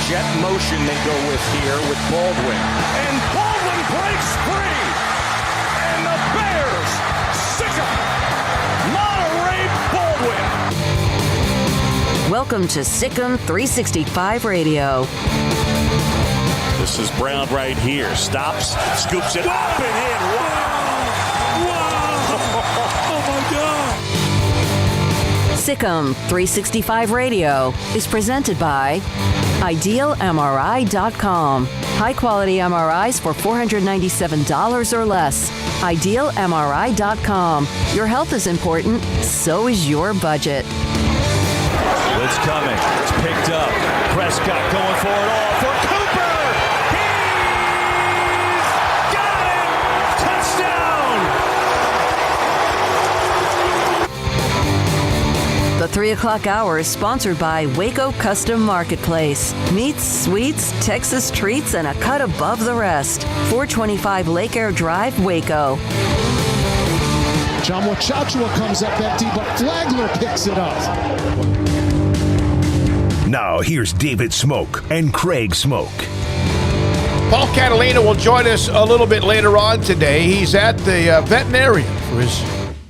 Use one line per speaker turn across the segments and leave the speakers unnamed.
Jet motion they go with here with Baldwin. And Baldwin breaks free. And the Bears sick him. Monterey Baldwin.
Welcome to Sick'em 365 Radio.
This is Brown right here. Stops, scoops it up and in. Wow. Oh, my God.
Sick'em 365 Radio is presented by IdealMRI.com. High-quality MRIs for $497 or less. IdealMRI.com. Your health is important, so is your budget.
Blitz coming. It's picked up. Prescott going for it all for Cooper. He's got it. Touchdown.
The 3 o'clock hour is sponsored by Waco Custom Marketplace. Meats, sweets, Texas treats, and a cut above the rest. 425 Lake Air Drive, Waco.
John Wachachua comes up empty, but Flagler picks it up.
Now here's David Smoak and Craig Smoak.
Paul Catalina will join us a little bit later on today. He's at the veterinarian for his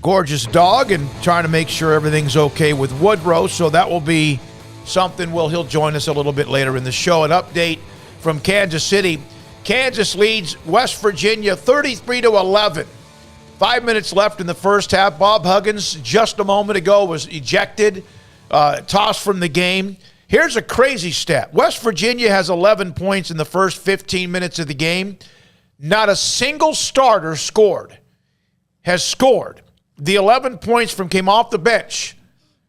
gorgeous dog and trying to make sure everything's okay with Woodrow. So that will be something. He'll join us a little bit later in the show. An update from Kansas City. Kansas leads West Virginia 33-11. 5 minutes left in the first half. Bob Huggins just a moment ago was ejected, tossed from the game. Here's a crazy stat. West Virginia has 11 points in the first 15 minutes of the game. Not a single starter has scored. The 11 points came off the bench.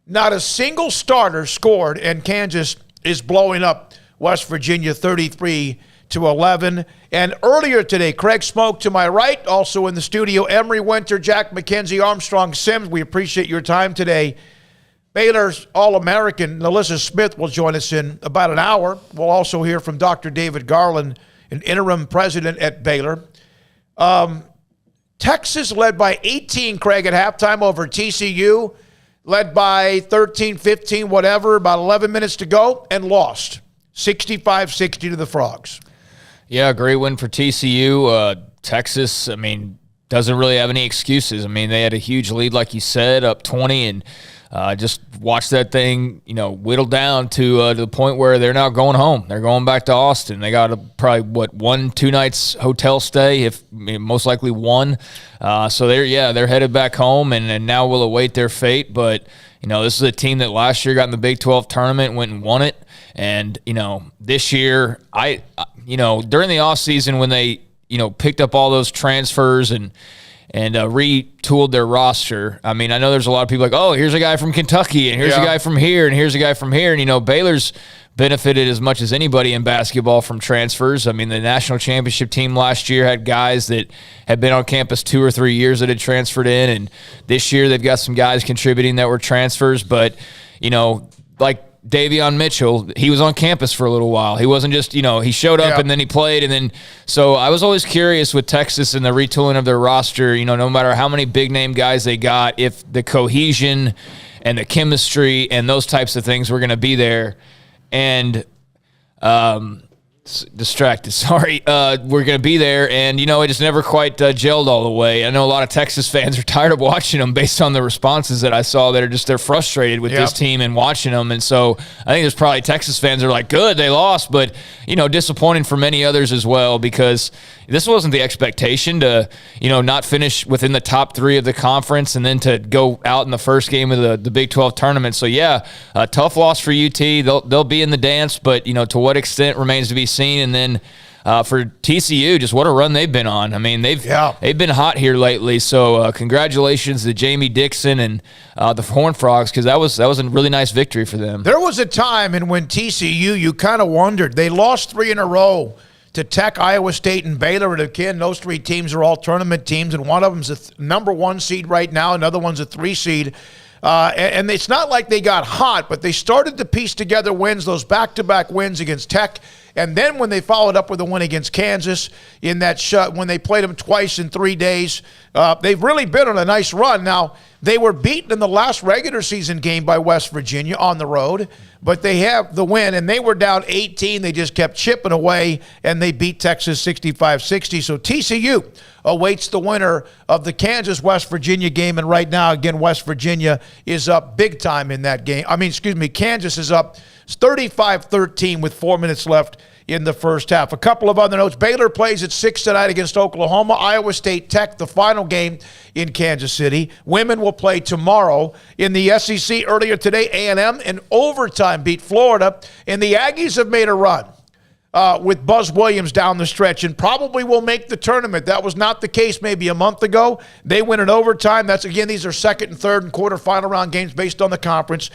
Not a single starter scored, and Kansas is blowing up West Virginia 33-11. And earlier today, Craig Smoak to my right, also in the studio, Emery Winter, Jack McKenzie, Armstrong Sims. We appreciate your time today. Baylor's All-American Nalissa Smith will join us in about an hour. We'll also hear from Dr. David Garland, an interim president at Baylor. Texas led by 18, Craig, at halftime over TCU, led by 13, 15, whatever, about 11 minutes to go, and lost 65-60 to the Frogs.
Yeah, great win for TCU. Texas, doesn't really have any excuses. They had a huge lead, like you said, up 20, and just watch that thing, whittle down to the point where they're now going home. They're going back to Austin. They got probably 1-2 nights hotel stay, most likely one. So they're headed back home, and now will await their fate. But this is a team that last year got in the Big 12 tournament, went and won it, and this year during the offseason when they picked up all those transfers and retooled their roster. I know there's a lot of people like, oh, here's a guy from Kentucky, and here's a guy from here, and here's a guy from here. And, Baylor's benefited as much as anybody in basketball from transfers. The national championship team last year had guys that had been on campus 2 or 3 years that had transferred in, and this year they've got some guys contributing that were transfers. But, like Davion Mitchell, he was on campus for a little while. He wasn't just, he showed up and then he played. And then, so I was always curious with Texas and the retooling of their roster, no matter how many big name guys they got, if the cohesion and the chemistry and those types of things were going to be there. And, distracted, sorry. We're going to be there, and, it just never quite gelled all the way. I know a lot of Texas fans are tired of watching them based on the responses that I saw that they're frustrated with this team and watching them. And so I think there's probably Texas fans that are like, good, they lost, but, disappointing for many others as well, because this wasn't the expectation to, not finish within the top 3 of the conference and then to go out in the first game of the Big 12 tournament. So, a tough loss for UT. They'll be in the dance, but, to what extent remains to be seen. And then for TCU, just what a run they've been on. I mean, they've been hot here lately. So congratulations to Jamie Dixon and the Horned Frogs, because that was a really nice victory for them.
There was a time in when TCU, you kind of wondered. They lost 3 in a row to Tech, Iowa State, and Baylor. And again, those 3 teams are all tournament teams, and one of them's a number 1 seed right now. Another one's a 3 seed. And it's not like they got hot, but they started to piece together wins, those back-to-back wins against Tech. And then when they followed up with a win against Kansas in that when they played them twice in 3 days, they've really been on a nice run. Now, they were beaten in the last regular season game by West Virginia on the road, but they have the win, and they were down 18. They just kept chipping away, and they beat Texas 65-60. So TCU awaits the winner of the Kansas-West Virginia game, and right now, again, West Virginia is up big time in that game. Kansas is up 35-13 with 4 minutes left in the first half. A couple of other notes. Baylor plays at 6 tonight against Oklahoma. Iowa State Tech, the final game in Kansas City. Women will play tomorrow. In the SEC earlier today, A&M in overtime beat Florida, and the Aggies have made a run with Buzz Williams down the stretch and probably will make the tournament. That was not the case maybe a month ago. They win in overtime. These are second and third and quarterfinal round games based on the conference.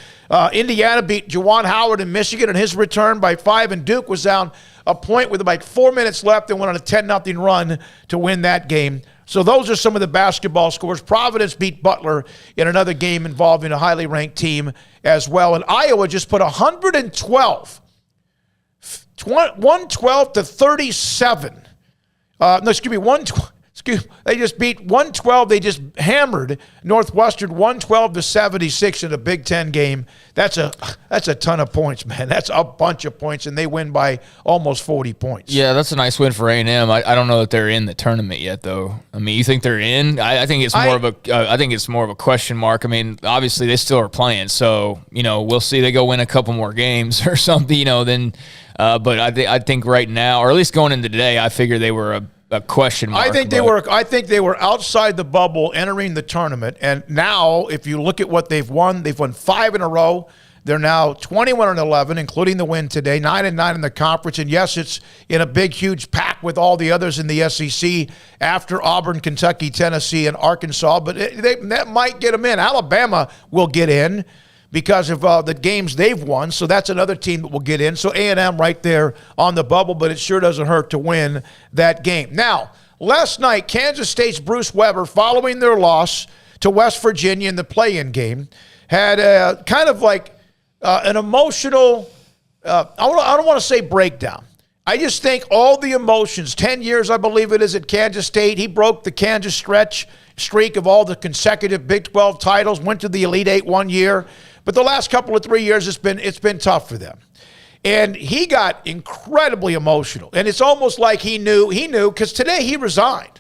Indiana beat Juwan Howard in Michigan in his return by 5, and Duke was down a point with about 4 minutes left and went on a 10-0 run to win that game. So those are some of the basketball scores. Providence beat Butler in another game involving a highly ranked team as well. And Iowa just put 112 to 37. They just beat 112. They just hammered Northwestern 112 to 76 in a Big Ten game. That's a ton of points, man. That's a bunch of points, and they win by almost 40 points.
Yeah, that's a nice win for A&M. I don't know that they're in the tournament yet, though. I mean, you think they're in? I think it's more of a question mark. I mean, obviously they still are playing, so we'll see. They go win a couple more games or something, then. But I think right now, or at least going into today, I figure they were a question mark.
I think they were outside the bubble entering the tournament, and now if you look at what they've won 5 in a row. They're now 21-11, including the win today, 9-9 in the conference. And yes, it's in a big, huge pack with all the others in the SEC after Auburn, Kentucky, Tennessee, and Arkansas. But that might get them in. Alabama will get in because of the games they've won. So that's another team that will get in. So A&M right there on the bubble, but it sure doesn't hurt to win that game. Now, last night, Kansas State's Bruce Weber, following their loss to West Virginia in the play-in game, had kind of like an emotional, I don't want to say breakdown. I just think all the emotions, 10 years I believe it is at Kansas State. He broke the Kansas streak of all the consecutive Big 12 titles, went to the Elite Eight 1 year. But the last couple of 3 years, it's been tough for them. And he got incredibly emotional. And it's almost like he knew, because today he resigned.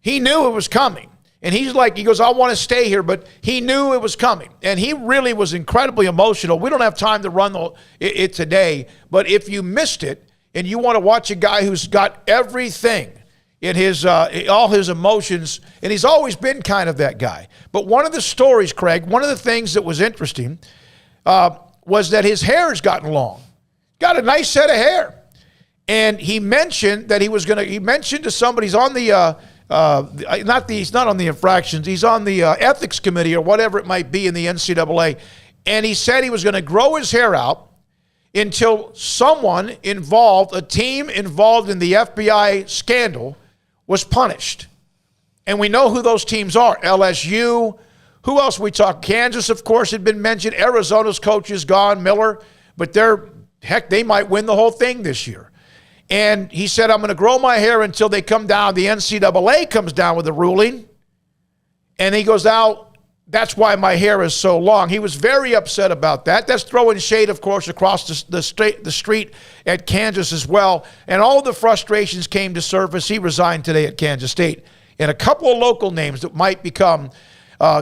He knew it was coming. And he goes, I want to stay here, but he knew it was coming. And he really was incredibly emotional. We don't have time to run it today, but if you missed it and you want to watch a guy who's got everything in his all his emotions, and he's always been kind of that guy. But one of the stories, Craig, one of the things that was interesting was that his hair has gotten long. Got a nice set of hair. And he mentioned that he mentioned to somebody, he's on the he's not on the infractions. He's on the ethics committee or whatever it might be in the NCAA. And he said he was going to grow his hair out until someone involved, a team involved in the FBI scandal, was punished. And we know who those teams are. LSU. Who else we talk? Kansas, of course, had been mentioned. Arizona's coach is gone, Miller. But they might win the whole thing this year. And he said, I'm going to grow my hair until they come down. The NCAA comes down with a ruling. And he goes, now, that's why my hair is so long. He was very upset about that. That's throwing shade, of course, across the street at Kansas as well. And all of the frustrations came to surface. He resigned today at Kansas State. And a couple of local names that might become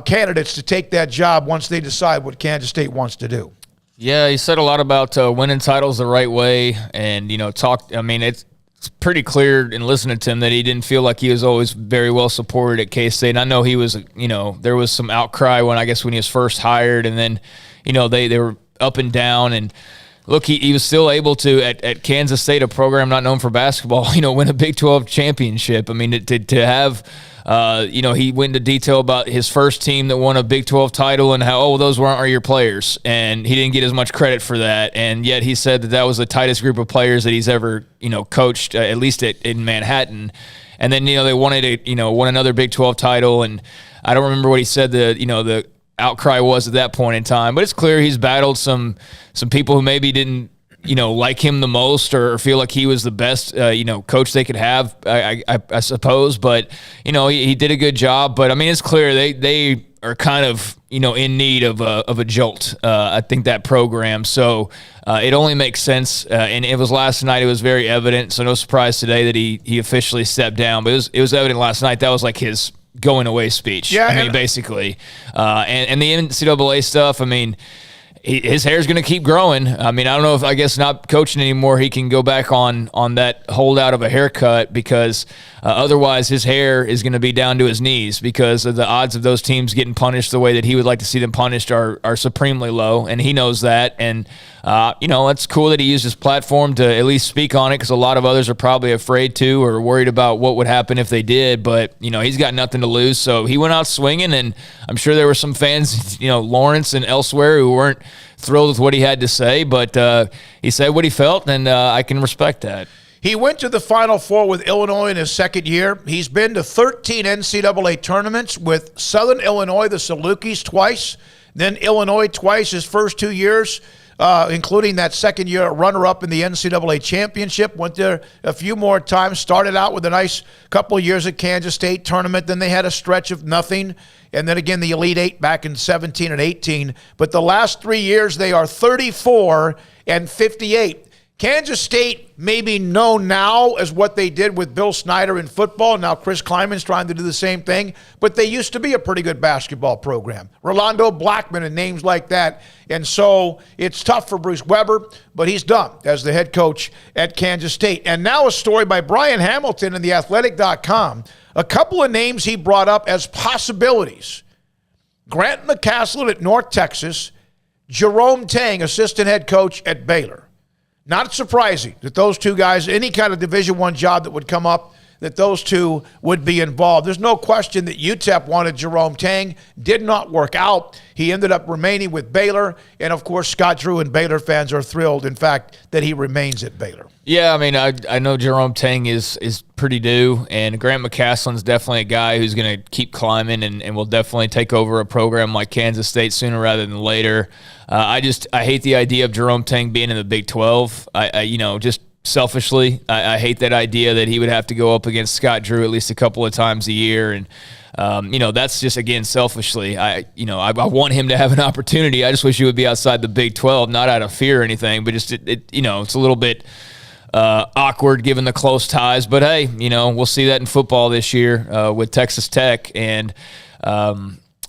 candidates to take that job once they decide what Kansas State wants to do.
Yeah, he said a lot about winning titles the right way, and it's pretty clear in listening to him that he didn't feel like he was always very well supported at K-State. And I know he was, there was some outcry when he was first hired, and then, they were up and down, and look, he was still able to, at Kansas State, a program not known for basketball, win a Big 12 championship. I mean, to have, he went into detail about his first team that won a Big 12 title and how, those aren't your players. And he didn't get as much credit for that. And yet he said that was the tightest group of players that he's ever, coached, at least in Manhattan. And then, they wanted to, won another Big 12 title. And I don't remember what he said the outcry was at that point in time, but it's clear he's battled some people who maybe didn't like him the most or feel like he was the best coach they could have, I suppose. But he did a good job. But I mean, it's clear they are kind of in need of a jolt. I think that program. So it only makes sense. And it was last night. It was very evident. So no surprise today that he officially stepped down. But it was evident last night. That was like his going away speech. Yeah, I mean, basically. And the NCAA stuff, I mean, his hair's going to keep growing. I mean, I don't know if, I guess not coaching anymore, he can go back on that holdout of a haircut because otherwise his hair is going to be down to his knees because of the odds of those teams getting punished the way that he would like to see them punished are supremely low, and he knows that. And, it's cool that he used his platform to at least speak on it because a lot of others are probably afraid to or worried about what would happen if they did. But, he's got nothing to lose. So he went out swinging, and I'm sure there were some fans, Lawrence and elsewhere who weren't thrilled with what he had to say. But he said what he felt, and I can respect that.
He went to the Final Four with Illinois in his second year. He's been to 13 NCAA tournaments with Southern Illinois, the Salukis, twice, then Illinois twice his first 2 years. Including that second year runner-up in the NCAA championship. Went there a few more times, started out with a nice couple of years at Kansas State tournament. Then they had a stretch of nothing. And then again, the Elite Eight back in 17 and 18. But the last 3 years, they are 34 and 58. Kansas State may be known now as what they did with Bill Snyder in football. Now Chris Kleiman's trying to do the same thing. But they used to be a pretty good basketball program. Rolando Blackman and names like that. And so it's tough for Bruce Weber, but he's done as the head coach at Kansas State. And now a story by Brian Hamilton in theathletic.com. A couple of names he brought up as possibilities. Grant McCaslin at North Texas. Jerome Tang, assistant head coach at Baylor. Not surprising that those two guys, any kind of Division I job that would come up, that those two would be involved. There's no question that UTEP wanted Jerome Tang. Did not work out. He ended up remaining with Baylor. And, of course, Scott Drew and Baylor fans are thrilled, in fact, that he remains at Baylor.
Yeah, I mean, I know Jerome Tang is pretty due, and Grant McCaslin's definitely a guy who's going to keep climbing and will definitely take over a program like Kansas State sooner rather than later. I hate the idea of Jerome Tang being in the Big 12. Just selfishly, I hate that idea that he would have to go up against Scott Drew at least a couple of times a year. And, that's just, again, selfishly. I want him to have an opportunity. I just wish he would be outside the Big 12, not out of fear or anything, but just, it's a little bit awkward given the close ties. But, hey, we'll see that in football this year with Texas Tech. And,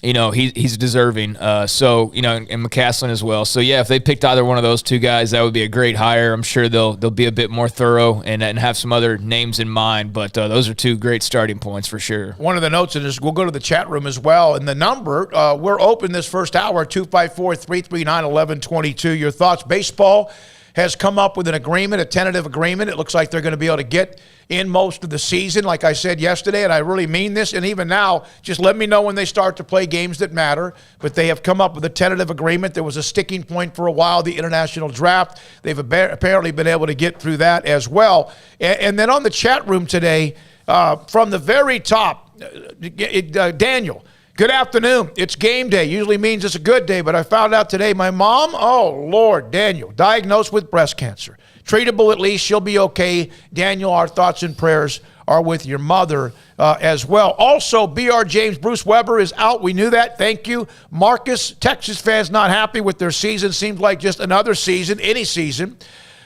he's deserving. And McCaslin as well. So, yeah, if they picked either one of those two guys, that would be a great hire. I'm sure they'll be a bit more thorough and have some other names in mind. But those are two great starting points for sure.
One of the notes is we'll go to the chat room as well. And the number, we're open this first hour, 254-339-1122. Your thoughts? Baseball has come up with an agreement, a tentative agreement. It looks like they're going to be able to get in most of the season, like I said yesterday, and I really mean this. And even now, just let me know when they start to play games that matter. But they have come up with a tentative agreement. There was a sticking point for a while, the international draft. They've apparently been able to get through that as well. And then on the chat room today, from the very top, Daniel, good afternoon. It's game day. Usually means it's a good day, but I found out today my mom, oh, Lord, Daniel, diagnosed with breast cancer. Treatable at least. She'll be okay. Daniel, our thoughts and prayers are with your mother as well. Also, B.R. James, Bruce Weber is out. We knew that. Thank you. Marcus, Texas fans not happy with their season. Seems like just another season, any season.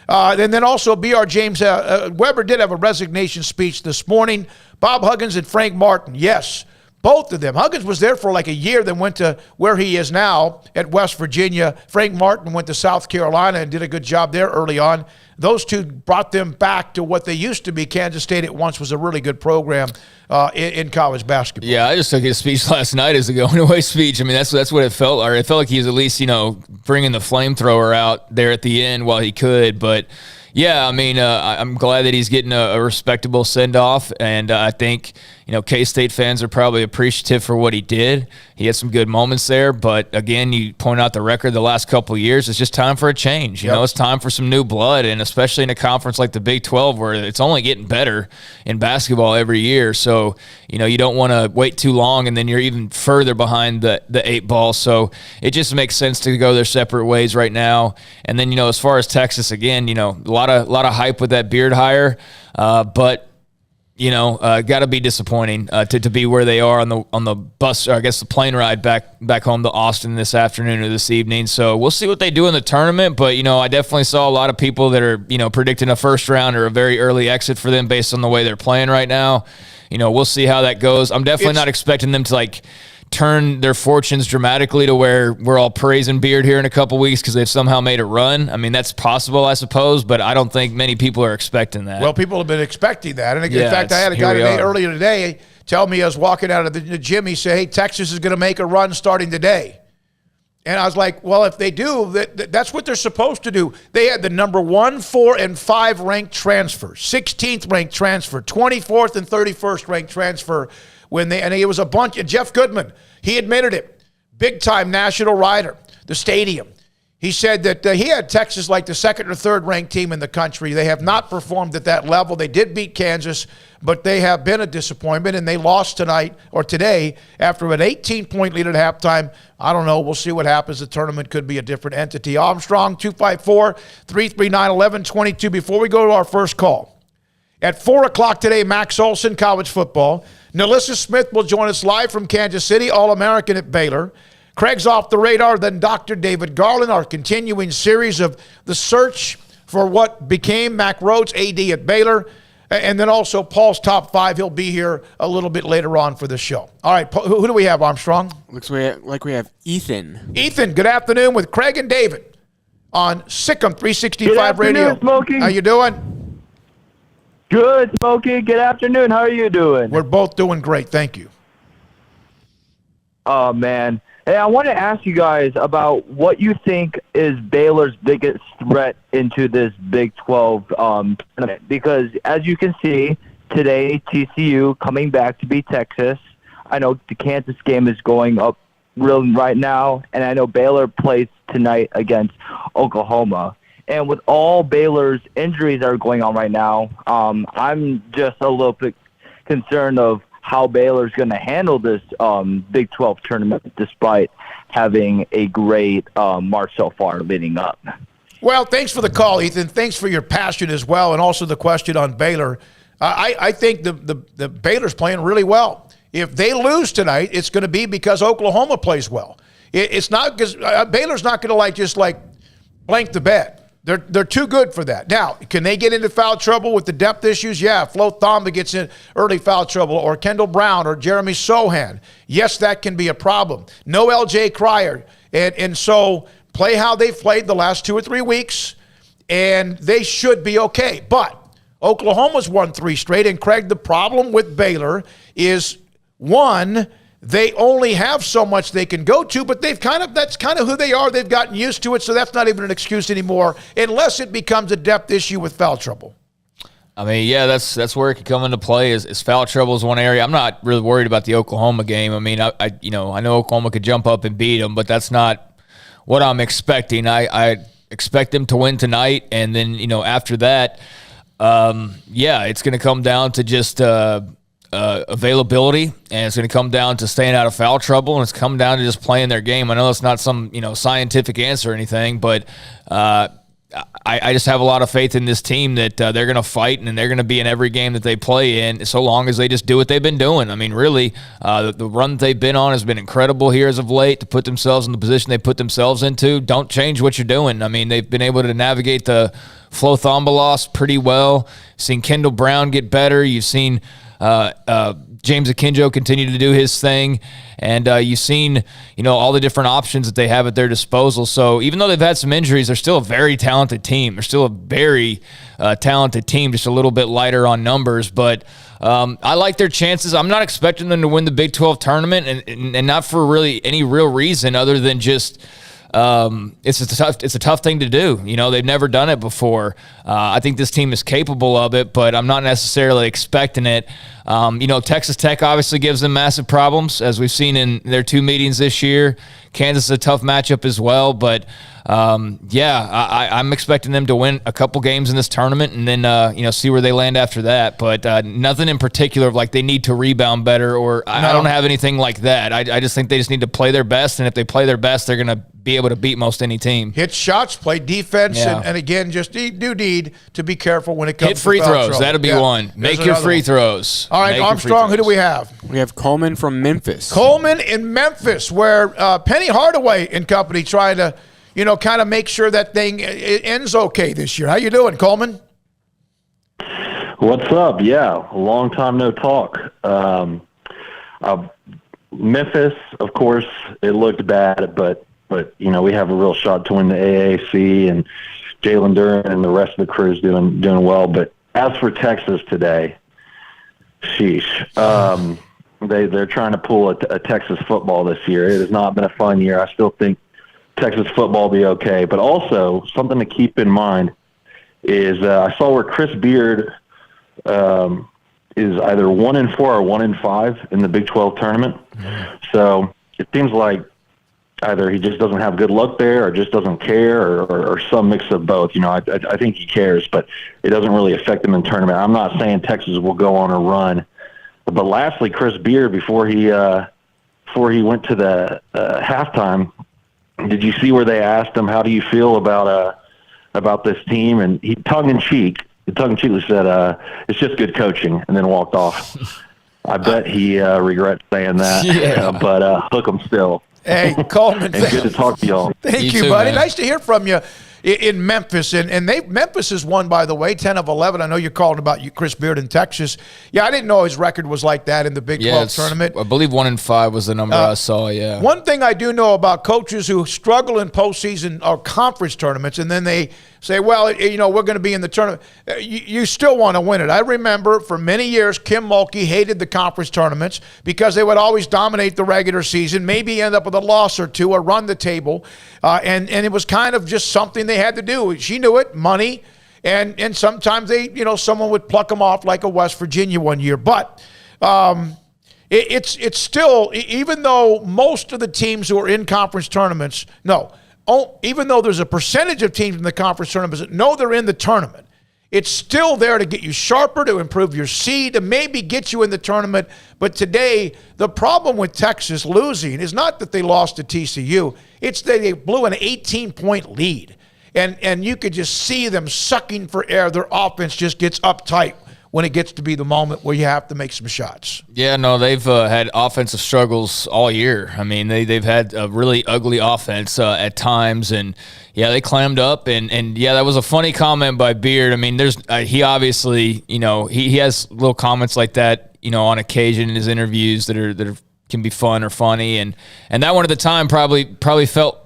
And then also B.R. James, Weber did have a resignation speech this morning. Bob Huggins and Frank Martin, yes. Both of them. Huggins was there for like a year, then went to where he is now at West Virginia. Frank Martin went to South Carolina and did a good job there early on. those two brought them back to what they used to be. Kansas State at once was a really good program in college basketball.
Yeah, I just took his speech last night as a going away speech. I mean, that's what it felt like. It felt like he was at least, bringing the flamethrower out there at the end while he could. But yeah, I mean, I'm glad that he's getting a respectable send-off, and I think, K-State fans are probably appreciative for what he did. He had some good moments there, but again, you point out the record the last couple of years. It's just time for a change. It's time for some new blood, and especially in a conference like the Big 12 where it's only getting better in basketball every year. So, you don't want to wait too long, and then you're even further behind the 8 ball. So it just makes sense to go their separate ways right now. And then, as far as Texas, again, a lot of hype with that Beard hire, but got to be disappointing to be where they are on the bus, or I guess the plane ride back home to Austin this afternoon or this evening. So we'll see what they do in the tournament. But I definitely saw a lot of people that are predicting a first round or a very early exit for them based on the way they're playing right now. We'll see how that goes. I'm definitely not expecting them to turn their fortunes dramatically to where we're all praising Beard here in a couple weeks because they've somehow made a run. I mean, that's possible, I suppose, but I don't think many people are expecting that.
Well, people have been expecting that. And in fact, I had a guy earlier today tell me, I was walking out of the gym, he said, hey, Texas is going to make a run starting today. And I was like, well, if they do, that's what they're supposed to do. They had the number 1, 4, and 5 ranked transfer, 16th ranked transfer, 24th and 31st ranked transfer. And it was a bunch. And Jeff Goodman, he admitted it. Big-time national rider, the stadium. He said that he had Texas like the 2nd or 3rd ranked team in the country. They have not performed at that level. They did beat Kansas, but they have been a disappointment, and they lost tonight or today after an 18-point lead at halftime. I don't know. We'll see what happens. The tournament could be a different entity. Armstrong, 254-339-1122. Before we go to our first call, at 4 o'clock today, Max Olson, college football. Nalissa Smith will join us live from Kansas City, All-American at Baylor. Craig's off the radar, then Dr. David Garland, our continuing series of the search for what became Mack Rhoades, AD at Baylor. And then also Paul's top 5. He'll be here a little bit later on for the show. All right, who do we have, Armstrong?
Looks like we have Ethan.
Ethan, good afternoon with Craig and David on Sikkim 365 Radio.
Smokey.
How you doing?
Good, Smokey. Good afternoon. How are you doing?
We're both doing great. Thank you.
Oh, man. Hey, I want to ask you guys about what you think is Baylor's biggest threat into this Big 12 tournament. Because as you can see, today, TCU coming back to beat Texas. I know the Kansas game is going up right now, and I know Baylor plays tonight against Oklahoma. And with all Baylor's injuries that are going on right now, I'm just a little bit concerned of how Baylor's going to handle this Big 12 tournament despite having a great March so far leading up.
Well, thanks for the call, Ethan. Thanks for your passion as well, and also the question on Baylor. I think the Baylor's playing really well. If they lose tonight, it's going to be because Oklahoma plays well. It's not because Baylor's not going to just blank the bed. They're too good for that. Now, can they get into foul trouble with the depth issues? Yeah, Flo Thamba gets in early foul trouble, or Kendall Brown, or Jeremy Sochan. Yes, that can be a problem. No LJ Cryer. And so play how they've played the last 2 or 3 weeks, and they should be okay. But Oklahoma's won 3 straight, and Craig, the problem with Baylor is, one, they only have so much they can go to, but that's kind of who they are. They've gotten used to it, so that's not even an excuse anymore, unless it becomes a depth issue with foul trouble.
I mean, yeah, that's where it could come into play. Is foul trouble is one area. I'm not really worried about the Oklahoma game. I mean, I know Oklahoma could jump up and beat them, but that's not what I'm expecting. I expect them to win tonight, and then after that, it's going to come down to just availability, and it's going to come down to staying out of foul trouble, and it's come down to just playing their game. I know it's not some scientific answer or anything, but I just have a lot of faith in this team that they're going to fight, and they're going to be in every game that they play in, so long as they just do what they've been doing. I mean, really, the run that they've been on has been incredible here as of late to put themselves in the position they put themselves into. Don't change what you're doing. I mean, they've been able to navigate the Flo Thamba loss pretty well. Seen Kendall Brown get better. You've seen James Akinjo continue to do his thing, and you've seen, all the different options that they have at their disposal. So even though they've had some injuries, they're still a very talented team. They're still a very talented team, just a little bit lighter on numbers. But I like their chances. I'm not expecting them to win the Big 12 tournament, and not for really any real reason other than just it's a tough thing to do. They've never done it before. I think this team is capable of it, but I'm not necessarily expecting it. Texas Tech obviously gives them massive problems, as we've seen in their 2 meetings this year. Kansas is a tough matchup as well, but I'm expecting them to win a couple games in this tournament and then see where they land after that. But nothing in particular of like they need to rebound better, or I don't have anything like that. I just think they just need to play their best, and if they play their best, they're going to be able to beat most any team.
Hit shots, play defense, and again, just need to be careful when it comes to
free throws.
Trouble.
That'll be one. Make your free throws.
All right, Armstrong, who do we have?
We have Coleman from Memphis.
Coleman in Memphis, where Penny Hardaway and company trying to, kind of make sure that thing it ends okay this year. How you doing, Coleman?
What's up? Yeah, a long time no talk. Memphis, of course, it looked bad, but we have a real shot to win the AAC, and Jalen Duren and the rest of the crew is doing well. But as for Texas today, sheesh. They're trying to pull a Texas football this year. It has not been a fun year. I still think Texas football will be okay. But also, something to keep in mind is I saw where Chris Beard is either 1-4 or 1-5 in the Big 12 tournament. So it seems like either he just doesn't have good luck there, or just doesn't care, or some mix of both. I think he cares, but it doesn't really affect him in tournament. I'm not saying Texas will go on a run. But lastly, Chris Beard, before he went to the halftime, did you see where they asked him, "How do you feel about this team?" And he tongue-in-cheekly said, "It's just good coaching," and then walked off. I bet he regrets saying that, but hook him still.
Hey, Coleman.
And good to talk to y'all.
Thank you, buddy. Man. Nice to hear from you in Memphis. And Memphis has won, by the way, 10 of 11. I know you're calling about Chris Beard in Texas. Yeah, I didn't know his record was like that in the Big 12 tournament.
I believe 1-5 was the number I saw, yeah.
One thing I do know about coaches who struggle in postseason or conference tournaments, and then they say, well, we're going to be in the tournament. You still want to win it. I remember for many years, Kim Mulkey hated the conference tournaments because they would always dominate the regular season, maybe end up with a loss or two or run the table. And it was kind of just something they had to do. She knew it, money. And sometimes someone would pluck them off like a West Virginia one year. But it's still, even though most of the teams who are in conference tournaments, even though there's a percentage of teams in the conference tournaments that know they're in the tournament, it's still there to get you sharper, to improve your seed, to maybe get you in the tournament. But today, the problem with Texas losing is not that they lost to TCU. It's that they blew an 18-point lead. And you could just see them sucking for air. Their offense just gets uptight when it gets to be the moment where you have to make some shots.
Yeah, no, they've had offensive struggles all year. I mean, they've had a really ugly offense at times, and they clammed up. And that was a funny comment by Beard. I mean, he obviously, he has little comments like that, on occasion in his interviews that can be fun or funny, and that one at the time probably felt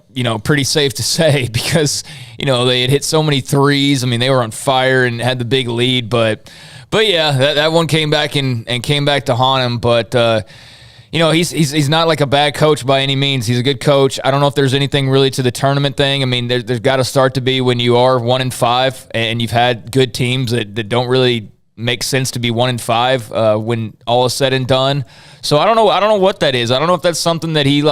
pretty safe to say because they had hit so many threes. I mean, they were on fire and had the big lead, but yeah, that one came back and came back to haunt him. But he's not like a bad coach by any means. He's a good coach. I don't know if there's anything really to the tournament thing. I mean, there's got to start to be when you are 1-5 and you've had good teams that don't really make sense to be 1-5 when all is said and done. So I don't know what that is. I don't know if that's something that he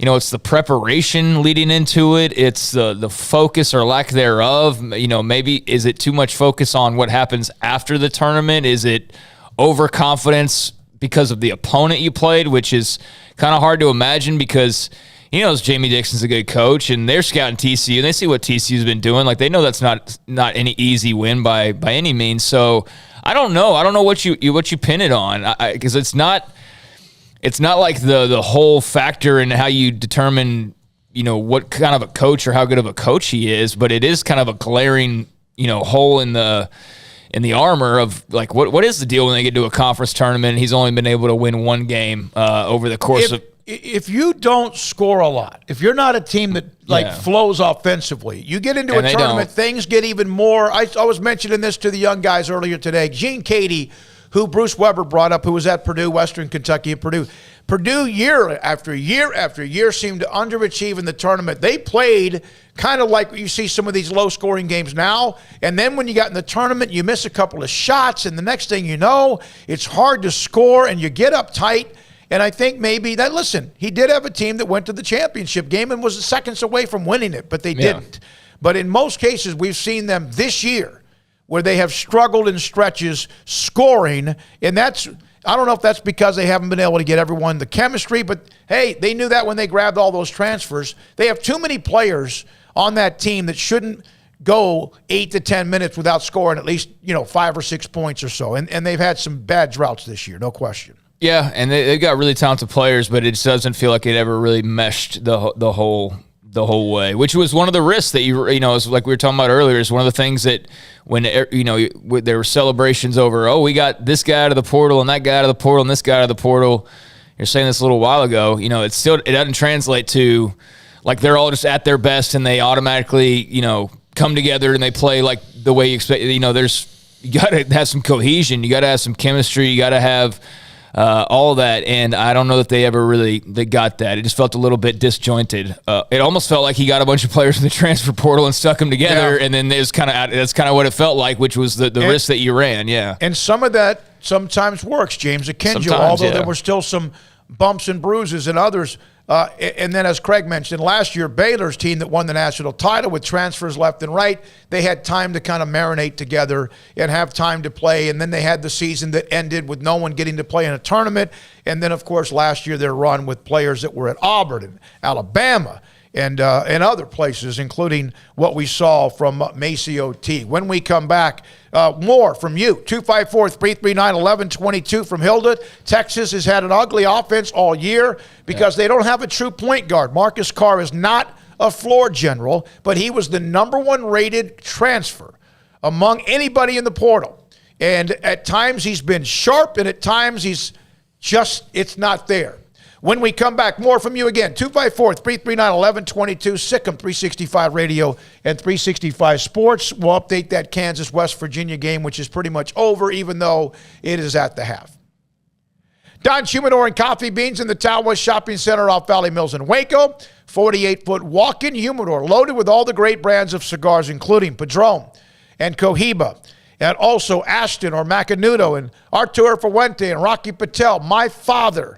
it's the preparation leading into it. It's the focus or lack thereof. Maybe is it too much focus on what happens after the tournament? Is it overconfidence because of the opponent you played, which is kind of hard to imagine because Jamie Dixon's a good coach and they're scouting TCU and they see what TCU's been doing. Like they know that's not any easy win by any means. So I don't know. I don't know what you pin it on because it's not like the whole factor in how you determine, what kind of a coach or how good of a coach he is, but it is kind of a glaring, hole in the in the armor of like what is the deal when they get to a conference tournament and he's only been able to win one game over the course of.
If you don't score a lot, if you're not a team that flows offensively, you get into a tournament, things get even more. I was mentioning this to the young guys earlier today. Gene Cady, who Bruce Weber brought up, who was at Purdue, Western Kentucky at Purdue. Purdue year after year after year seemed to underachieve in the tournament. They played kind of like you see some of these low-scoring games now, and then when you got in the tournament, you miss a couple of shots, and the next thing you know, it's hard to score, and you get uptight. And I think maybe that, listen, he did have a team that went to the championship game and was seconds away from winning it, but they didn't. But in most cases, we've seen them this year where they have struggled in stretches scoring, and that's – I don't know if that's because they haven't been able to get everyone the chemistry, but, hey, they knew that when they grabbed all those transfers. They have too many players on that team that shouldn't go 8 to 10 minutes without scoring at least, 5 or 6 points or so. And they've had some bad droughts this year, no question.
Yeah, and they've got really talented players, but it doesn't feel like it ever really meshed the whole way, which was one of the risks that it's like we were talking about earlier. Is one of the things that when there were celebrations over, we got this guy out of the portal and that guy out of the portal and this guy out of the portal. You're saying this a little while ago. It doesn't translate to like they're all just at their best and they automatically come together and they play like the way you expect. You got to have some cohesion. You got to have some chemistry. You got to have all that, and I don't know that they got that. It just felt a little bit disjointed. It almost felt like he got a bunch of players in the transfer portal and stuck them together, and then that's kind of what it felt like, which was the risk that you ran. Yeah,
and some of that sometimes works, James Akinjo, although there were still some bumps and bruises and others. And then, as Craig mentioned, last year, Baylor's team that won the national title with transfers left and right, they had time to kind of marinate together and have time to play. And then they had the season that ended with no one getting to play in a tournament. And then, of course, last year, their run with players that were at Auburn and Alabama and other places, including what we saw from Macy O.T. When we come back, more from you. 254-339-1122 from Hilda. Texas has had an ugly offense all year because they don't have a true point guard. Marcus Carr is not a floor general, but he was the number one rated transfer among anybody in the portal. And at times he's been sharp, and at times it's not there. When we come back, more from you again. 254-339-1122, Sikkim 365 Radio and 365 Sports. We'll update that Kansas-West Virginia game, which is pretty much over, even though it is at the half. Don's Humidor and Coffee Beans in the Town West Shopping Center off Valley Mills in Waco. 48-foot walk-in humidor loaded with all the great brands of cigars, including Padron and Cohiba, and also Ashton or Macanudo and Arturo Fuente and Rocky Patel. My father,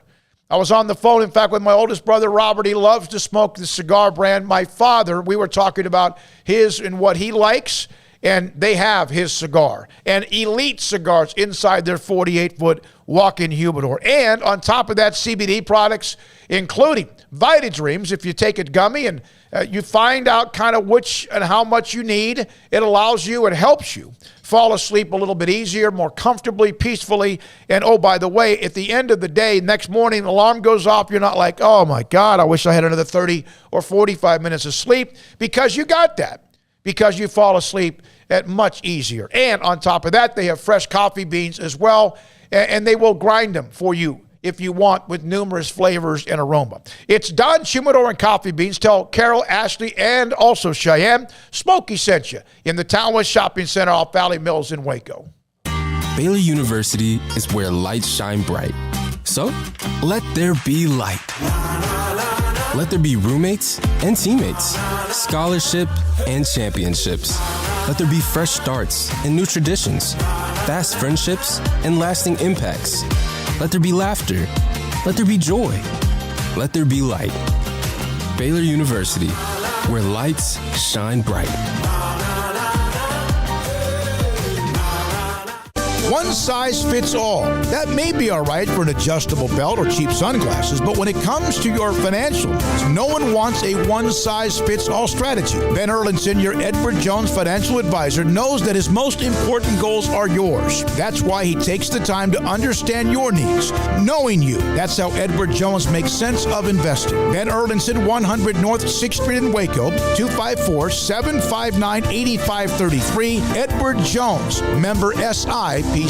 I was on the phone, in fact, with my oldest brother, Robert. He loves to smoke the cigar brand. My father, we were talking about his and what he likes, and they have his cigar. And elite cigars inside their 48-foot walk-in humidor. And on top of that, CBD products, including Vita Dreams. If you take it gummy and you find out kind of which and how much you need, it allows you and helps you fall asleep a little bit easier, more comfortably, peacefully. And, oh, by the way, at the end of the day, next morning, the alarm goes off. You're not like, oh, my God, I wish I had another 30 or 45 minutes of sleep, because you got that, because you fall asleep at much easier. And on top of that, they have fresh coffee beans as well, and they will grind them for you if you want, with numerous flavors and aroma. It's Don's Humidor and Coffee Beans. Tell Carol, Ashley, and also Cheyenne Smokey sent you in the Town West Shopping Center off Valley Mills in Waco.
Baylor University is where lights shine bright. So, let there be light. Let there be roommates and teammates, scholarship and championships. Let there be fresh starts and new traditions, fast friendships and lasting impacts. Let there be laughter. Let there be joy. Let there be light. Baylor University, where lights shine bright.
One size fits all. That may be all right for an adjustable belt or cheap sunglasses, but when it comes to your financial needs, no one wants a one-size-fits-all strategy. Ben Erlinson, your Edward Jones financial advisor, knows that his most important goals are yours. That's why he takes the time to understand your needs, knowing you. That's how Edward Jones makes sense of investing. Ben Erlinson, 100 North 6th Street in Waco, 254-759-8533. Edward Jones, member SIPC.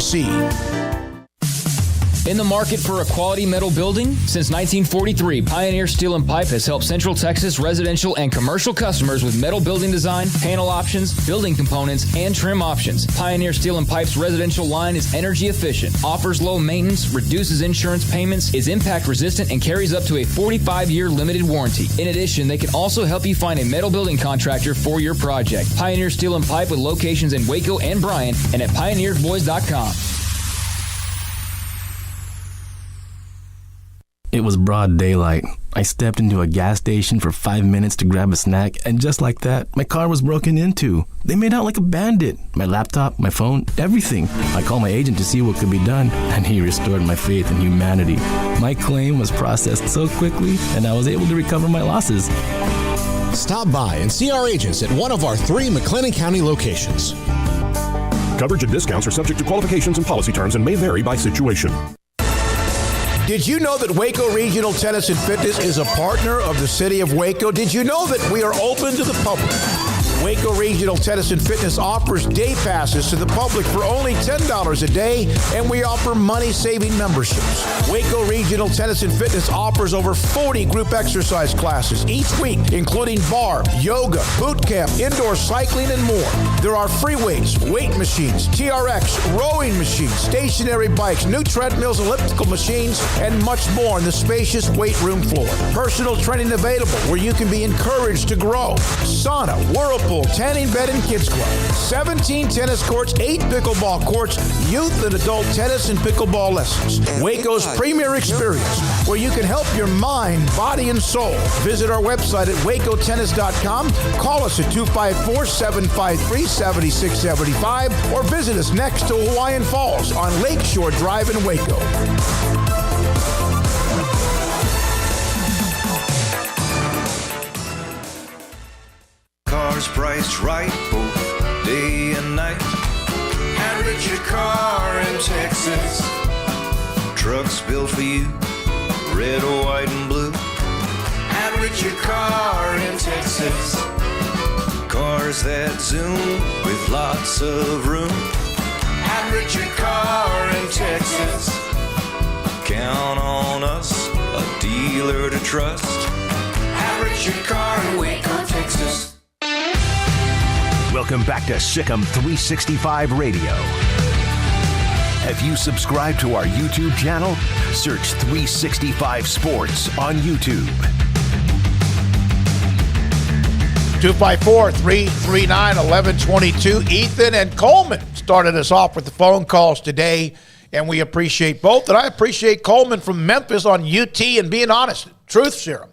In the market for a quality metal building? Since 1943, Pioneer Steel and Pipe has helped Central Texas residential and commercial customers with metal building design, panel options, building components, and trim options. Pioneer Steel and Pipe's residential line is energy efficient, offers low maintenance, reduces insurance payments, is impact resistant, and carries up to a 45-year limited warranty. In addition, they can also help you find a metal building contractor for your project. Pioneer Steel and Pipe with locations in Waco and Bryan and at pioneersboys.com.
It was broad daylight. I stepped into a gas station for 5 minutes to grab a snack, and just like that, my car was broken into. They made out like a bandit. My laptop, my phone, everything. I called my agent to see what could be done, and he restored my faith in humanity. My claim was processed so quickly, and I was able to recover my losses.
Stop by and see our agents at one of our 3 McLennan County locations.
Coverage and discounts are subject to qualifications and policy terms and may vary by situation.
Did you know that Waco Regional Tennis and Fitness is a partner of the City of Waco? Did you know that we are open to the public? Waco Regional Tennis and Fitness offers day passes to the public for only $10 a day, and we offer money-saving memberships. Waco Regional Tennis and Fitness offers over 40 group exercise classes each week, including bar, yoga, boot camp, indoor cycling, and more. There are free weights, weight machines, TRX, rowing machines, stationary bikes, new treadmills, elliptical machines, and much more on the spacious weight room floor. Personal training available where you can be encouraged to grow. Sauna, whirlpool, tanning bed, and kids club. 17 tennis courts, 8 pickleball courts, youth and adult tennis and pickleball lessons. Waco's premier experience where you can help your mind, body, and soul. Visit our website at wacotennis.com. Call us at 254-753-7675 or visit us next to Hawaiian Falls on Lakeshore Drive in Waco.
Cars priced right both day and night at Richard Carr in Texas. Trucks built for you, red, white, and blue at Richard Carr in Texas. Cars that zoom with lots of room at Richard Carr in Texas. Count on us, a dealer to trust at Richard Carr in Waco, Texas.
Welcome back to Sikkim 365 Radio. Have you subscribed to our YouTube channel? Search 365 Sports on YouTube.
254-339-1122. Ethan and Coleman started us off with the phone calls today, and we appreciate both. And I appreciate Coleman from Memphis on UT and being honest, truth serum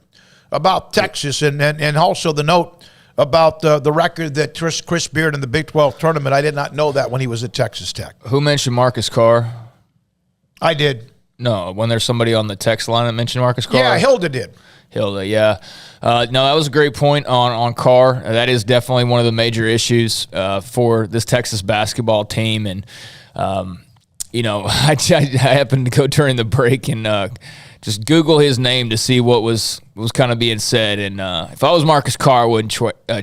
about Texas, and also the note about the record that Chris Beard in the Big 12 tournament. I did not know that when he was at Texas Tech.
Who mentioned Marcus Carr?
I did.
No, when there's somebody on the text line that mentioned Marcus Carr?
Yeah, Hilda did.
Hilda, yeah. No, that was a great point on Carr. That is definitely one of the major issues for this Texas basketball team. And, you know, I happened to go during the break and just Google his name to see what was kind of being said. And if I was Marcus Carr, I wouldn't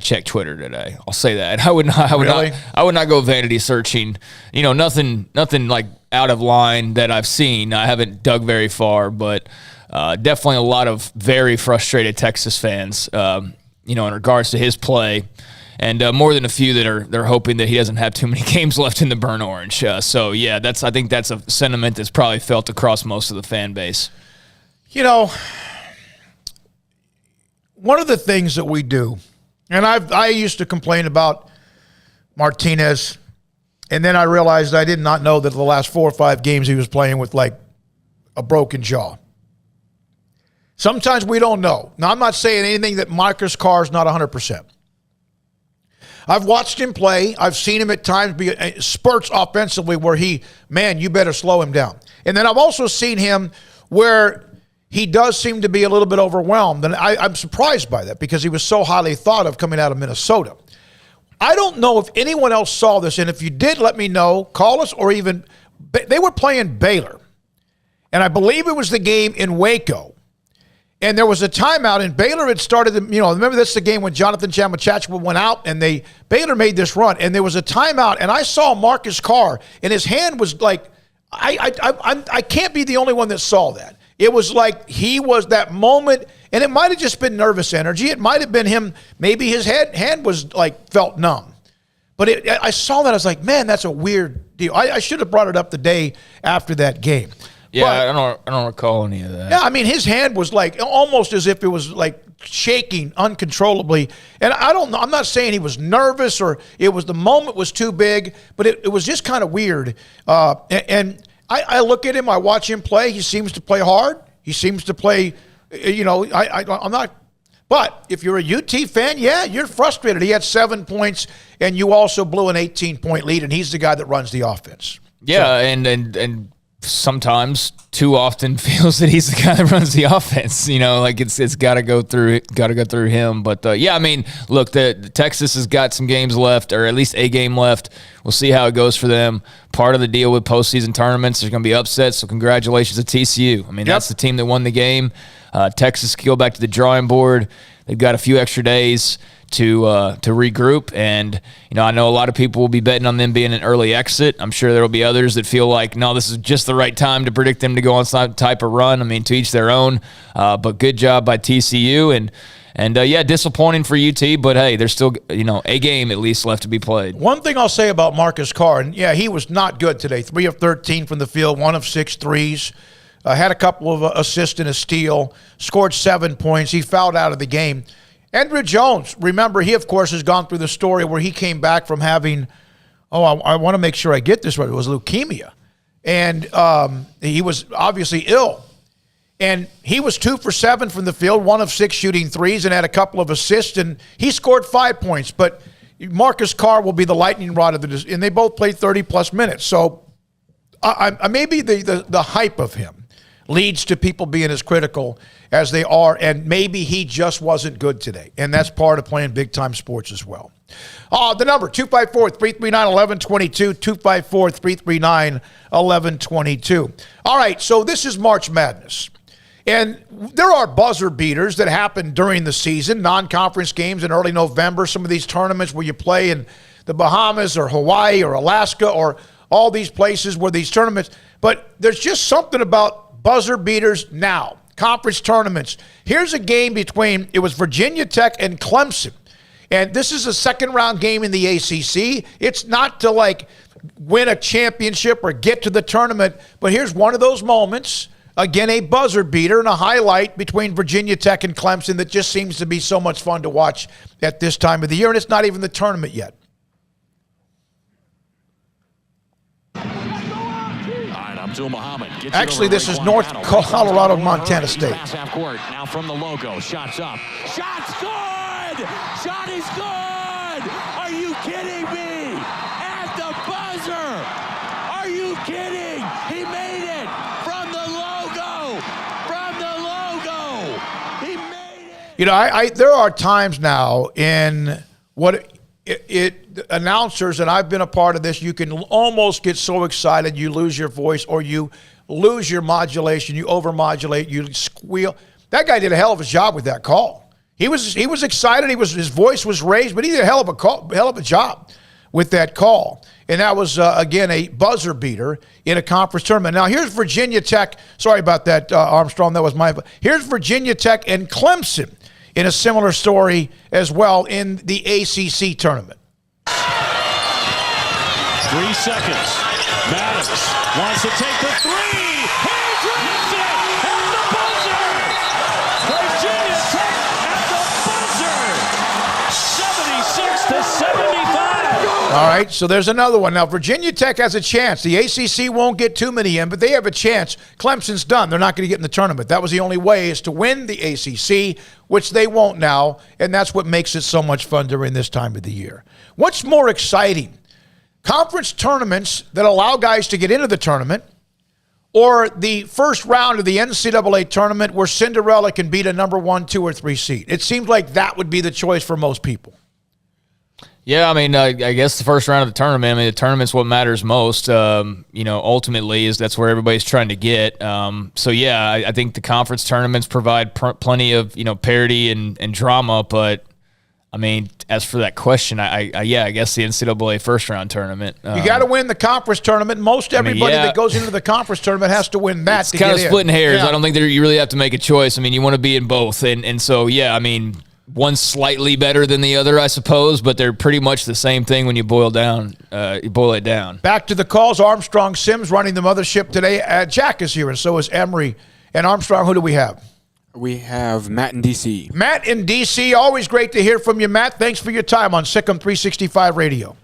check Twitter today. I'll say that. I would not go vanity searching. You know, nothing like out of line that I've seen. I haven't dug very far, but definitely a lot of very frustrated Texas fans, you know, in regards to his play. And more than a few they're hoping that he doesn't have too many games left in the burnt orange. So, yeah, I think that's a sentiment that's probably felt across most of the fan base.
You know, one of the things that we do, and I used to complain about Martinez, and then I realized I did not know that the last 4 or 5 games he was playing with, like, a broken jaw. Sometimes we don't know. Now, I'm not saying anything that Marcus Carr is not 100%. I've watched him play. I've seen him at times be spurts offensively where you better slow him down. And then I've also seen him where he does seem to be a little bit overwhelmed. And I'm surprised by that because he was so highly thought of coming out of Minnesota. I don't know if anyone else saw this, and if you did, let me know. Call us, or even they were playing Baylor, and I believe it was the game in Waco, and there was a timeout, and Baylor had started. Remember that's the game when Jonathan Chamachachua went out, and Baylor made this run, and there was a timeout, and I saw Marcus Carr, and his hand was like, I can't be the only one that saw that. It was like he was that moment, and it might have just been nervous energy. It might have been him. Maybe his hand was like felt numb. But I saw that. I was like, man, that's a weird deal. I should have brought it up the day after that game.
Yeah,
but,
I don't recall any of that.
Yeah, I mean, his hand was like almost as if it was like shaking uncontrollably. And I don't know. I'm not saying he was nervous or the moment was too big, but it was just kind of weird. And I look at him, I watch him play. He seems to play hard. He seems to play, I'm not. But if you're a UT fan, yeah, you're frustrated. He had 7 points, and you also blew an 18-point lead, and he's the guy that runs the offense.
Yeah, and sometimes too often feels that he's the guy that runs the offense. It's got to go through him. But I mean, look, the Texas has got some games left, or at least a game left. We'll see how it goes for them. Part of the deal with postseason tournaments, there's going to be upsets. So congratulations to TCU. I mean, that's the team that won the game. Texas can go back to the drawing board. They've got a few extra days to regroup, and I know a lot of people will be betting on them being an early exit. I'm sure there will be others that feel like, no, this is just the right time to predict them to go on some type of run. I mean, to each their own. But good job by TCU, and disappointing for UT. But hey, there's still a game at least left to be played.
One thing I'll say about Marcus Carr, and he was not good today. 3 of 13 from the field, 1 of 6 threes. Had a couple of assists and a steal. Scored 7 points. He fouled out of the game. Andrew Jones, remember, he, of course, has gone through the story where he came back from having, I want to make sure I get this right, it was leukemia. And he was obviously ill. And he was 2 for 7 from the field, 1 of 6 shooting threes, and had a couple of assists, and he scored 5 points. But Marcus Carr will be the lightning rod of and they both played 30-plus minutes. So maybe the hype of him leads to people being as critical as they are, and maybe he just wasn't good today. And that's part of playing big-time sports as well. The number, 254-339-1122, 254-339-1122. All right, so this is March Madness. And there are buzzer beaters that happen during the season, non-conference games in early November, some of these tournaments where you play in the Bahamas or Hawaii or Alaska or all these places where these tournaments. But there's just something about buzzer beaters now, conference tournaments. Here's a game it was Virginia Tech and Clemson. And this is a second-round game in the ACC. It's not to, win a championship or get to the tournament, but here's one of those moments, again, a buzzer beater and a highlight between Virginia Tech and Clemson that just seems to be so much fun to watch at this time of the year, and it's not even the tournament yet. Actually, this is North Colorado, Montana State.
Half court, now from the logo, shots up. Shot's good! Shot is good! Are you kidding me? At the buzzer! Are you kidding? He made it from the logo! From the logo! He made
it! There are times now in what announcers, and I've been a part of this, you can almost get so excited you lose your voice or you lose your modulation, you overmodulate, you squeal. That guy did a hell of a job with that call. He was excited, his voice was raised, but he did a hell of a job with that call. And that was, again, a buzzer beater in a conference tournament. Now, here's Virginia Tech. Sorry about that, Armstrong. That was here's Virginia Tech and Clemson in a similar story as well in the ACC tournament.
3 seconds. Maddox wants to take the three. He drops it at the buzzer. Virginia Tech at the buzzer. 76-75.
All right, so there's another one. Now, Virginia Tech has a chance. The ACC won't get too many in, but they have a chance. Clemson's done. They're not going to get in the tournament. That was the only way, is to win the ACC, which they won't now, and that's what makes it so much fun during this time of the year. What's more exciting? Conference tournaments that allow guys to get into the tournament, or the first round of the NCAA tournament where Cinderella can beat a number 1, 2, or 3 seed? It seems like that would be the choice for most people.
Yeah, I mean, I guess the first round of the tournament, the tournament's what matters most, ultimately, is that's where everybody's trying to get. So, yeah, I think the conference tournaments provide plenty of, parity and drama, but, I mean, as for that question, I guess the NCAA first round tournament.
You got to win the conference tournament. Most everybody that goes into the conference tournament has to win that.
It's kind of splitting hairs. Yeah. I don't think you really have to make a choice. I mean, you want to be in both. And so, yeah, I mean, one's slightly better than the other, I suppose, but they're pretty much the same thing when you boil it down.
Back to the calls. Armstrong Sims running the mothership today. Jack is here, and so is Emery. And Armstrong, who do we have?
We have Matt in D.C.
Matt in D.C. Always great to hear from you, Matt. Thanks for your time on Sikkim 365 Radio.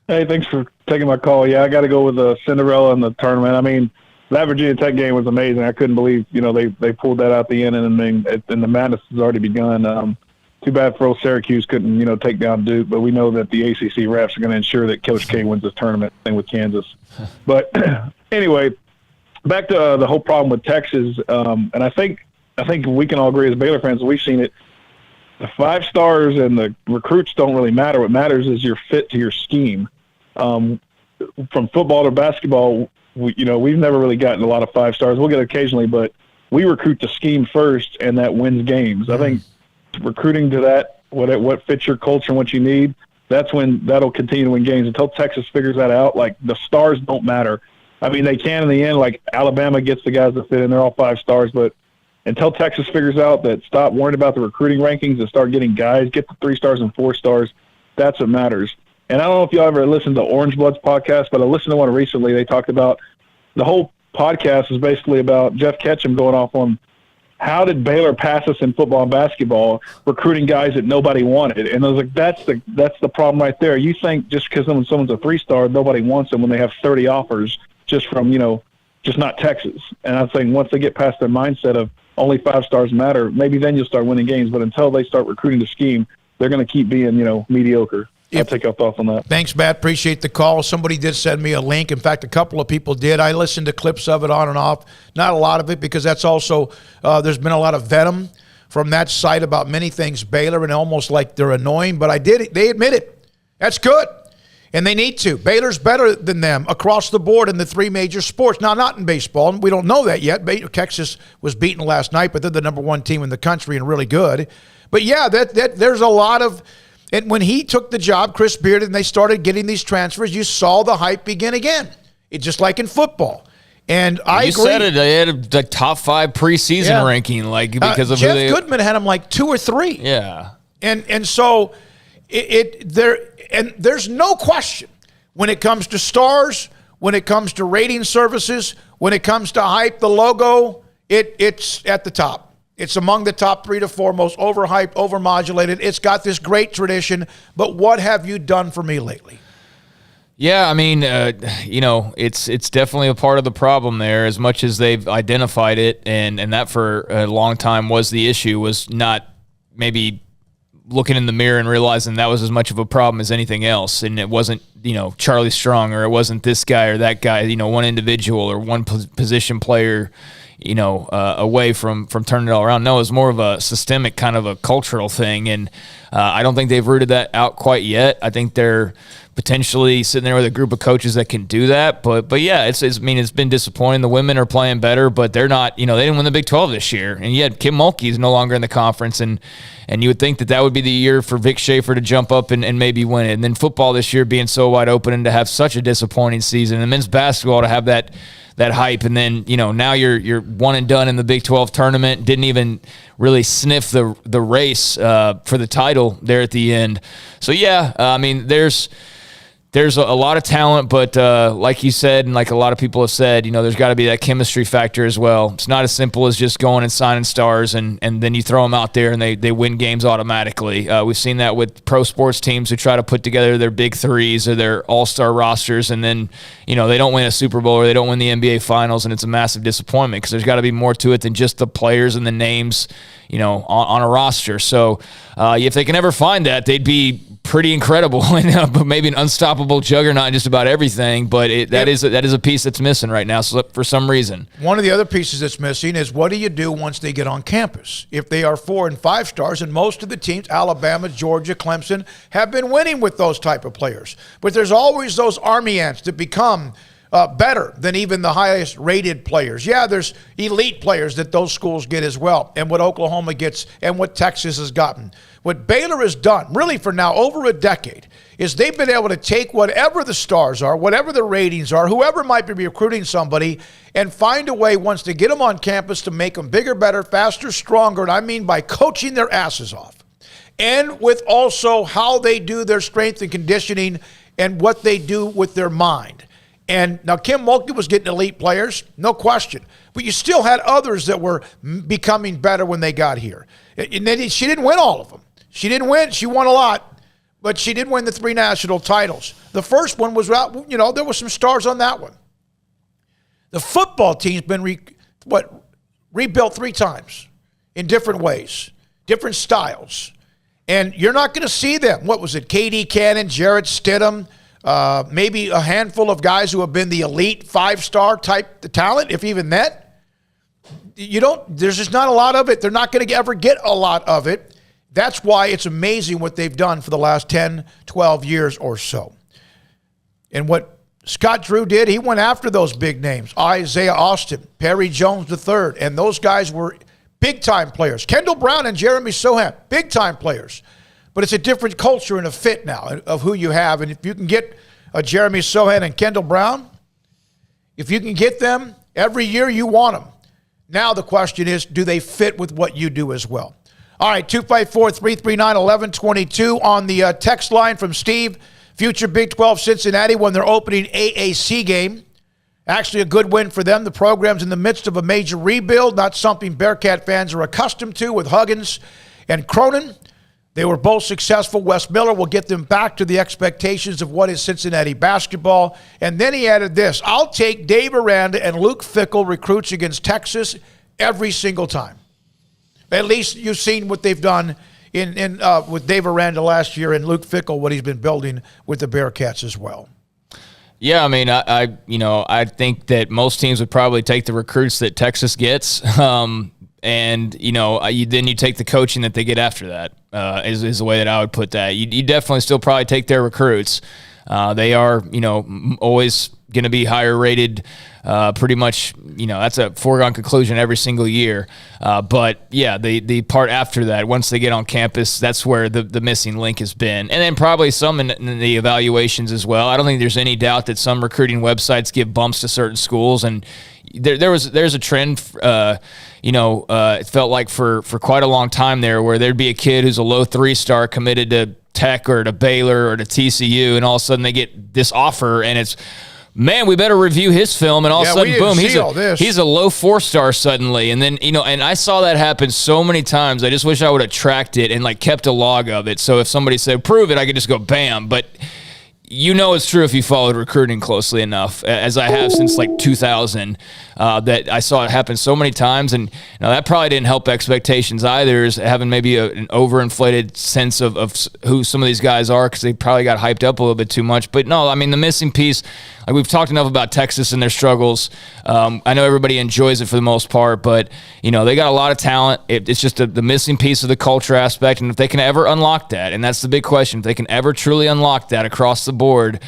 Hey, thanks for taking my call. Yeah, I got to go with Cinderella in the tournament. I mean, that Virginia Tech game was amazing. I couldn't believe, they pulled that out the end, and the madness has already begun. Too bad for old Syracuse couldn't, take down Duke, but we know that the ACC refs are going to ensure that Coach K wins this tournament, thing with Kansas. But anyway, back to the whole problem with Texas, and I think we can all agree as Baylor fans, we've seen it. The 5 stars and the recruits don't really matter. What matters is your fit to your scheme. From football to basketball, we've never really gotten a lot of 5 stars. We'll get it occasionally, but we recruit the scheme first, and that wins games. I think recruiting to that, what fits your culture and what you need, that's when that'll continue to win games. Until Texas figures that out, like, the stars don't matter. I mean, they can in the end. Like, Alabama gets the guys that fit in. They're all 5 stars. But until Texas figures out that, stop worrying about the recruiting rankings and start getting guys, get the 3 stars and 4 stars, that's what matters. And I don't know if y'all ever listened to Orange Blood's podcast, but I listened to one recently. They talked about the whole podcast is basically about Jeff Ketchum going off on how did Baylor pass us in football and basketball, recruiting guys that nobody wanted. And I was like, that's the problem right there. You think just because someone's a 3-star, nobody wants them when they have 30 offers just from, just not Texas. And I'm saying once they get past their mindset of only 5 stars matter, maybe then you'll start winning games. But until they start recruiting the scheme, they're going to keep being, mediocre. I'll take your thoughts on that.
Thanks, Matt. Appreciate the call. Somebody did send me a link. In fact, a couple of people did. I listened to clips of it on and off. Not a lot of it, because that's also there's been a lot of venom from that site about many things Baylor, and almost like they're annoying. But they admit it. That's good. And they need to. Baylor's better than them across the board in the 3 major sports. Now, not in baseball. We don't know that yet. Texas was beaten last night, but they're the number 1 team in the country and really good. But, yeah, that there's a lot of – and when he took the job, Chris Beard, and they started getting these transfers, you saw the hype begin again. It's just like in football. And I agree.
You said it. They had a top 5 preseason ranking, because of
Jeff Goodman had them 2 or 3.
Yeah.
And so there's no question when it comes to stars, when it comes to rating services, when it comes to hype, the logo, it's at the top. It's among the top 3 to 4 most overhyped, overmodulated. It's got this great tradition, but what have you done for me lately?
Yeah, I mean, it's definitely a part of the problem there, as much as they've identified it, and that for a long time was the issue, was not maybe looking in the mirror and realizing that was as much of a problem as anything else, and it wasn't, Charlie Strong, or it wasn't this guy or that guy, one individual or one position player, away from turning it all around. No, it's more of a systemic kind of a cultural thing, and I don't think they've rooted that out quite yet. I think they're potentially sitting there with a group of coaches that can do that, but yeah, it's been disappointing. The women are playing better, but they're not. They didn't win the Big 12 this year, and yet Kim Mulkey is no longer in the conference, and you would think that would be the year for Vic Schaefer to jump up and maybe win it. And then football this year being so wide open, and to have such a disappointing season, and men's basketball to have that hype, and then now you're one and done in the Big 12 tournament. Didn't even really sniff the race for the title there at the end. So yeah, there's there's a lot of talent, but like you said, and like a lot of people have said, there's got to be that chemistry factor as well. It's not as simple as just going and signing stars and then you throw them out there and they win games automatically. We've seen that with pro sports teams who try to put together their big threes or their all-star rosters, and then they don't win a Super Bowl or they don't win the NBA Finals, and it's a massive disappointment because there's got to be more to it than just the players and the names on a roster. So if they can ever find that, they'd be pretty incredible and maybe an unstoppable juggernaut in just about everything, but that is a piece that's missing right now for some reason.
One of the other pieces that's missing is what do you do once they get on campus? If they are 4 and 5 stars, and most of the teams, Alabama, Georgia, Clemson, have been winning with those type of players. But there's always those Army ants that become better than even the highest rated players. Yeah, there's elite players that those schools get as well, and what Oklahoma gets and what Texas has gotten. What Baylor has done, really for now over a decade, is they've been able to take whatever the stars are, whatever the ratings are, whoever might be recruiting somebody, and find a way once they get them on campus to make them bigger, better, faster, stronger, and I mean by coaching their asses off. And with also how they do their strength and conditioning and what they do with their mind. And now Kim Mulkey was getting elite players, no question. But you still had others that were becoming better when they got here. And then she didn't win all of them. She didn't win. She won a lot, but she did win the 3 national titles. The first one was, there were some stars on that one. The football team's been rebuilt 3 times in different ways, different styles. And you're not going to see them. What was it? K.D. Cannon, Jarrett Stidham, maybe a handful of guys who have been the elite 5-star type talent, if even that. There's just not a lot of it. They're not going to ever get a lot of it. That's why it's amazing what they've done for the last 10, 12 years or so. And what Scott Drew did, he went after those big names. Isaiah Austin, Perry Jones III, and those guys were big-time players. Kendall Brown and Jeremy Sochan, big-time players. But it's a different culture and a fit now of who you have. And if you can get Jeremy Sochan and Kendall Brown, if you can get them every year, you want them. Now the question is, do they fit with what you do as well? All right, 254-339-1122 on the text line from Steve. Future Big 12 Cincinnati won their opening AAC game. Actually a good win for them. The program's in the midst of a major rebuild, not something Bearcat fans are accustomed to with Huggins and Cronin. They were both successful. Wes Miller will get them back to the expectations of what is Cincinnati basketball. And then he added this: I'll take Dave Aranda and Luke Fickell recruits against Texas every single time. At least you've seen what they've done with Dave Aranda last year and Luke Fickell, what he's been building with the Bearcats as well.
Yeah, I mean, I think that most teams would probably take the recruits that Texas gets. And, then you take the coaching that they get after that, is the way that I would put that. You definitely still probably take their recruits. They are, always going to be higher rated, pretty much, that's a foregone conclusion every single year. But, yeah, the part after that, once they get on campus, that's where the missing link has been. And then probably some in the evaluations as well. I don't think there's any doubt that some recruiting websites give bumps to certain schools, and there's a trend, it felt like for quite a long time there where there'd be a kid who's a low 3-star committed to Tech or to Baylor or to TCU, and all of a sudden they get this offer, and it's, man, we better review his film, and all of a sudden, boom, he's a low 4-star suddenly. And then, and I saw that happen so many times. I just wish I would have tracked it and kept a log of it. So if somebody said, prove it, I could just go, bam. But it's true if you followed recruiting closely enough, as I have since 2000, that I saw it happen so many times. And that probably didn't help expectations either, is having maybe an overinflated sense of who some of these guys are, because they probably got hyped up a little bit too much. But no, I mean, the missing piece, we've talked enough about Texas and their struggles. I know everybody enjoys it for the most part, but they got a lot of talent. It's just the missing piece of the culture aspect. And if they can ever unlock that, and that's the big question, if they can ever truly unlock that across the board,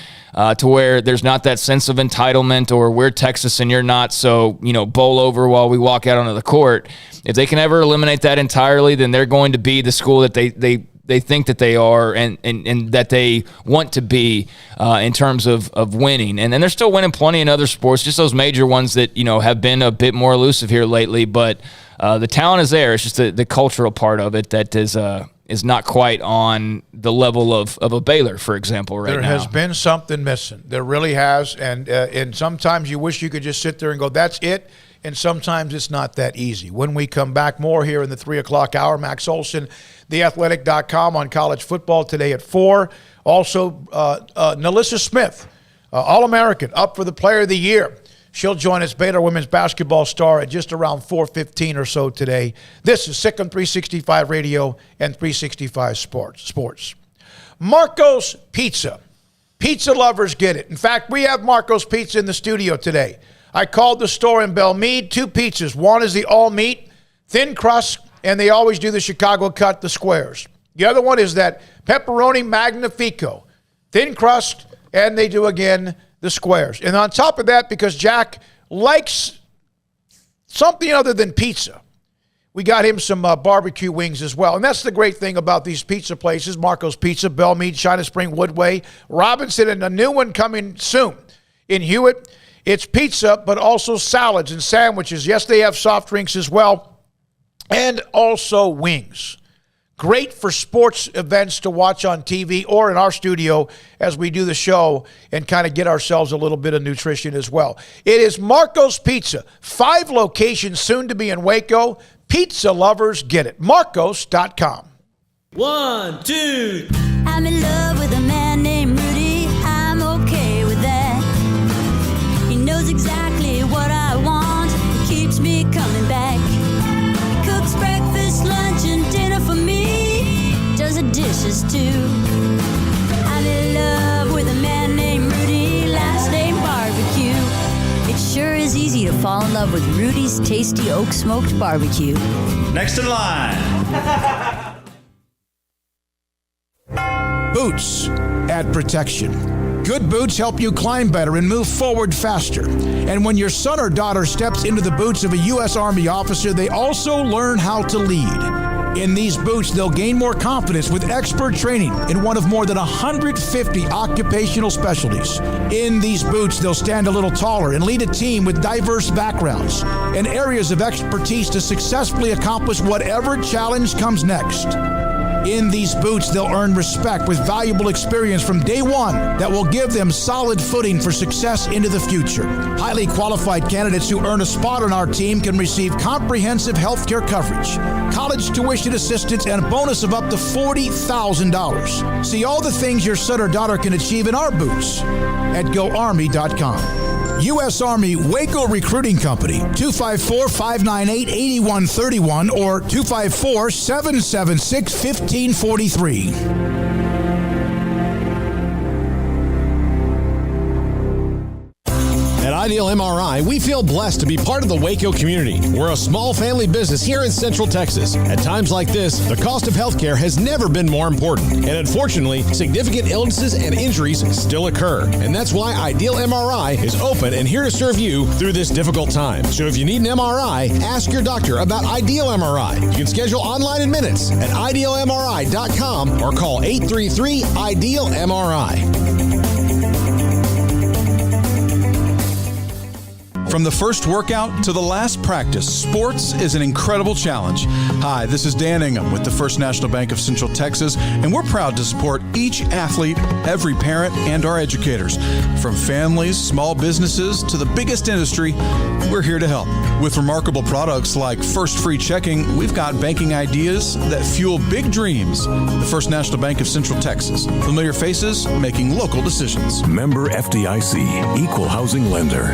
to where there's not that sense of entitlement or we're Texas and you're not, so bowl over while we walk out onto the court. If they can ever eliminate that entirely, then they're going to be the school that they think that they are and that they want to be in terms of winning. And then they're still winning plenty in other sports, just those major ones that have been a bit more elusive here lately. But the talent is there. It's just the cultural part of it that is is not quite on the level of a Baylor, for example, right now.
There has been something missing. There really has. And sometimes you wish you could just sit there and go, that's it. And sometimes it's not that easy. When we come back, more here in the 3 o'clock hour. Max Olson, theathletic.com on college football today at 4. Also, Nalissa Smith, All-American, up for the Player of the Year. She'll join us, Baylor women's basketball star, at just around 4:15 or so today. This is Sikkim 365 Radio and 365 Sports. Marco's Pizza. Pizza lovers get it. In fact, we have Marco's Pizza in the studio today. I called the store in Belmead, 2 pizzas. One is the all-meat, thin crust, and they always do the Chicago cut, the squares. The other one is that pepperoni magnifico, thin crust, and they do, again, the squares. And on top of that, because Jack likes something other than pizza, we got him some barbecue wings as well. And that's the great thing about these pizza places, Marco's Pizza, Belmead, China Spring, Woodway, Robinson, and a new one coming soon in Hewitt. It's pizza, but also salads and sandwiches. Yes, they have soft drinks as well, and also wings. Great for sports events to watch on TV or in our studio as we do the show and kind of get ourselves a little bit of nutrition as well. It is Marco's Pizza. 5 locations soon to be in Waco. Pizza lovers get it. Marcos.com.
1, 2.
I'm in love with a man named Rudy. I'm okay with that. He knows exactly what I want. He keeps me coming back. Cooks breakfast, lunch, and dinner for me. Does the dishes too. I'm in love with a man named Rudy. Last name Barbecue. It sure is easy to fall in love with Rudy's tasty oak smoked barbecue.
Next in line.
Boots add protection. Good boots help you climb better and move forward faster. And when your son or daughter steps into the boots of a U.S. Army officer, they also learn how to lead. In these boots, they'll gain more confidence with expert training in one of more than 150 occupational specialties. In these boots, they'll stand a little taller and lead a team with diverse backgrounds and areas of expertise to successfully accomplish whatever challenge comes next. In these boots, they'll earn respect with valuable experience from day one that will give them solid footing for success into the future. Highly qualified candidates who earn a spot on our team can receive comprehensive health care coverage, college tuition assistance, and a bonus of up to $40,000. See all the things your son or daughter can achieve in our boots at GoArmy.com. U.S. Army Waco Recruiting Company, 254-598-8131 or 254-776-1543.
At Ideal MRI, we feel blessed to be part of the Waco community. We're a small family business here in Central Texas. At times like this, the cost of healthcare has never been more important. And unfortunately, significant illnesses and injuries still occur. And that's why Ideal MRI is open and here to serve you through this difficult time. So if you need an MRI, ask your doctor about Ideal MRI. You can schedule online in minutes at idealmri.com or call 833-IDEAL-MRI.
From the first workout to the last practice, sports is an incredible challenge. Hi, this is Dan Ingham with the First National Bank of Central Texas, and we're proud to support each athlete, every parent, and our educators. From families, small businesses, to the biggest industry, we're here to help. With remarkable products like First Free Checking, we've got banking ideas that fuel big dreams. The First National Bank of Central Texas. Familiar faces making local decisions.
Member FDIC, Equal Housing Lender.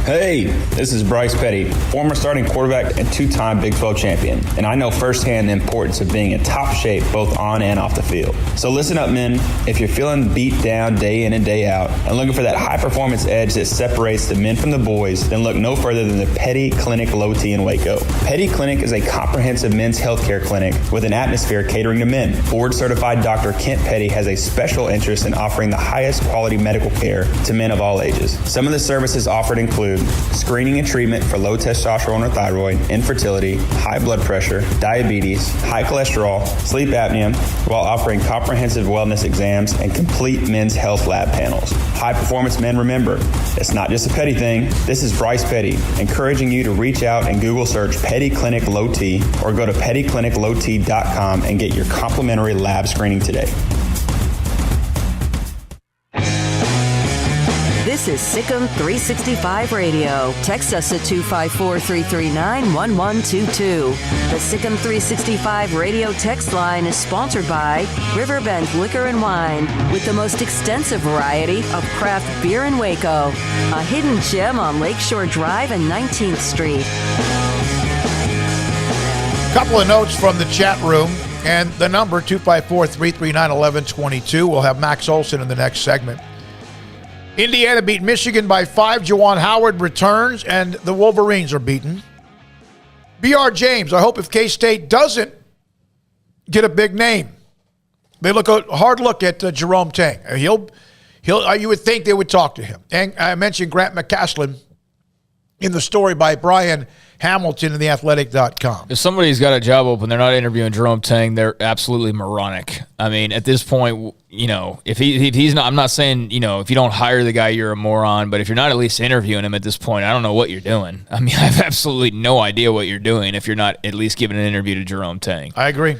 Hey, this is Bryce Petty, former starting quarterback and 2-time Big 12 champion, and I know firsthand the importance of being in top shape both on and off the field. So listen up, men. If you're feeling beat down day in and day out and looking for that high-performance edge that separates the men from the boys, then look no further than the Petty Clinic Low T in Waco. Petty Clinic is a comprehensive men's healthcare clinic with an atmosphere catering to men. Board-certified Dr. Kent Petty has a special interest in offering the highest quality medical care to men of all ages. Some of the services offered include include screening and treatment for low testosterone or thyroid, infertility, high blood pressure, diabetes, high cholesterol, sleep apnea, while offering comprehensive wellness exams and complete men's health lab panels. High performance men, remember, it's not just a Petty thing. This is Bryce Petty, encouraging you to reach out and Google search Petty Clinic Low T or go to pettycliniclowt.com and get your complimentary lab screening today.
This is Sikkim 365 Radio. Text us at 254-339-1122. The Sikkim 365 Radio text line is sponsored by Riverbend Liquor and Wine, with the most extensive variety of craft beer in Waco. A hidden gem on Lakeshore Drive and 19th Street.
Couple of notes from the chat room, and the number 254-339-1122. We'll have Max Olson in the next segment. Indiana beat Michigan by 5. Juwan Howard returns, and the Wolverines are beaten. B.R. James, I hope if K-State doesn't get a big name, they look a hard look at Jerome Tang. You would think they would talk to him. And I mentioned Grant McCaslin in the story by Brian Hamilton in theathletic.com.
If somebody's got a job open, they're not interviewing Jerome Tang, they're absolutely moronic. I mean, at this point, if he's not, I'm not saying, if you don't hire the guy, you're a moron, but if you're not at least interviewing him at this point, I don't know what you're doing. I mean, I have absolutely no idea what you're doing if you're not at least giving an interview to Jerome Tang.
I agree.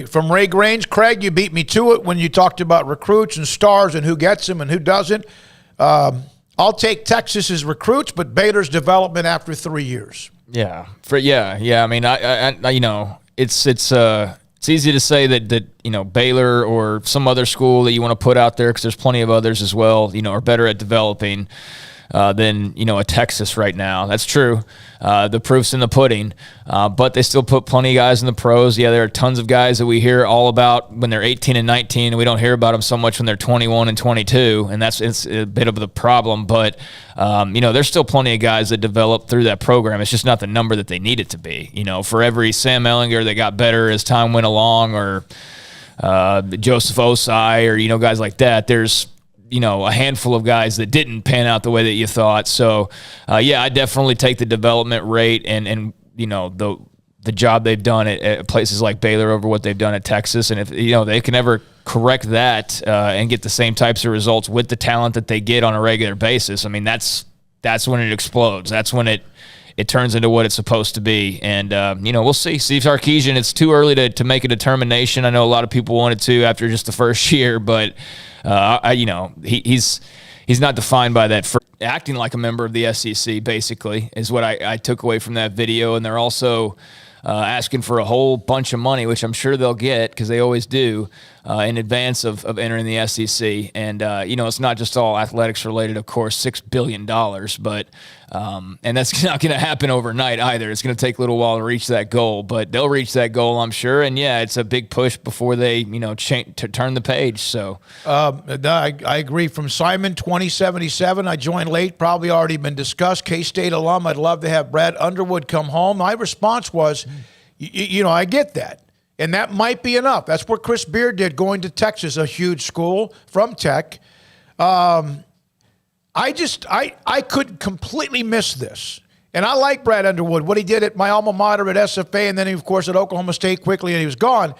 From Ray Grange, Craig, you beat me to it when you talked about recruits and stars and who gets them and who doesn't. I'll take Texas's recruits, but Baylor's development after 3 years.
Yeah. I mean, it's easy to say that Baylor or some other school that you want to put out there, because there's plenty of others as well, are better at developing than a Texas right now. That's true. The proof's in the pudding. But they still put plenty of guys in the pros. Yeah, there are tons of guys that we hear all about when they're 18 and 19, and we don't hear about them so much when they're 21 and 22, and it's a bit of the problem. But there's still plenty of guys that develop through that program. It's just not the number that they need it to be. For every Sam Ehlinger that got better as time went along, or Joseph Osai, or guys like that, there's a handful of guys that didn't pan out the way that you thought. So, I definitely take the development rate and the job they've done at places like Baylor over what they've done at Texas. And if, they can ever correct that and get the same types of results with the talent that they get on a regular basis, I mean, that's when it explodes. That's when it turns into what it's supposed to be. And, we'll see. Steve Sarkisian, it's too early to make a determination. I know a lot of people wanted to after just the first year, but he's not defined by that. Acting like a member of the SEC, basically, is what I took away from that video. And they're also asking for a whole bunch of money, which I'm sure they'll get, because they always do, in advance of entering the SEC. And, it's not just all athletics related, of course, $6 billion, but and that's not going to happen overnight either. It's going to take a little while to reach that goal, but they'll reach that goal, I'm sure. And it's a big push before they, to turn the page. So
I agree. From Simon 2077, I joined late, probably already been discussed. K-State alum, I'd love to have Brad Underwood come home. My response was, I get that. And that might be enough. That's what Chris Beard did going to Texas, a huge school from Tech. I could completely miss this. And I like Brad Underwood, what he did at my alma mater at SFA, and then, of course, at Oklahoma State quickly, and he was gone.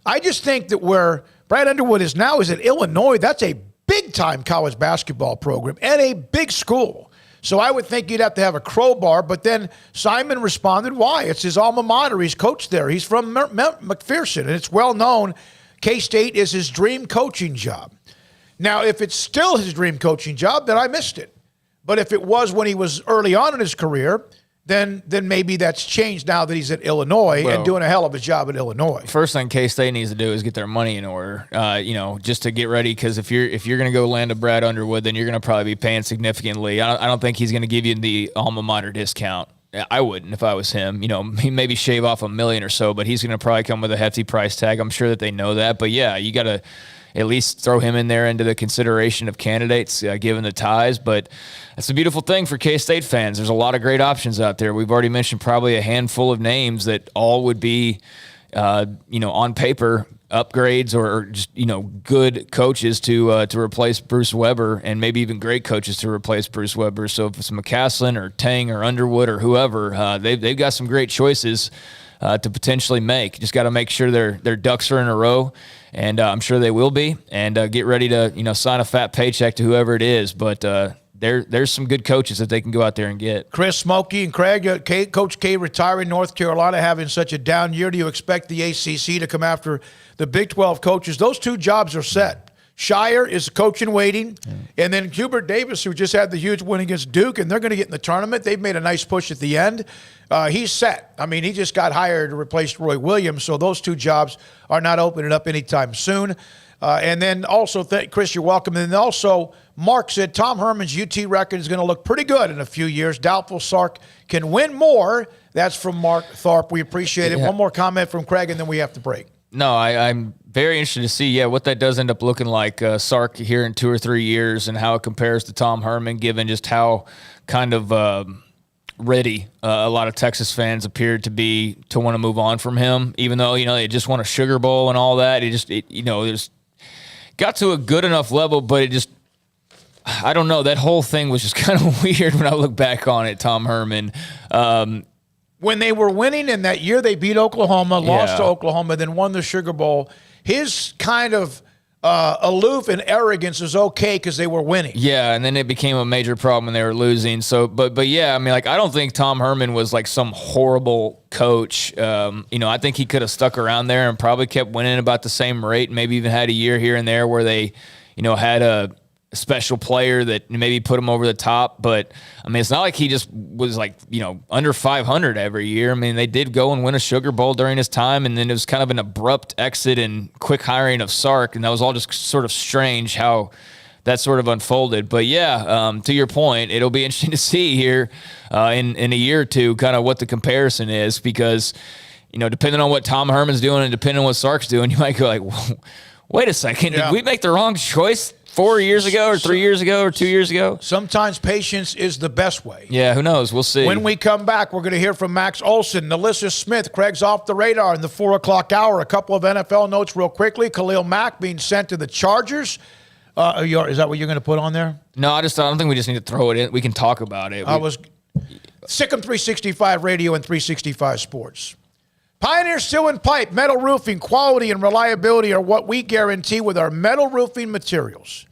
I just think that where Brad Underwood is now is at Illinois. That's a big-time college basketball program and a big school. So I would think you'd have to have a crowbar, but then Simon responded, why? It's his alma mater. He's coached there. He's from McPherson, and it's well known K-State is his dream coaching job. Now, if it's still his dream coaching job, then I missed it. But if it was when he was early on in his career, then maybe that's changed now that he's at Illinois and doing a hell of a job at Illinois.
First thing K-State needs to do is get their money in order, just to get ready. Because if you're going to go land a Brad Underwood, then you're going to probably be paying significantly. I don't think he's going to give you the alma mater discount. I wouldn't if I was him. He maybe shave off $1 million or so, but he's going to probably come with a hefty price tag. I'm sure that they know that. But yeah, you got to at least throw him in there into the consideration of candidates, given the ties. But that's a beautiful thing for K-State fans. There's a lot of great options out there. We've already mentioned probably a handful of names that all would be, on paper, upgrades or just, good coaches to replace Bruce Weber, and maybe even great coaches to replace Bruce Weber. So if it's McCaslin or Tang or Underwood or whoever, they've got some great choices to potentially make. Just got to make sure their ducks are in a row, and I'm sure they will be, and get ready to sign a fat paycheck to whoever it is. But there's some good coaches that they can go out there and get.
Chris, Smokey, and Craig, Coach K retiring, North Carolina having such a down year. Do you expect the ACC to come after the Big 12 coaches? Those two jobs are set. Shire is coach in waiting, and then Hubert Davis, who just had the huge win against Duke, and they're going to get in the tournament. They've made a nice push at the end. He's set. I mean, he just got hired to replace Roy Williams, so those two jobs are not opening up anytime soon. And then also, Chris, you're welcome. And then also, Mark said Tom Herman's UT record is going to look pretty good in a few years. Doubtful Sark can win more. That's from Mark Tharp. We appreciate it. One more comment from Craig, and then we have to break.
No, I'm very interested to see, what that does end up looking like, Sark here in 2 or 3 years, and how it compares to Tom Herman, given just how kind of ready a lot of Texas fans appeared to be to want to move on from him, even though, they just won a Sugar Bowl and all that. It just got to a good enough level, but it just, I don't know, that whole thing was just kind of weird when I look back on it, Tom Herman.
When they were winning in that year, they beat Oklahoma, lost to Oklahoma, then won the Sugar Bowl. His kind of aloof and arrogance is okay because they were winning.
Yeah, and then it became a major problem when they were losing. So, but yeah, I mean, I don't think Tom Herman was like some horrible coach. I think he could have stuck around there and probably kept winning about the same rate, maybe even had a year here and there where they, had a special player that maybe put him over the top. But I mean, it's not like he just was under 500 every year. I mean, they did go and win a Sugar Bowl during his time, and then it was kind of an abrupt exit and quick hiring of Sark, and that was all just sort of strange how that sort of unfolded. But to your point, it'll be interesting to see here in a year or two kind of what the comparison is, because depending on what Tom Herman's doing and depending on what Sark's doing, you might go like, wait a second, did we make the wrong choice 4 years ago or 3 years ago or 2 years ago?
Sometimes patience is the best way.
Yeah, who knows? We'll see.
When we come back, we're going to hear from Max Olson, Nalissa Smith, Craig's Off the Radar in the 4 o'clock hour. A couple of NFL notes real quickly. Khalil Mack being sent to the Chargers. Is that what you're going to put on there?
No, I don't think we just need to throw it in. We can talk about it.
Sikkim 365 Radio and 365 Sports. Pioneer Steel and Pipe, metal roofing, quality and reliability are what we guarantee with our metal roofing materials.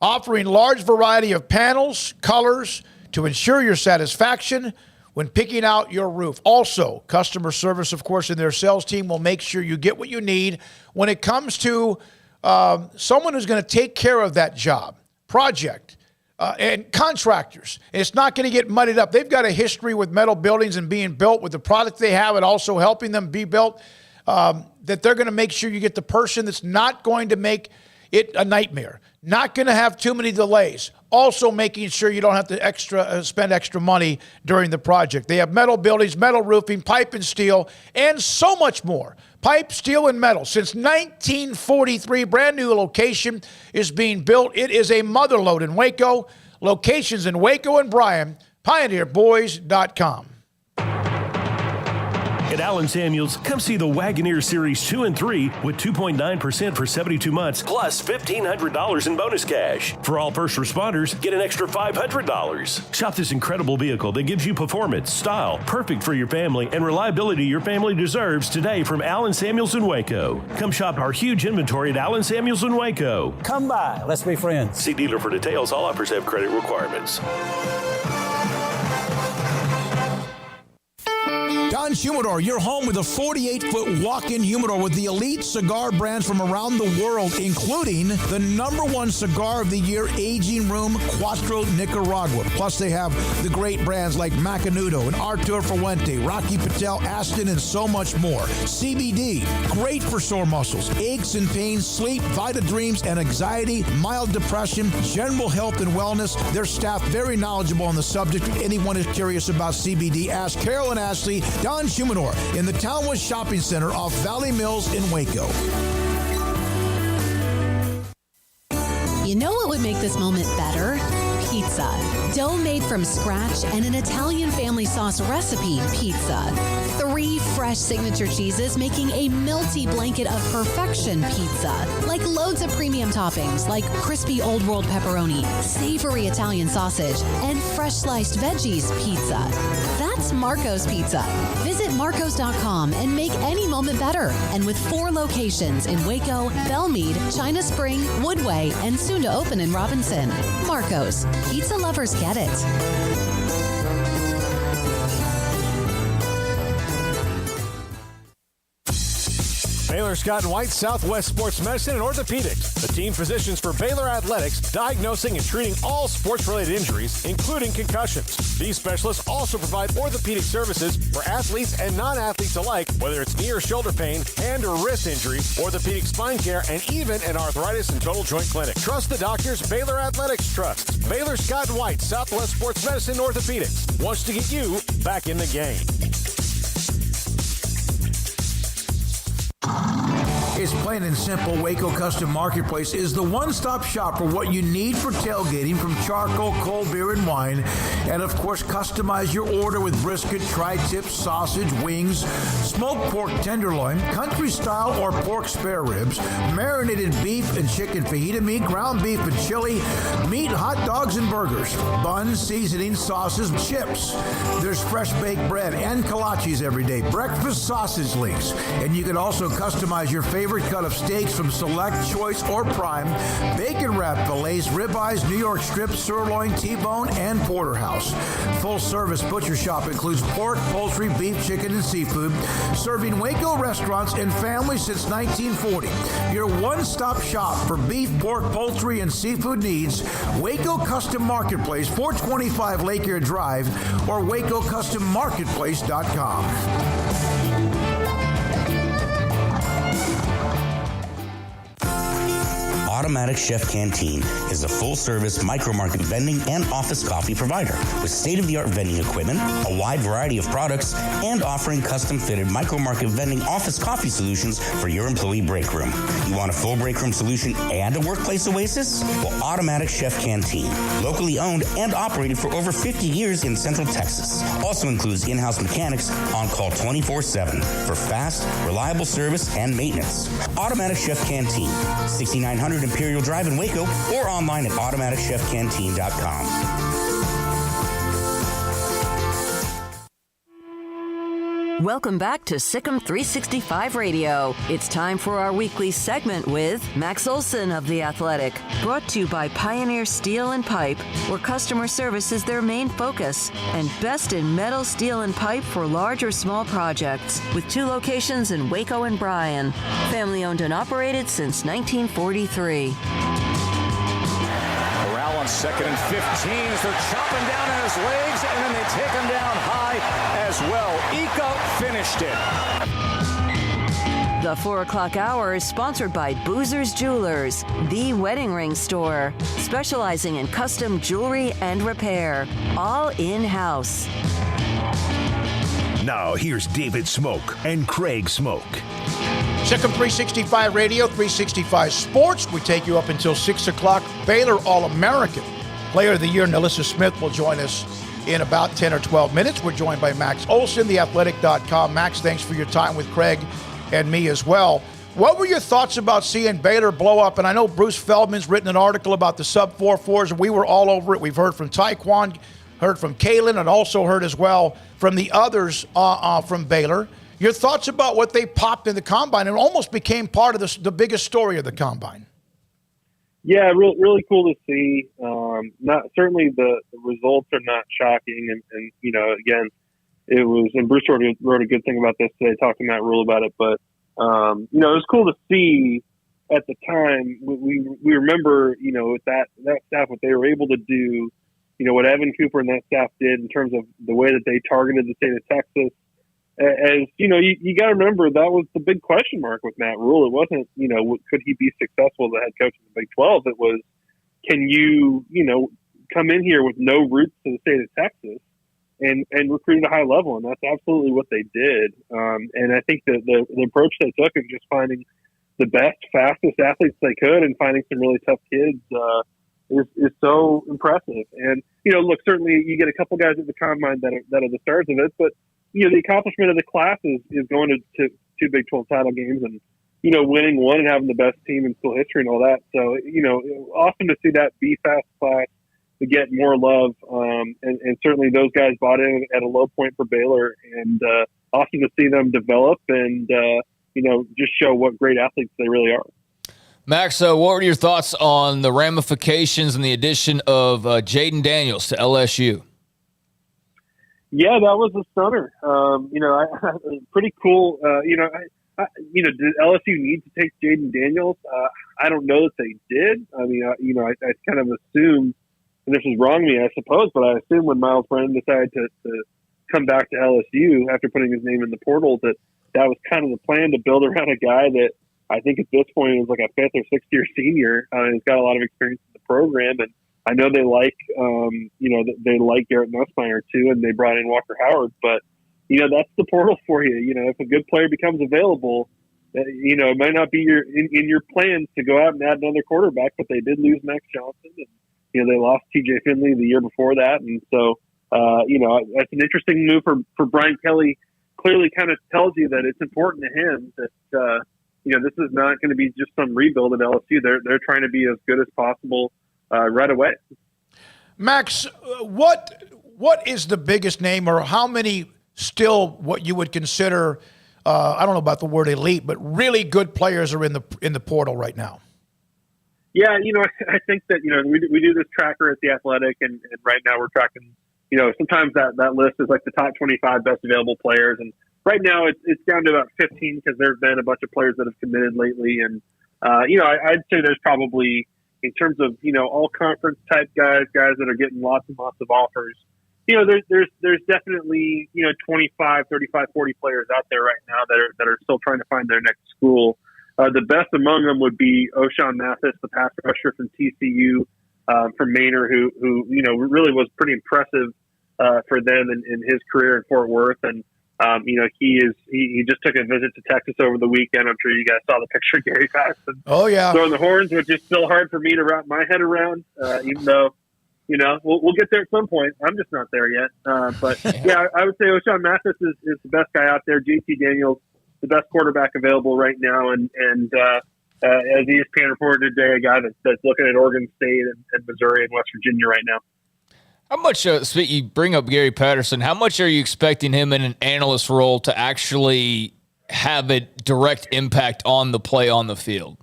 Offering large variety of panels, colors to ensure your satisfaction when picking out your roof. Also, customer service, of course, and their sales team will make sure you get what you need when it comes to someone who's going to take care of that job, project, and contractors. And it's not going to get muddied up. They've got a history with metal buildings and being built with the product they have and also helping them be built, that they're going to make sure you get the person that's not going to make it a nightmare, not going to have too many delays, also making sure you don't have to spend extra money during the project. They have metal buildings, metal roofing, pipe and steel, and so much more. Pipe, steel, and metal. Since 1943, brand new location is being built. It is a motherlode in Waco. Locations in Waco and Bryan, pioneerboys.com.
At Allen Samuels, come see the Wagoneer Series 2 and 3 with 2.9% for 72 months, plus $1,500 in bonus cash. For all first responders, get an extra $500. Shop this incredible vehicle that gives you performance, style, perfect for your family, and reliability your family deserves today from Allen Samuels in Waco. Come shop our huge inventory at Allen Samuels in Waco.
Come by. Let's be friends.
See dealer for details. All offers have credit requirements.
Don Humidor, your home with a 48-foot walk-in humidor with the elite cigar brands from around the world, including the #1 cigar of the year, Aging Room Cuatro Nicaragua. Plus, they have the great brands like Macanudo and Artur Fuente, Rocky Patel, Aston, and so much more. CBD, great for sore muscles, aches and pains, sleep, Vita Dreams, and anxiety, mild depression, general health and wellness. Their staff very knowledgeable on the subject. If anyone is curious about CBD, ask Carol and Ashley. Don Humidor in the Townwest Shopping Center off Valley Mills in Waco.
You know what would make this moment better? Pizza. Dough made from scratch and an Italian family sauce recipe pizza. 3 fresh signature cheeses making a melty blanket of perfection pizza. Like loads of premium toppings like crispy Old World pepperoni, savory Italian sausage, and fresh sliced veggies pizza. That's Marco's Pizza. Visit marcos.com and make any moment better. And with 4 locations in Waco, Belmead, China Spring, Woodway, and soon to open in Robinson. Marco's. Pizza lovers get it.
Baylor Scott and White, Southwest Sports Medicine and Orthopedics, the team physicians for Baylor Athletics, diagnosing and treating all sports-related injuries, including concussions. These specialists also provide orthopedic services for athletes and non-athletes alike, whether it's knee or shoulder pain, hand or wrist injury, orthopedic spine care, and even an arthritis and total joint clinic. Trust the doctors Baylor Athletics trusts. Baylor Scott and White, Southwest Sports Medicine and Orthopedics wants to get you back in the game.
It's plain and simple. Waco Custom Marketplace is the one-stop shop for what you need for tailgating, from charcoal, cold beer, and wine. And, of course, customize your order with brisket, tri-tip, sausage, wings, smoked pork tenderloin, country-style or pork spare ribs, marinated beef and chicken fajita meat, ground beef and chili, meat, hot dogs, and burgers, buns, seasoning, sauces, chips. There's fresh baked bread and kolaches every day, breakfast sausage links. And you can also customize your favorite cut of steaks from Select, Choice, or Prime, bacon wrap fillets, ribeyes, New York strips, sirloin, T-bone, and porterhouse. Full service butcher shop includes pork, poultry, beef, chicken, and seafood, serving Waco restaurants and families since 1940. Your one-stop shop for beef, pork, poultry, and seafood needs. Waco Custom Marketplace, 425 Lake Air Drive, or WacoCustomMarketplace.com.
Automatic Chef Canteen is a full-service micro-market vending and office coffee provider with state-of-the-art vending equipment, a wide variety of products, and offering custom-fitted micro-market vending office coffee solutions for your employee break room. You want a full break room solution and a workplace oasis? Well, Automatic Chef Canteen, locally owned and operated for over 50 years in Central Texas, also includes in-house mechanics on call 24/7 for fast, reliable service and maintenance. Automatic Chef Canteen, 6900 Imperial Drive in Waco, or online at automaticchefcanteen.com.
Welcome back to Sikkim 365 Radio. It's time for our weekly segment with Max Olson of The Athletic, brought to you by Pioneer Steel and Pipe, where customer service is their main focus, and best in metal, steel, and pipe for large or small projects, with 2 locations in Waco and Bryan. Family owned and operated since 1943.
Corral on 2nd and 15 as they're chopping down on his legs, and then they take him down high as well. Ika finished it.
The 4 o'clock hour is sponsored by Boozer's Jewelers, the wedding ring store, specializing in custom jewelry and repair, all in-house.
Now, here's David Smoak and Craig Smoak.
Sikkim 365 Radio, 365 Sports. We take you up until 6 o'clock. Baylor All-American Player of the Year, Nalissa Smith, will join us in about 10 or 12 minutes. We're joined by Max Olson, theathletic.com. Max, thanks for your time with Craig and me as well. What were your thoughts about seeing Baylor blow up? And I know Bruce Feldman's written an article about the sub-4-4s, and we were all over it. We've heard from Taekwon, heard from Kalen, and also heard as well from the others from Baylor. Your thoughts about what they popped in the Combine and almost became part of the biggest story of the Combine?
Yeah, really cool to see. Not certainly the results are not shocking, and you know, again, it was. And Bruce wrote a good thing about this today, talking to Matt Rhule about it. But you know, it was cool to see at the time. We remember, you know, with that staff, what they were able to do. You know, what Evan Cooper and that staff did in terms of the way that they targeted the state of Texas. As you know, you got to remember that was the big question mark with Matt Rhule. It wasn't, you know, could he be successful as a head coach in the Big 12? It was, can you come in here with no roots to the state of Texas and recruit at a high level? And that's absolutely what they did. And I think that the approach they took of just finding the best, fastest athletes they could and finding some really tough kids is so impressive. And, you know, look, certainly you get a couple guys at the Combine that are the stars of it, but the accomplishment of the class is going to two Big 12 title games and, winning one and having the best team in school history and all that. So, awesome to see that B-Fast class to get more love. And certainly those guys bought in at a low point for Baylor, and awesome to see them develop and, just show what great athletes they really are.
Max, what were your thoughts on the ramifications and the addition of Jaden Daniels to LSU?
Yeah, that was a stunner. Pretty cool. Did LSU need to take Jaden Daniels? I don't know that they did. I mean, I kind of assumed, and this is wrong me, I suppose, but I assume when Miles Brennan decided to come back to LSU after putting his name in the portal, that was kind of the plan, to build around a guy that I think at this point is like a 5th or 6th year senior. He's got a lot of experience in the program, and I know they like, they like Garrett Nussmeier too, and they brought in Walker Howard. But that's the portal for you. If a good player becomes available, it might not be in your plans to go out and add another quarterback, but they did lose Max Johnson, and they lost T.J. Finley the year before that, and so that's an interesting move for Brian Kelly. Clearly, kind of tells you that it's important to him that this is not going to be just some rebuild at LSU. They're trying to be as good as possible right away.
Max, what is the biggest name, or how many still what you would consider, I don't know about the word elite, but really good players are in the portal right now?
Yeah, I think that, we do this tracker at The Athletic, and right now we're tracking, sometimes that list is like the top 25 best available players. And right now it's down to about 15 because there have been a bunch of players that have committed lately. And, I'd say there's probably, in terms of, all conference type guys that are getting lots and lots of offers, there's definitely, 25, 35, 40 players out there right now that are still trying to find their next school. The best among them would be Sochan Mathis, the pass rusher from TCU, from Manor, who really was pretty impressive for them in his career in Fort Worth. And, he just took a visit to Texas over the weekend. I'm sure you guys saw the picture of Gary Patterson.
Oh, yeah.
Throwing the horns, which is still hard for me to wrap my head around, even though, we'll get there at some point. I'm just not there yet. But, yeah, I would say Sochan Mathis is the best guy out there. JT Daniels, the best quarterback available right now. And as ESPN reported today, a guy that's looking at Oregon State and Missouri and West Virginia right now.
How much, you bring up Gary Patterson, how much are you expecting him in an analyst role to actually have a direct impact on the play on the field?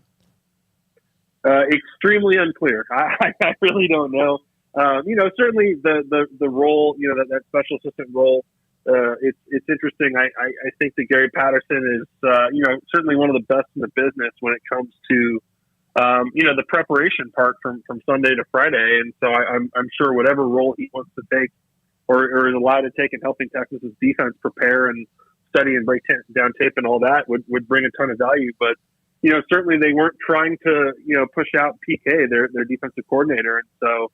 Extremely unclear. I really don't know. Certainly the role, that special assistant role, it's interesting. I think that Gary Patterson is, certainly one of the best in the business when it comes to, the preparation part from Sunday to Friday. And so I'm sure whatever role he wants to take or is allowed to take in helping Texas's defense prepare and study and break down tape and all that would bring a ton of value. But, certainly they weren't trying to, push out PK, their defensive coordinator. And so,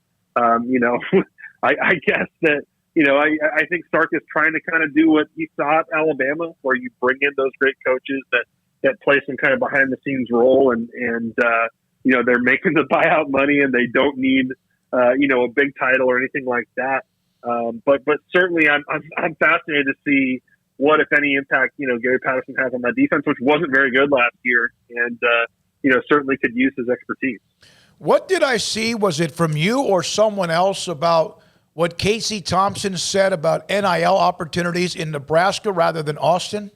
I guess that, I think Sark is trying to kind of do what he saw at Alabama, where you bring in those great coaches that play some kind of behind the scenes role and they're making the buyout money and they don't need, a big title or anything like that. But certainly I'm fascinated to see what, if any, impact, Gary Patterson has on that defense, which wasn't very good last year and, certainly could use his expertise.
What did I see? Was it from you or someone else about what Casey Thompson said about NIL opportunities in Nebraska rather than Austin?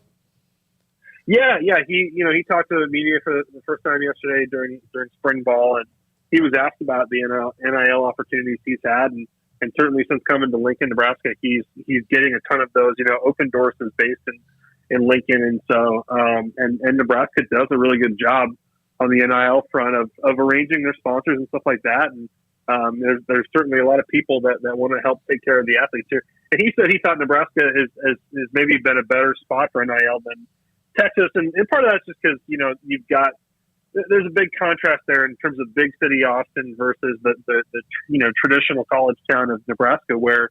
Yeah. He talked to the media for the first time yesterday during spring ball, and he was asked about the NIL opportunities he's had, and certainly since coming to Lincoln, Nebraska, he's getting a ton of those. Open Doors is based in Lincoln, and so and Nebraska does a really good job on the NIL front of arranging their sponsors and stuff like that. And there's certainly a lot of people that want to help take care of the athletes here. And he said he thought Nebraska has maybe been a better spot for NIL than Texas, and part of that's just because there's a big contrast there in terms of big city Austin versus the traditional college town of Nebraska, where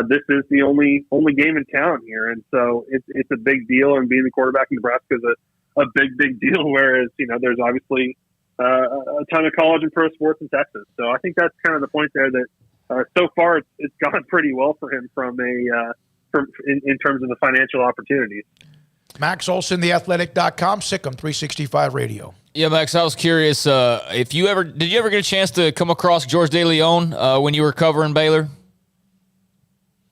this is the only game in town here, and so it's a big deal. And being the quarterback in Nebraska is a big deal. Whereas there's obviously a ton of college and pro sports in Texas, so I think that's kind of the point there. That so far it's gone pretty well for him from a
in terms of the financial opportunities.
Max Olson, theathletic.com, Sikkim 365 Radio.
Yeah, Max, I was curious did you ever get a chance to come across George DeLeon when you were covering Baylor?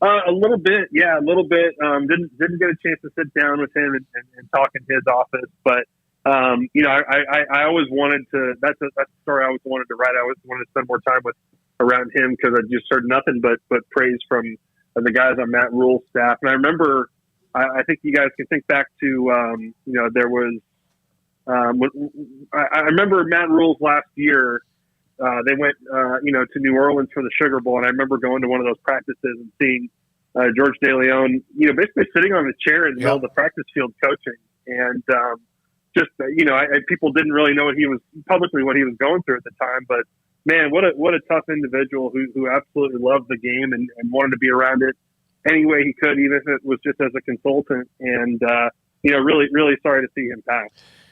A little bit, yeah, a little bit. Didn't get a chance to sit down with him and talk in his office, but I always wanted to. That's a story I always wanted to write. I always wanted to spend more time around him because I just heard nothing but praise from the guys on Matt Rhule's staff. And I remember, I think you guys can think back to there was. I remember Matt Rhule's last year. They went, to New Orleans for the Sugar Bowl, and I remember going to one of those practices and seeing George DeLeon, basically sitting on the chair in the middle of the practice field coaching, and people didn't really know what he was going through at the time. But man, what a tough individual who absolutely loved the game and wanted to be around it any way he could, even if it was just as a consultant. And really, really sorry to see him pass.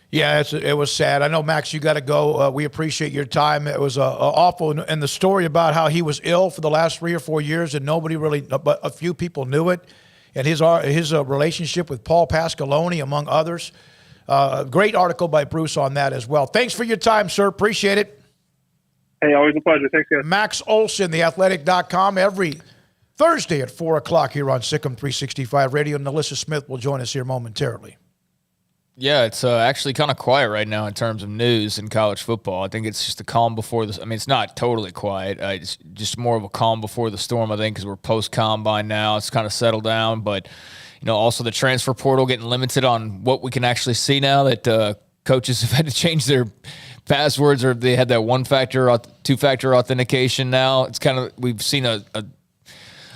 Yeah, it was sad. I know, Max, you got to go. We appreciate your time. It was awful. And the story about how he was ill for the last 3 or 4 years and nobody really, but a few people knew it. And his relationship with Paul Pasqualoni, among others. Great article by Bruce on that as well. Thanks for your time, sir. Appreciate it.
Hey, always a pleasure. Thanks, guys.
Max Olson, theathletic.com, every Thursday at 4 o'clock here on Sikkim 365 Radio. Nalissa Smith will join us here momentarily.
Yeah, it's actually kind of quiet right now in terms of news in college football. I think it's just a calm before the – I mean, it's not totally quiet. It's just more of a calm before the storm, I think, because we're post-combine now. It's kind of settled down. But, also the transfer portal getting limited on what we can actually see now that coaches have had to change their passwords or they had that one-factor, two-factor authentication now. It's kind of – we've seen a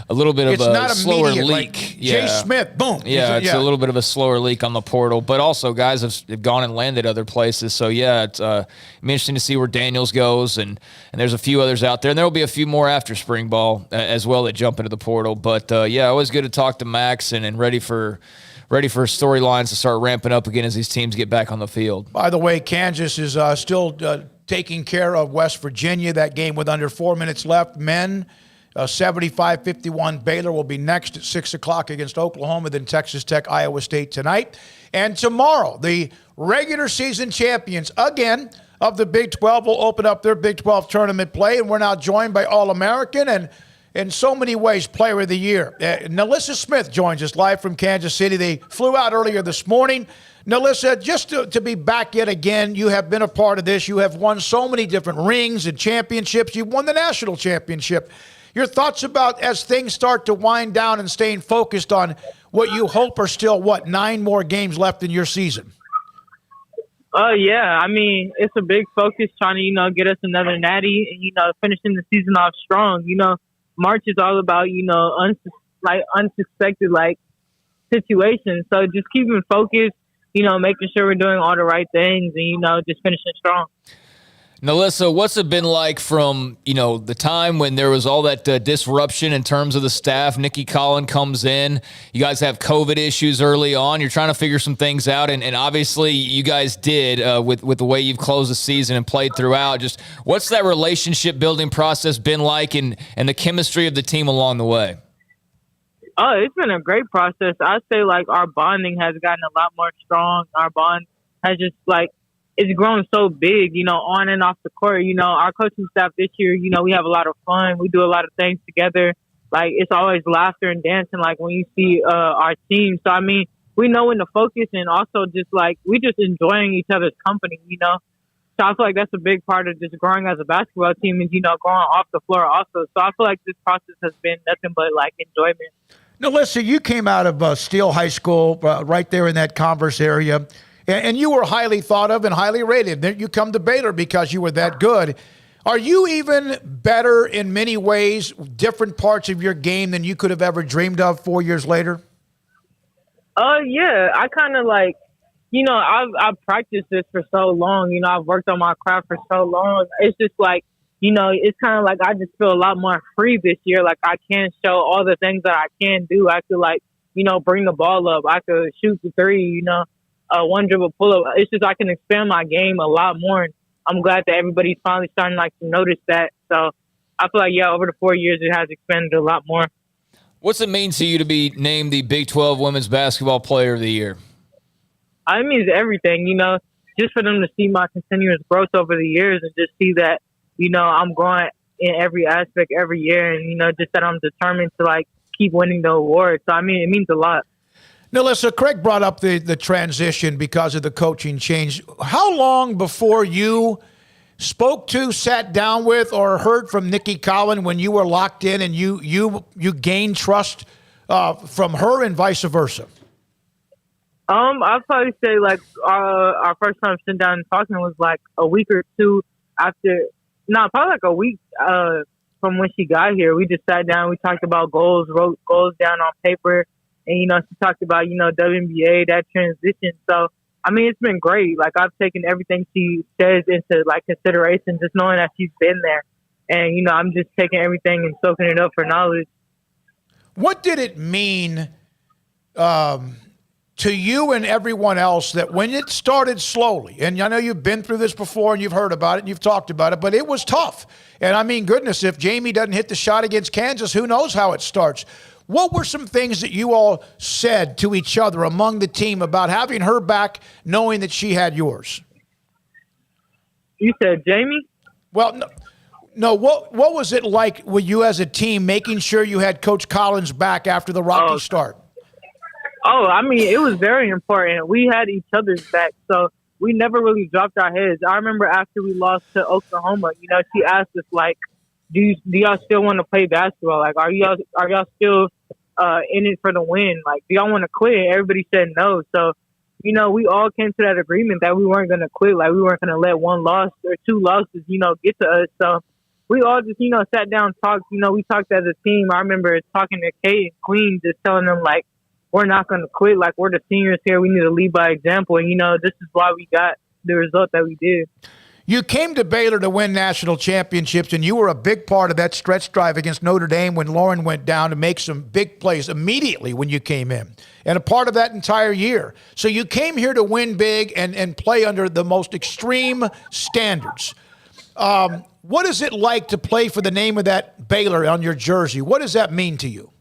little bit of a slower leak.
Like Jay Smith, boom.
Yeah, it's a little bit of a slower leak on the portal. But also, guys have gone and landed other places. So, yeah, it's interesting to see where Daniels goes. And there's a few others out there. And there will be a few more after spring ball as well that jump into the portal. But, always good to talk to Max and ready for storylines to start ramping up again as these teams get back on the field.
By the way, Kansas is still taking care of West Virginia. That game with under 4 minutes left. Men, 75-51. Baylor will be next at 6 o'clock against Oklahoma, then Texas Tech, Iowa State tonight. And tomorrow, the regular season champions, again, of the Big 12 will open up their Big 12 tournament play, and we're now joined by All-American and, in so many ways, Player of the Year. Nalissa Smith joins us live from Kansas City. They flew out earlier this morning. Nalissa, just to be back yet again, you have been a part of this. You have won so many different rings and championships. You've won the national championship. Your thoughts about as things start to wind down and staying focused on what you hope are still, 9 more games left in your season?
Yeah. I mean, it's a big focus trying to, get us another natty and, finishing the season off strong. March is all about, unsuspected, situations. So just keeping focused, making sure we're doing all the right things and, just finishing strong.
Nalissa, what's it been like from, the time when there was all that disruption in terms of the staff? Nikki Collin comes in. You guys have COVID issues early on. You're trying to figure some things out, and obviously you guys did with the way you've closed the season and played throughout. Just what's that relationship building process been like and the chemistry of the team along the way?
Oh, it's been a great process. I'd say, our bonding has gotten a lot more strong. Our bond has just, it's grown so big, on and off the court. Our coaching staff this year, we have a lot of fun. We do a lot of things together. It's always laughter and dancing, when you see our team. So, I mean, we know when to focus and also just, we just enjoying each other's company, So I feel like that's a big part of just growing as a basketball team is, growing off the floor also. So I feel like this process has been nothing but, enjoyment.
Now, listen, you came out of Steele High School right there in that Converse area. And you were highly thought of and highly rated. Then you come to Baylor because you were that good. Are you even better in many ways, different parts of your game than you could have ever dreamed of 4 years later?
Yeah. I kind of I've practiced this for so long. I've worked on my craft for so long. It's just it's kind of I just feel a lot more free this year. I can show all the things that I can do. I could bring the ball up. I could shoot the three, one dribble pull up. It's just I can expand my game a lot more. And I'm glad that everybody's finally starting to notice that. So I feel like, over the 4 years, it has expanded a lot more.
What's it mean to you to be named the Big 12 Women's Basketball Player of the Year?
It means everything, just for them to see my continuous growth over the years and just see that, I'm growing in every aspect every year and, just that I'm determined to, like, keep winning the award. So, it means a lot.
Now, listen, Craig brought up the transition because of the coaching change. How long before you spoke to, sat down with, or heard from Nikki Collin when you were locked in and you gained trust from her and vice versa?
I'd probably say our first time sitting down and talking was like a week or two after. No, probably like a week from when she got here. We just sat down. We talked about goals, wrote goals down on paper, and she talked about WNBA, that transition. So it's been great. Like I've taken everything she says into like consideration, just knowing that she's been there, and I'm just taking everything and soaking it up for knowledge.
What did it mean to you and everyone else that when it started slowly, and I know you've been through this before and you've heard about it and you've talked about it, but it was tough. And goodness, if Jamie doesn't hit the shot against Kansas, who knows how it starts. What were some things that you all said to each other among the team about having her back, knowing that she had yours?
You said Jamie?
Well, no. What was it like with you as a team making sure you had Coach Collins back after the rocky start?
It was very important. We had each other's back, so we never really dropped our heads. I remember after we lost to Oklahoma, she asked us, like, do y'all still want to play basketball? Like, are y'all still in it for the win? Like, do y'all want to quit? Everybody said no. So, we all came to that agreement that we weren't going to quit. Like, we weren't going to let one loss or two losses, get to us. So we all just, sat down and talked. We talked as a team. I remember talking to Kate and Queen, just telling them, like, we're not going to quit. Like, we're the seniors here. We need to lead by example. And, this is why we got the result that we did.
You came to Baylor to win national championships, and you were a big part of that stretch drive against Notre Dame when Lauren went down to make some big plays immediately when you came in, and a part of that entire year. So you came here to win big and play under the most extreme standards. What is it like to play for the name of that Baylor on your jersey? What does that mean to you?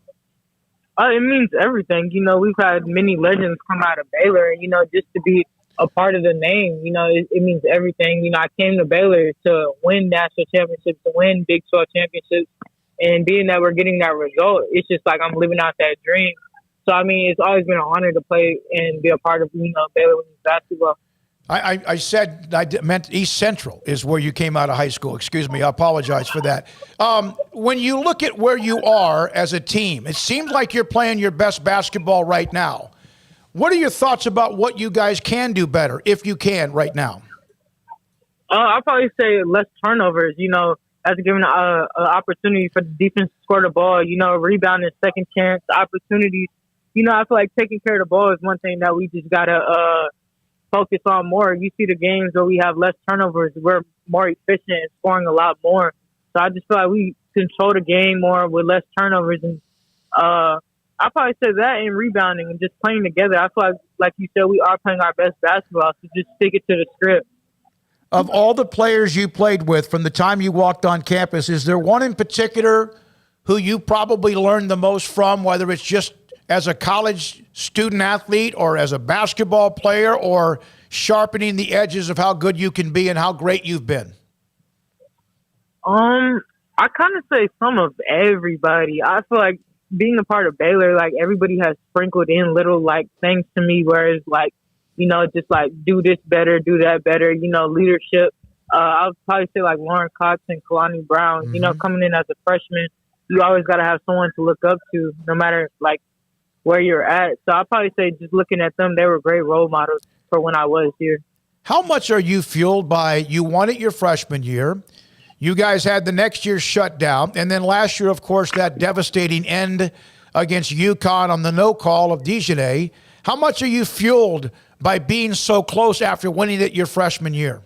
It means everything. We've had many legends come out of Baylor, and, just to be a part of the name, it means everything. I came to Baylor to win national championships, to win Big 12 championships, and being that we're getting that result, it's just like I'm living out that dream. So, it's always been an honor to play and be a part of, Baylor women's basketball.
I said I meant East Central is where you came out of high school. Excuse me. I apologize for that. When you look at where you are as a team, it seems like you're playing your best basketball right now. What are your thoughts about what you guys can do better, if you can, right now?
I'll probably say less turnovers, as given an opportunity for the defense to score the ball, rebounding, second chance, opportunities. I feel like taking care of the ball is one thing that we just got to focus on more. You see the games where we have less turnovers, we're more efficient and scoring a lot more. So I just feel like we control the game more with less turnovers. And I'll probably say that and rebounding and just playing together. I feel like you said, we are playing our best basketball, so just stick it to the script.
Of all the players you played with from the time you walked on campus, is there one in particular who you probably learned the most from, whether it's just as a college student athlete or as a basketball player, or sharpening the edges of how good you can be and how great you've been?
I kind of say some of everybody. I feel like being a part of Baylor, like everybody has sprinkled in little like things to me, whereas like, just like do this better, do that better, leadership. I'll probably say like Lauren Cox and Kalani Brown,
Mm-hmm.
Coming in as a freshman, you always got to have someone to look up to no matter like where you're at. So I'll probably say just looking at them, they were great role models for when I was here.
How much are you fueled by, you won it your freshman year, you guys had the next year shut down, and then last year, of course, that devastating end against UConn on the no call of Dijonais. How much are you fueled by being so close after winning it your freshman year?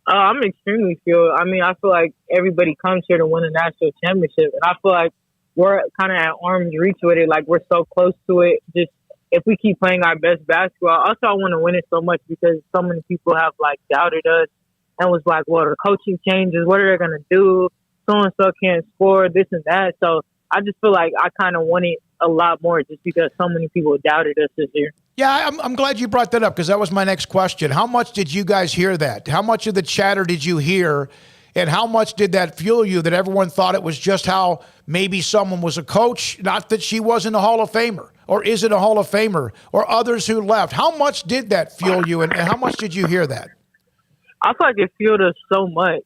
I'm extremely fueled. I feel like everybody comes here to win a national championship, and I feel like we're kind of at arm's reach with it. Like, we're so close to it. Just if we keep playing our best basketball. Also, I want to win it so much because so many people have, like, doubted us and was like, well, the coaching changes. What are they going to do? So-and-so can't score, this and that. So I just feel like I kind of want it a lot more just because so many people doubted us this year.
Yeah, I'm glad you brought that up because that was my next question. How much did you guys hear that? How much of the chatter did you hear? And how much did that fuel you that everyone thought it was just how maybe someone was a coach, not that she wasn't a Hall of Famer or isn't a Hall of Famer or others who left? How much did that fuel you and how much did you hear that?
I feel like it fueled us so much,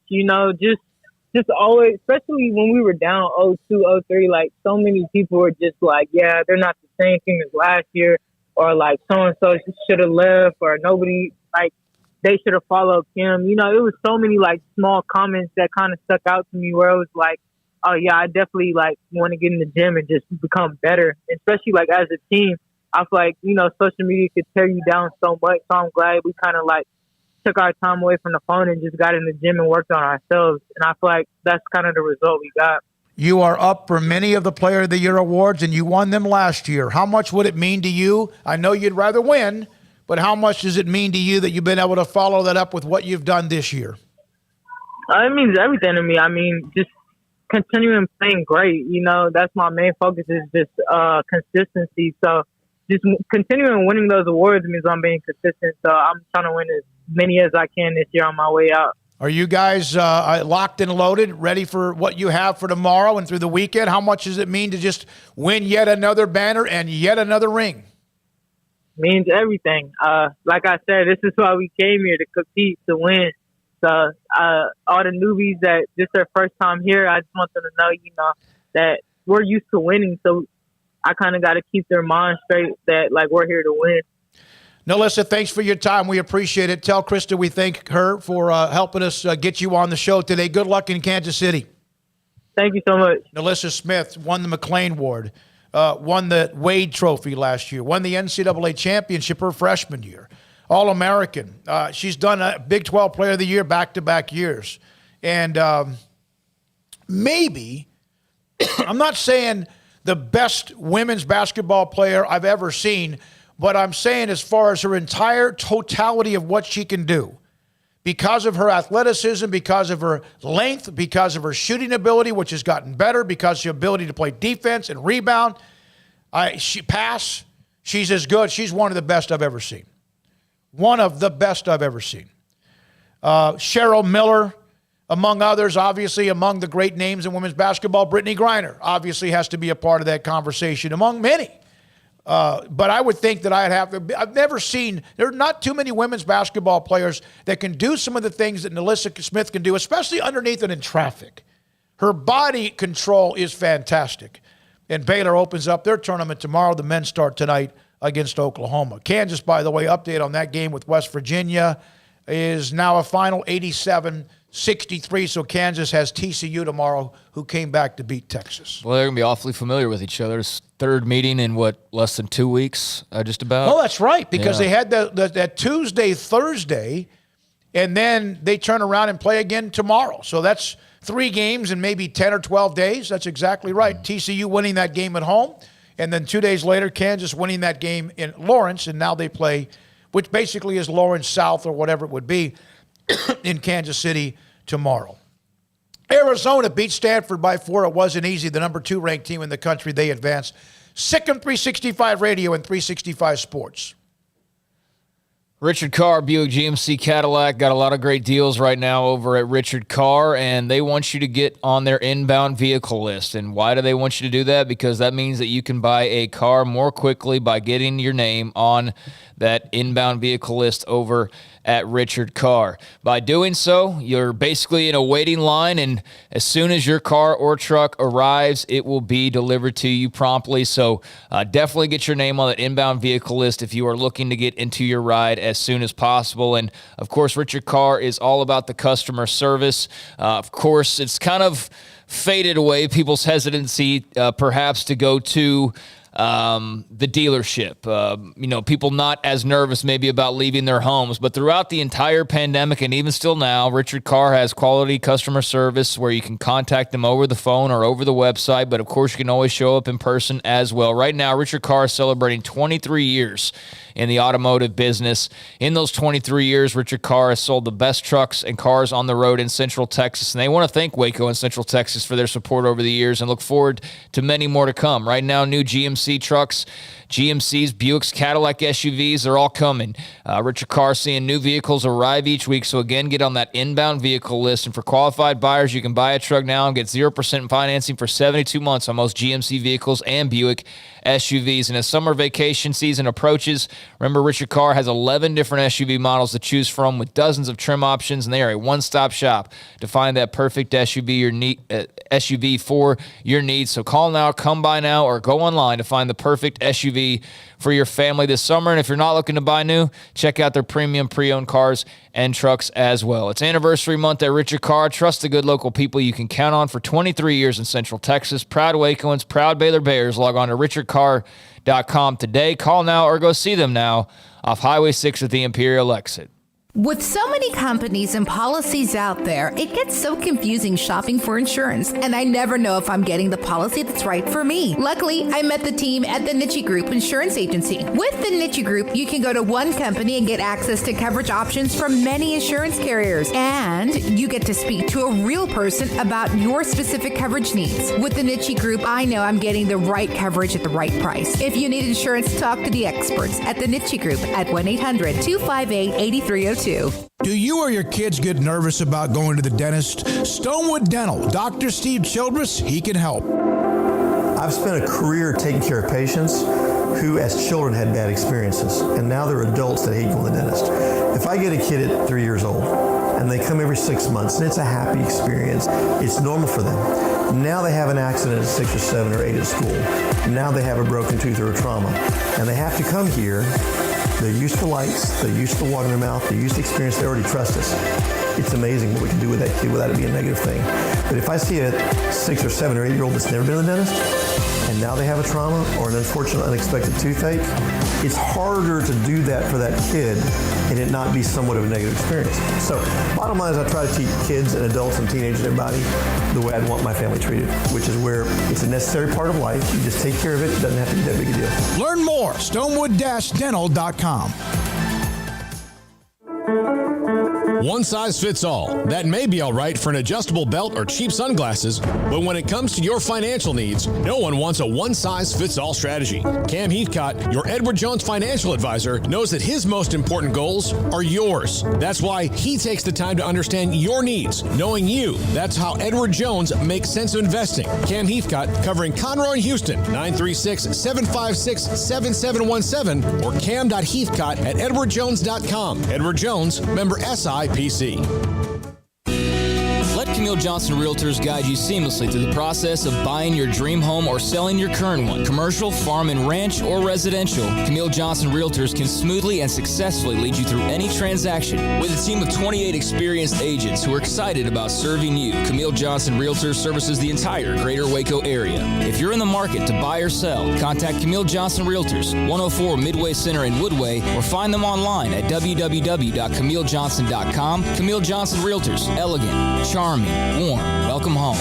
just always, especially when we were down 0-2, 0-3, like so many people were just like, yeah, they're not the same thing as last year, or like so-and-so should have left, or nobody, like, they should have followed Kim. It was so many like small comments that kind of stuck out to me where it was like, oh yeah, I definitely like want to get in the gym and just become better. Especially like as a team, I feel like, social media could tear you down so much. So I'm glad we kind of like took our time away from the phone and just got in the gym and worked on ourselves. And I feel like that's kind of the result we got.
You are up for many of the Player of the Year awards and you won them last year. How much would it mean to you? I know you'd rather win, but how much does it mean to you that you've been able to follow that up with what you've done this year?
It means everything to me. I mean, just continuing playing great. That's my main focus is just consistency. So just continuing winning those awards means I'm being consistent. So I'm trying to win as many as I can this year on my way out.
Are you guys locked and loaded, ready for what you have for tomorrow and through the weekend? How much does it mean to just win yet another banner and yet another ring?
Means everything. Like I said, this is why we came here, to compete, to win. So all the newbies that this is their first time here, I just want them to know, that we're used to winning. So I kind of got to keep their mind straight that like we're here to win.
Nalissa, thanks for your time. We appreciate it. Tell Krista we thank her for helping us get you on the show today. Good luck in Kansas City.
Thank you so much.
Nalissa Smith won the McLean Award. Won the Wade Trophy last year, won the NCAA championship her freshman year, All-American. She's done a Big 12 Player of the Year back-to-back years. And maybe, I'm not saying the best women's basketball player I've ever seen, but I'm saying as far as her entire totality of what she can do, because of her athleticism, because of her length, because of her shooting ability, which has gotten better, because of her ability to play defense and rebound, she's as good. She's one of the best I've ever seen. One of the best I've ever seen. Cheryl Miller, among others, obviously among the great names in women's basketball. Brittany Griner obviously has to be a part of that conversation among many. But I would think that I've never seen, there are not too many women's basketball players that can do some of the things that Nalissa Smith can do, especially underneath and in traffic. Her body control is fantastic. And Baylor opens up their tournament tomorrow. The men start tonight against Oklahoma. Kansas, by the way, update on that game with West Virginia, is now a final 87-63. So Kansas has TCU tomorrow, who came back to beat Texas.
Well, they're going to be awfully familiar with each other's third meeting in, less than 2 weeks, just about?
Oh, that's right, because they had that Tuesday, Thursday, and then they turn around and play again tomorrow. So that's 3 games in maybe 10 or 12 days. That's exactly right. TCU winning that game at home, and then 2 days later, Kansas winning that game in Lawrence, and now they play, which basically is Lawrence South or whatever it would be, in Kansas City tomorrow. Arizona beat Stanford by 4. It wasn't easy. The number 2 ranked team in the country, they advanced. Sikkim 365 Radio and 365 Sports.
Richard Carr, Buick GMC Cadillac, got a lot of great deals right now over at Richard Carr, and they want you to get on their inbound vehicle list. And why do they want you to do that? Because that means that you can buy a car more quickly by getting your name on that inbound vehicle list over at Richard Carr. By doing so, you're basically in a waiting line, and as soon as your car or truck arrives, it will be delivered to you promptly. So definitely get your name on that inbound vehicle list if you are looking to get into your ride as soon as possible. And of course, Richard Carr is all about the customer service. Of course, it's kind of faded away, people's hesitancy perhaps to go to the dealership. People not as nervous maybe about leaving their homes, but throughout the entire pandemic and even still now, Richard Carr has quality customer service where you can contact them over the phone or over the website, but of course you can always show up in person as well. Right now, Richard Carr is celebrating 23 years in the automotive business. In those 23 years, Richard Carr has sold the best trucks and cars on the road in Central Texas, and they want to thank Waco and Central Texas for their support over the years and look forward to many more to come. Right now, new GMC trucks, GMCs, Buicks, Cadillac SUVs, they're all coming. Richard Carr seeing new vehicles arrive each week, so again, get on that inbound vehicle list, and for qualified buyers, you can buy a truck now and get 0% financing for 72 months on most GMC vehicles and Buick SUVs. And as summer vacation season approaches, remember Richard Carr has 11 different SUV models to choose from with dozens of trim options, and they are a one-stop shop to find that perfect SUV for your needs. So call now, come by now, or go online to find the perfect SUV for your family this summer. And if you're not looking to buy new, check out their premium pre-owned cars and trucks as well. It's anniversary month at Richard Carr. Trust the good local people you can count on for 23 years in Central Texas. Proud Wacoans, proud Baylor Bears. Log on to richardcarr.com today. Call now or go see them now off Highway 6 at the Imperial exit.
With so many companies and policies out there, it gets so confusing shopping for insurance, and I never know if I'm getting the policy that's right for me. Luckily, I met the team at the Niche Group Insurance Agency. With the Niche Group, you can go to one company and get access to coverage options from many insurance carriers, and you get to speak to a real person about your specific coverage needs. With the Niche Group, I know I'm getting the right coverage at the right price. If you need insurance, talk to the experts at the Niche Group at 1-800-258-8302.
Do you or your kids get nervous about going to the dentist? Stonewood Dental, Dr. Steve Childress, he can help.
I've spent a career taking care of patients who as children had bad experiences, and now they're adults that hate going to the dentist. If I get a kid at 3 years old and they come every 6 months and it's a happy experience, it's normal for them. Now they have an accident at 6 or 7 or 8 at school. Now they have a broken tooth or a trauma, and they have to come here. They're used to lights, they're used to water in their mouth, they're used to experience, they already trust us. It's amazing what we can do with that kid without it being a negative thing. But if I see a 6 or 7 or 8 year old that's never been to the dentist, and now they have a trauma or an unfortunate unexpected toothache, it's harder to do that for that kid and it not be somewhat of a negative experience. So bottom line is I try to teach kids and adults and teenagers and everybody the way I'd want my family treated, which is where it's a necessary part of life. You just take care of it. It doesn't have to be that big a deal.
Learn more, stonewood-dental.com.
One size fits all. That may be all right for an adjustable belt or cheap sunglasses, but when it comes to your financial needs, no one wants a one-size-fits-all strategy. Cam Heathcott, your Edward Jones financial advisor, knows that his most important goals are yours. That's why he takes the time to understand your needs, knowing you. That's how Edward Jones makes sense of investing. Cam Heathcott, covering Conroe and Houston, 936-756-7717, or cam.heathcott@edwardjones.com. Edward Jones, member SIPC.
Let Camille Johnson Realtors guide you seamlessly through the process of buying your dream home or selling your current one. Commercial, farm and ranch, or residential, Camille Johnson Realtors can smoothly and successfully lead you through any transaction. With a team of 28 experienced agents who are excited about serving you, Camille Johnson Realtors services the entire greater Waco area. If you're in the market to buy or sell, contact Camille Johnson Realtors, 104 Midway Center in Woodway, or find them online at www.camillejohnson.com. Camille Johnson Realtors, elegant, charming, warm. Welcome home.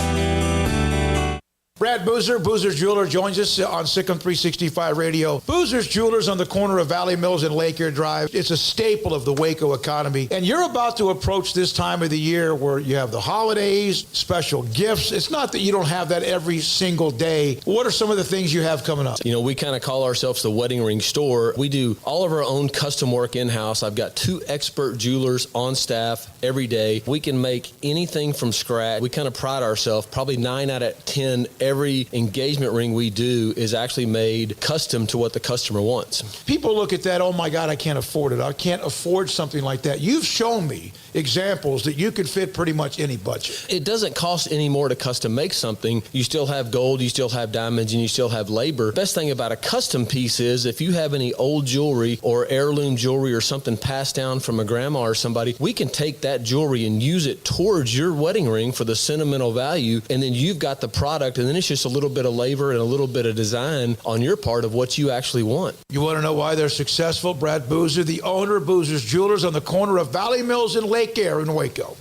Brad Boozer, Boozer's Jeweler, joins us on Sikkim 365 Radio. Boozer's Jewelers on the corner of Valley Mills and Lake Air Drive. It's a staple of the Waco economy. And you're about to approach this time of the year where you have the holidays, special gifts. It's not that you don't have that every single day. What are some of the things you have coming up?
You know, we kind of call ourselves the wedding ring store. We do all of our own custom work in-house. I've got 2 expert jewelers on staff every day. We can make anything from scratch. We kind of pride ourselves, probably 9 out of 10 every engagement ring we do is actually made custom to what the customer wants.
People look at that, oh my God, I can't afford it. I can't afford something like that. You've shown me examples that you could fit pretty much any budget.
It doesn't cost any more to custom make something. You still have gold, you still have diamonds, and you still have labor. Best thing about a custom piece is if you have any old jewelry or heirloom jewelry or something passed down from a grandma or somebody, we can take that jewelry and use it towards your wedding ring for the sentimental value, and then you've got the product, and then it's just a little bit of labor and a little bit of design on your part of what you actually want.
You want to know why they're successful? Brad Boozer, the owner of Boozer's Jewelers on the corner of Valley Mills and Lake Air in Waco.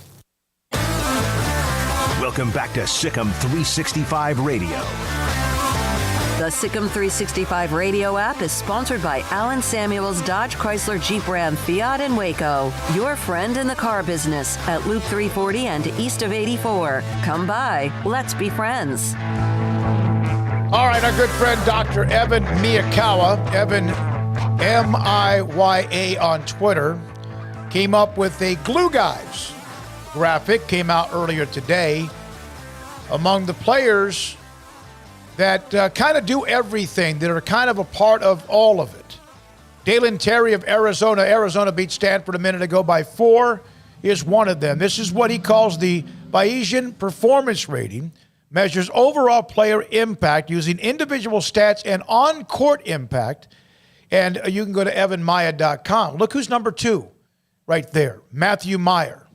Welcome back to Sikkim 365 Radio.
The Sikkim 365 radio app is sponsored by Allen Samuels Dodge Chrysler Jeep Ram Fiat in Waco, your friend in the car business at Loop 340 and east of 84. Come by. Let's be friends.
All right, our good friend Dr. Evan Miyakawa, Evan M-I-Y-A on Twitter, came up with a Glue Guys graphic, came out earlier today, among the players that kind of do everything, that are kind of a part of all of it. Dalen Terry of Arizona. Arizona beat Stanford a minute ago by 4, is one of them. This is what he calls the Bayesian Performance Rating, measures overall player impact using individual stats and on-court impact. And you can go to evanmaya.com. Look who's number 2 right there, Matthew Meyer.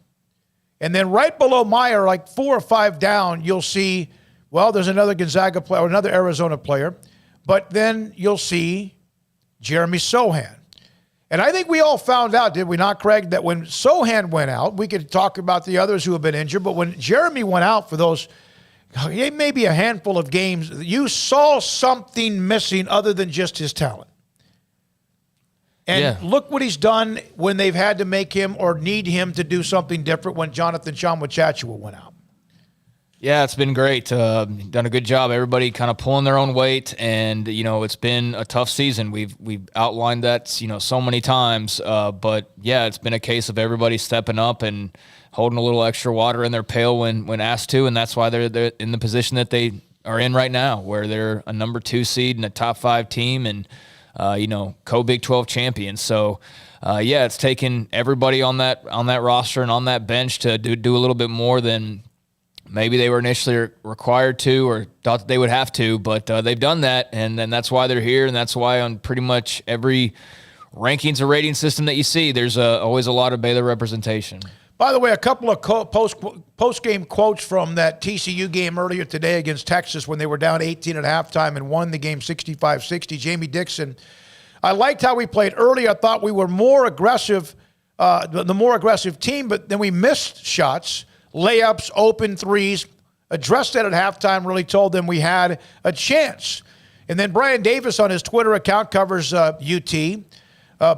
And then right below Meyer, like 4 or 5 down, you'll see, well, there's another Gonzaga player, or another Arizona player. But then you'll see Jeremy Sochan. And I think we all found out, did we not, Craig, that when Sochan went out, we could talk about the others who have been injured, but when Jeremy went out for those maybe a handful of games, you saw something missing other than just his talent. And look what he's done when they've had to make him or need him to do something different when Jonathan Tchamwa went out.
Yeah, it's been great. Done a good job. Everybody kind of pulling their own weight, and it's been a tough season. We've outlined that so many times, but yeah, it's been a case of everybody stepping up and holding a little extra water in their pail when asked to, and that's why they're in the position that they are in right now, where they're a number 2 seed and a top 5 team, and co-Big 12 champions. So, it's taken everybody on that roster and on that bench to do a little bit more than maybe they were initially required to or thought that they would have to, but they've done that, and then that's why they're here, and that's why on pretty much every rankings or rating system that you see, there's always a lot of Baylor representation.
By the way, a couple of post-game quotes from that TCU game earlier today against Texas when they were down 18 at halftime and won the game 65-60. Jamie Dixon, I liked how we played early. I thought we were more aggressive, the more aggressive team, but then we missed shots, layups, open threes, addressed that at halftime, really told them we had a chance. And then Brian Davis on his Twitter account covers UT.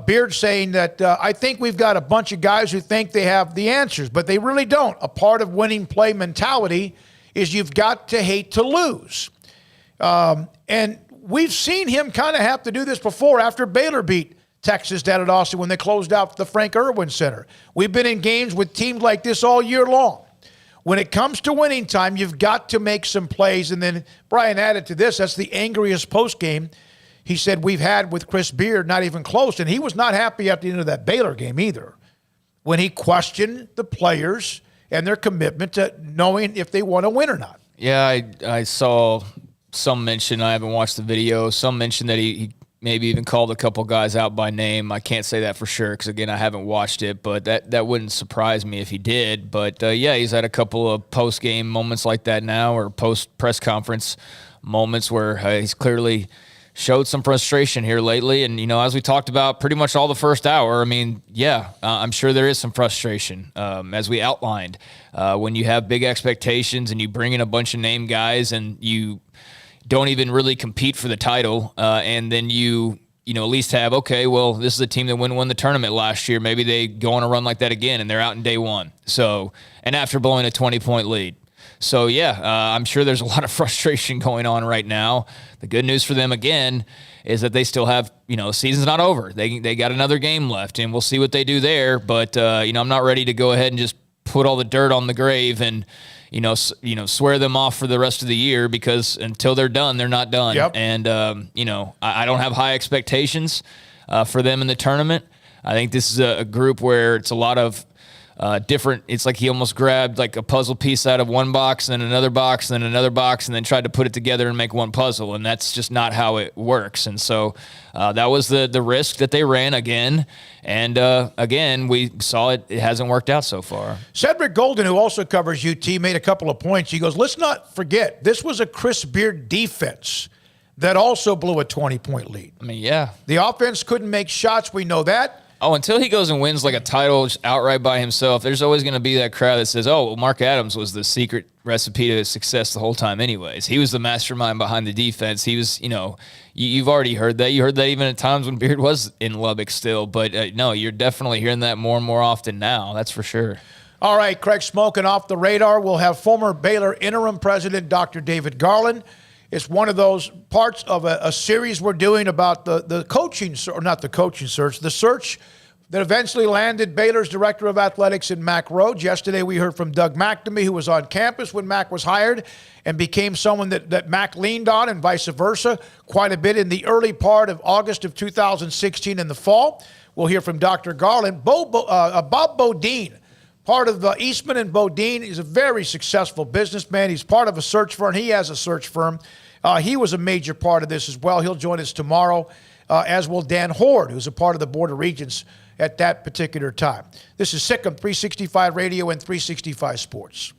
Beard saying that I think we've got a bunch of guys who think they have the answers, but they really don't. A part of winning play mentality is you've got to hate to lose. And we've seen him kind of have to do this before after Baylor beat Texas down at Austin when they closed out the Frank Irwin Center. We've been in games with teams like this all year long. When it comes to winning time, you've got to make some plays. And then Brian added to this, that's the angriest postgame he said we've had with Chris Beard, not even close. And he was not happy at the end of that Baylor game either, when he questioned the players and their commitment to knowing if they want to win or not.
Yeah, I saw some mention, I haven't watched the video, some mention that he maybe even called a couple guys out by name. I can't say that for sure because, again, I haven't watched it, but that wouldn't surprise me if he did. But, he's had a couple of post-game moments like that now, or post-press conference moments where he's clearly – showed some frustration here lately. And, as we talked about pretty much all the first hour, I'm sure there is some frustration, as we outlined. When you have big expectations and you bring in a bunch of name guys and you don't even really compete for the title, and then you at least have, okay, well, this is a team that won the tournament last year. Maybe they go on a run like that again, and they're out in day one. So, and after blowing a 20-point lead. So, I'm sure there's a lot of frustration going on right now. The good news for them, again, is that they still have, season's not over. They got another game left, and we'll see what they do there. But, I'm not ready to go ahead and just put all the dirt on the grave and, swear them off for the rest of the year, because until they're done, they're not done.
Yep.
And, I don't have high expectations for them in the tournament. I think this is a group where it's a lot of different. It's like he almost grabbed like a puzzle piece out of one box and then another box and then another box and then tried to put it together and make one puzzle. And that's just not how it works. And so that was the risk that they ran again. And again, we saw it hasn't worked out so far.
Cedric Golden, who also covers UT, made a couple of points. He goes, let's not forget, this was a Chris Beard defense that also blew a 20-point lead.
I mean, yeah.
The offense couldn't make shots. We know that.
Oh, until he goes and wins like a title outright by himself, there's always going to be that crowd that says, oh, well, Mark Adams was the secret recipe to success the whole time anyways. He was the mastermind behind the defense. He was, you've already heard that. You heard that even at times when Beard was in Lubbock still. But no, you're definitely hearing that more and more often now. That's for sure.
All right, Craig Smoak, and off the radar, we'll have former Baylor interim president Dr. David Garland. It's one of those parts of a series we're doing about the coaching, or not the coaching search, the search that eventually landed Baylor's director of athletics in Mack Rhoades. Yesterday we heard from Doug McNamee, who was on campus when Mack was hired and became someone that Mack leaned on, and vice versa, quite a bit in the early part of August of 2016 in the fall. We'll hear from Dr. Garland. Bob Bodine, part of Eastman and Bodine. He's a very successful businessman. He's part of a search firm. He has a search firm. He was a major part of this as well. He'll join us tomorrow, as will Dan Horde, who's a part of the Board of Regents at that particular time. This is Sikkim 365 Radio and 365 Sports.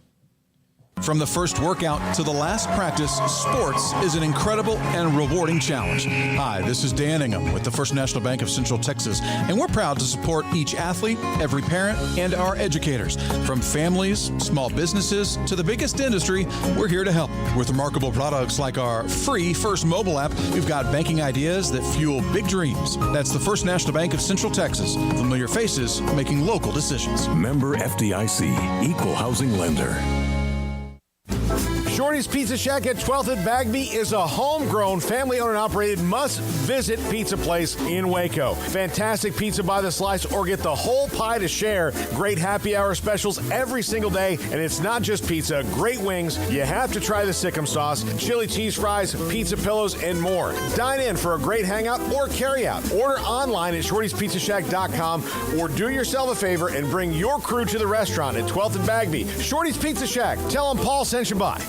From the first workout to the last practice, sports is an incredible and rewarding challenge. Hi, this is Dan Ingham with the First National Bank of Central Texas, and we're proud to support each athlete, every parent, and our educators. From families, small businesses, to the biggest industry, we're here to help. With remarkable products like our free First mobile app, we've got banking ideas that fuel big dreams. That's the First National Bank of Central Texas. Familiar faces making local decisions.
Member FDIC, Equal Housing Lender.
Shorty's Pizza Shack at 12th and Bagby is a homegrown, family-owned and operated must-visit pizza place in Waco. Fantastic pizza by the slice or get the whole pie to share. Great happy hour specials every single day, and it's not just pizza. Great wings. You have to try the Sikkim sauce, chili cheese fries, pizza pillows, and more. Dine in for a great hangout or carry-out. Order online at shortyspizzashack.com or do yourself a favor and bring your crew to the restaurant at 12th and Bagby. Shorty's Pizza Shack. Tell them Paul sent you by.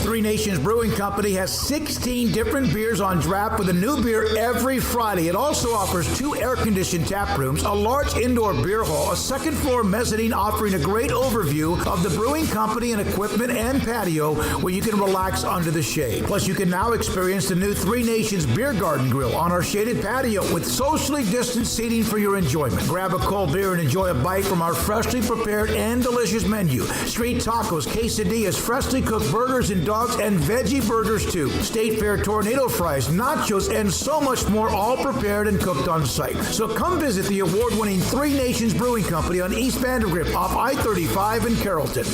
Three Nations Brewing Company has 16 different beers on draft with a new beer every Friday. It also offers 2 air-conditioned tap rooms, a large indoor beer hall, a second-floor mezzanine offering a great overview of the brewing company and equipment and patio where you can relax under the shade. Plus, you can now experience the new Three Nations Beer Garden Grill on our shaded patio with socially distanced seating for your enjoyment. Grab a cold beer and enjoy a bite from our freshly prepared and delicious menu. Street tacos, quesadillas, freshly cooked burgers and dogs and veggie burgers too. State Fair tornado fries, nachos, and so much more, all prepared and cooked on site. So come visit the award-winning Three Nations Brewing Company on East Vandergrift off I-35 in Carrollton.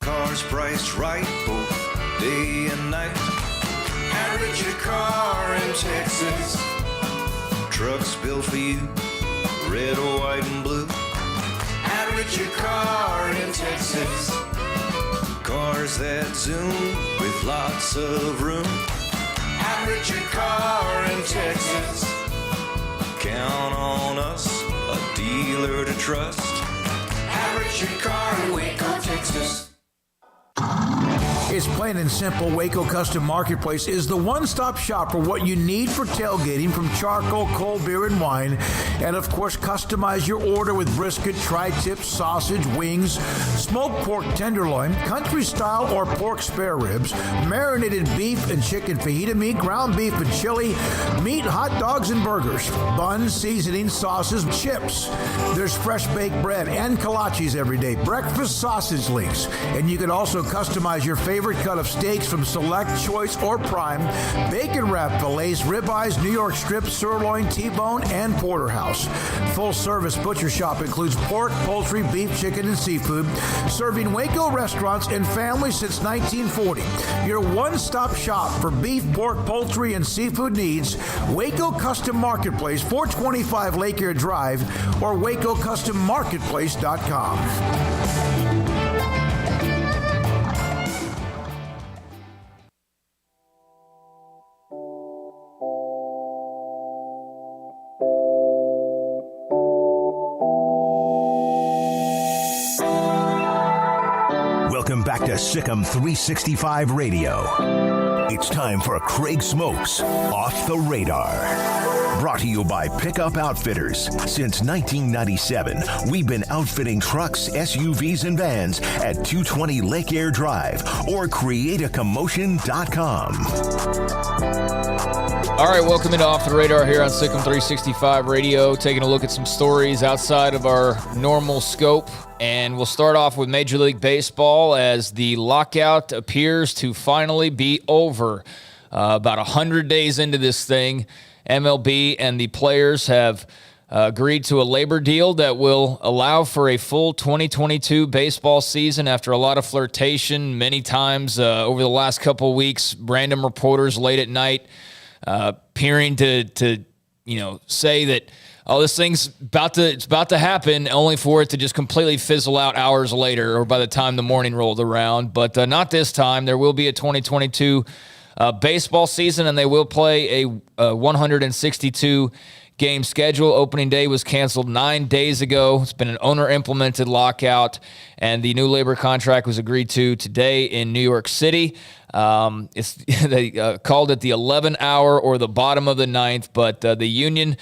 Cars priced right both day and night. At Richard Carr in Texas. Trucks built for you, red, white, and blue. At Richard Carr in Texas. Cars that zoom with lots of room. At Richard Carr in Texas. Count on us, a dealer to trust. At Richard Carr in Waco, Texas.
It's plain and simple. Waco Custom Marketplace is the one-stop shop for what you need for tailgating, from charcoal, cold beer, and wine. And, of course, customize your order with brisket, tri-tip, sausage, wings, smoked pork tenderloin, country-style or pork spare ribs, marinated beef and chicken fajita meat, ground beef and chili, meat, hot dogs, and burgers, buns, seasoning, sauces, chips. There's fresh baked bread and kolaches every day, breakfast sausage links. And you can also customize your favorite cut of steaks from select, choice, or prime, bacon wrapped fillets, ribeyes, New York strips, sirloin, T-bone, and porterhouse. Full service butcher shop includes pork, poultry, beef, chicken, and seafood, serving Waco restaurants and families since 1940. Your one-stop shop for beef, pork, poultry, and seafood needs. Waco Custom Marketplace, 425 Lake Air Drive, or WacoCustomMarketplace.com.
to Sikkim 365 Radio. It's time for Craig Smoak's Off the Radar. Brought to you by Pickup Outfitters. Since 1997, we've been outfitting trucks, SUVs, and vans at 220 Lake Air Drive or createacommotion.com.
All right, welcome into Off the Radar here on Sikkim 365 Radio, taking a look at some stories outside of our normal scope. And we'll start off with Major League Baseball as the lockout appears to finally be over. About 100 days into this thing, MLB and the players have agreed to a labor deal that will allow for a full 2022 baseball season after a lot of flirtation many times over the last couple weeks. Random reporters late at night appearing to say that, oh, this thing's about to happen, only for it to just completely fizzle out hours later or by the time the morning rolled around. But not this time. There will be a 2022 baseball season, and they will play a 162-game schedule. Opening day was canceled 9 days ago. It's been an owner-implemented lockout, and the new labor contract was agreed to today in New York City. They called it the 11 hour or the bottom of the ninth, but the union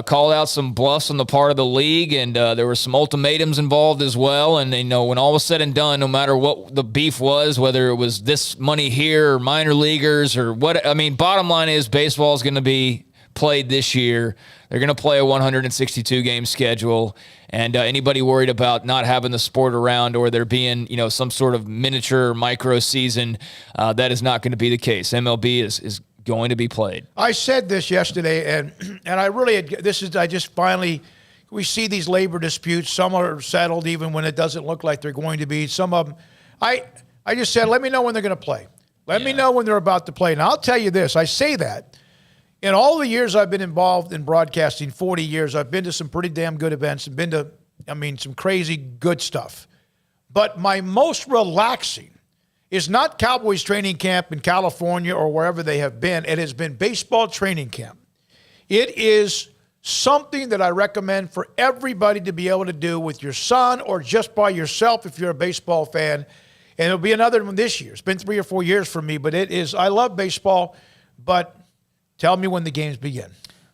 called out some bluffs on the part of the league, and there were some ultimatums involved as well. And when all was said and done, no matter what the beef was, whether it was this money here or minor leaguers or what, bottom line is baseball is going to be played this year. They're going to play a 162-game schedule, and anybody worried about not having the sport around or there being, some sort of miniature or micro season, that is not going to be the case. MLB is going to be played.
I said this yesterday, and I really we see these labor disputes. Some are settled even when it doesn't look like they're going to be. Some of them, I just said, let me know when they're going to play. Let me know when they're about to play. Now, I'll tell you this. I say that. In all the years I've been involved in broadcasting, 40 years, I've been to some pretty damn good events and been to, some crazy good stuff. But my most relaxing is not Cowboys training camp in California or wherever they have been. It has been baseball training camp. It is something that I recommend for everybody to be able to do with your son or just by yourself if you're a baseball fan. And it'll be another one this year. It's been 3 or 4 years for me, but I love baseball, but tell me when the games begin.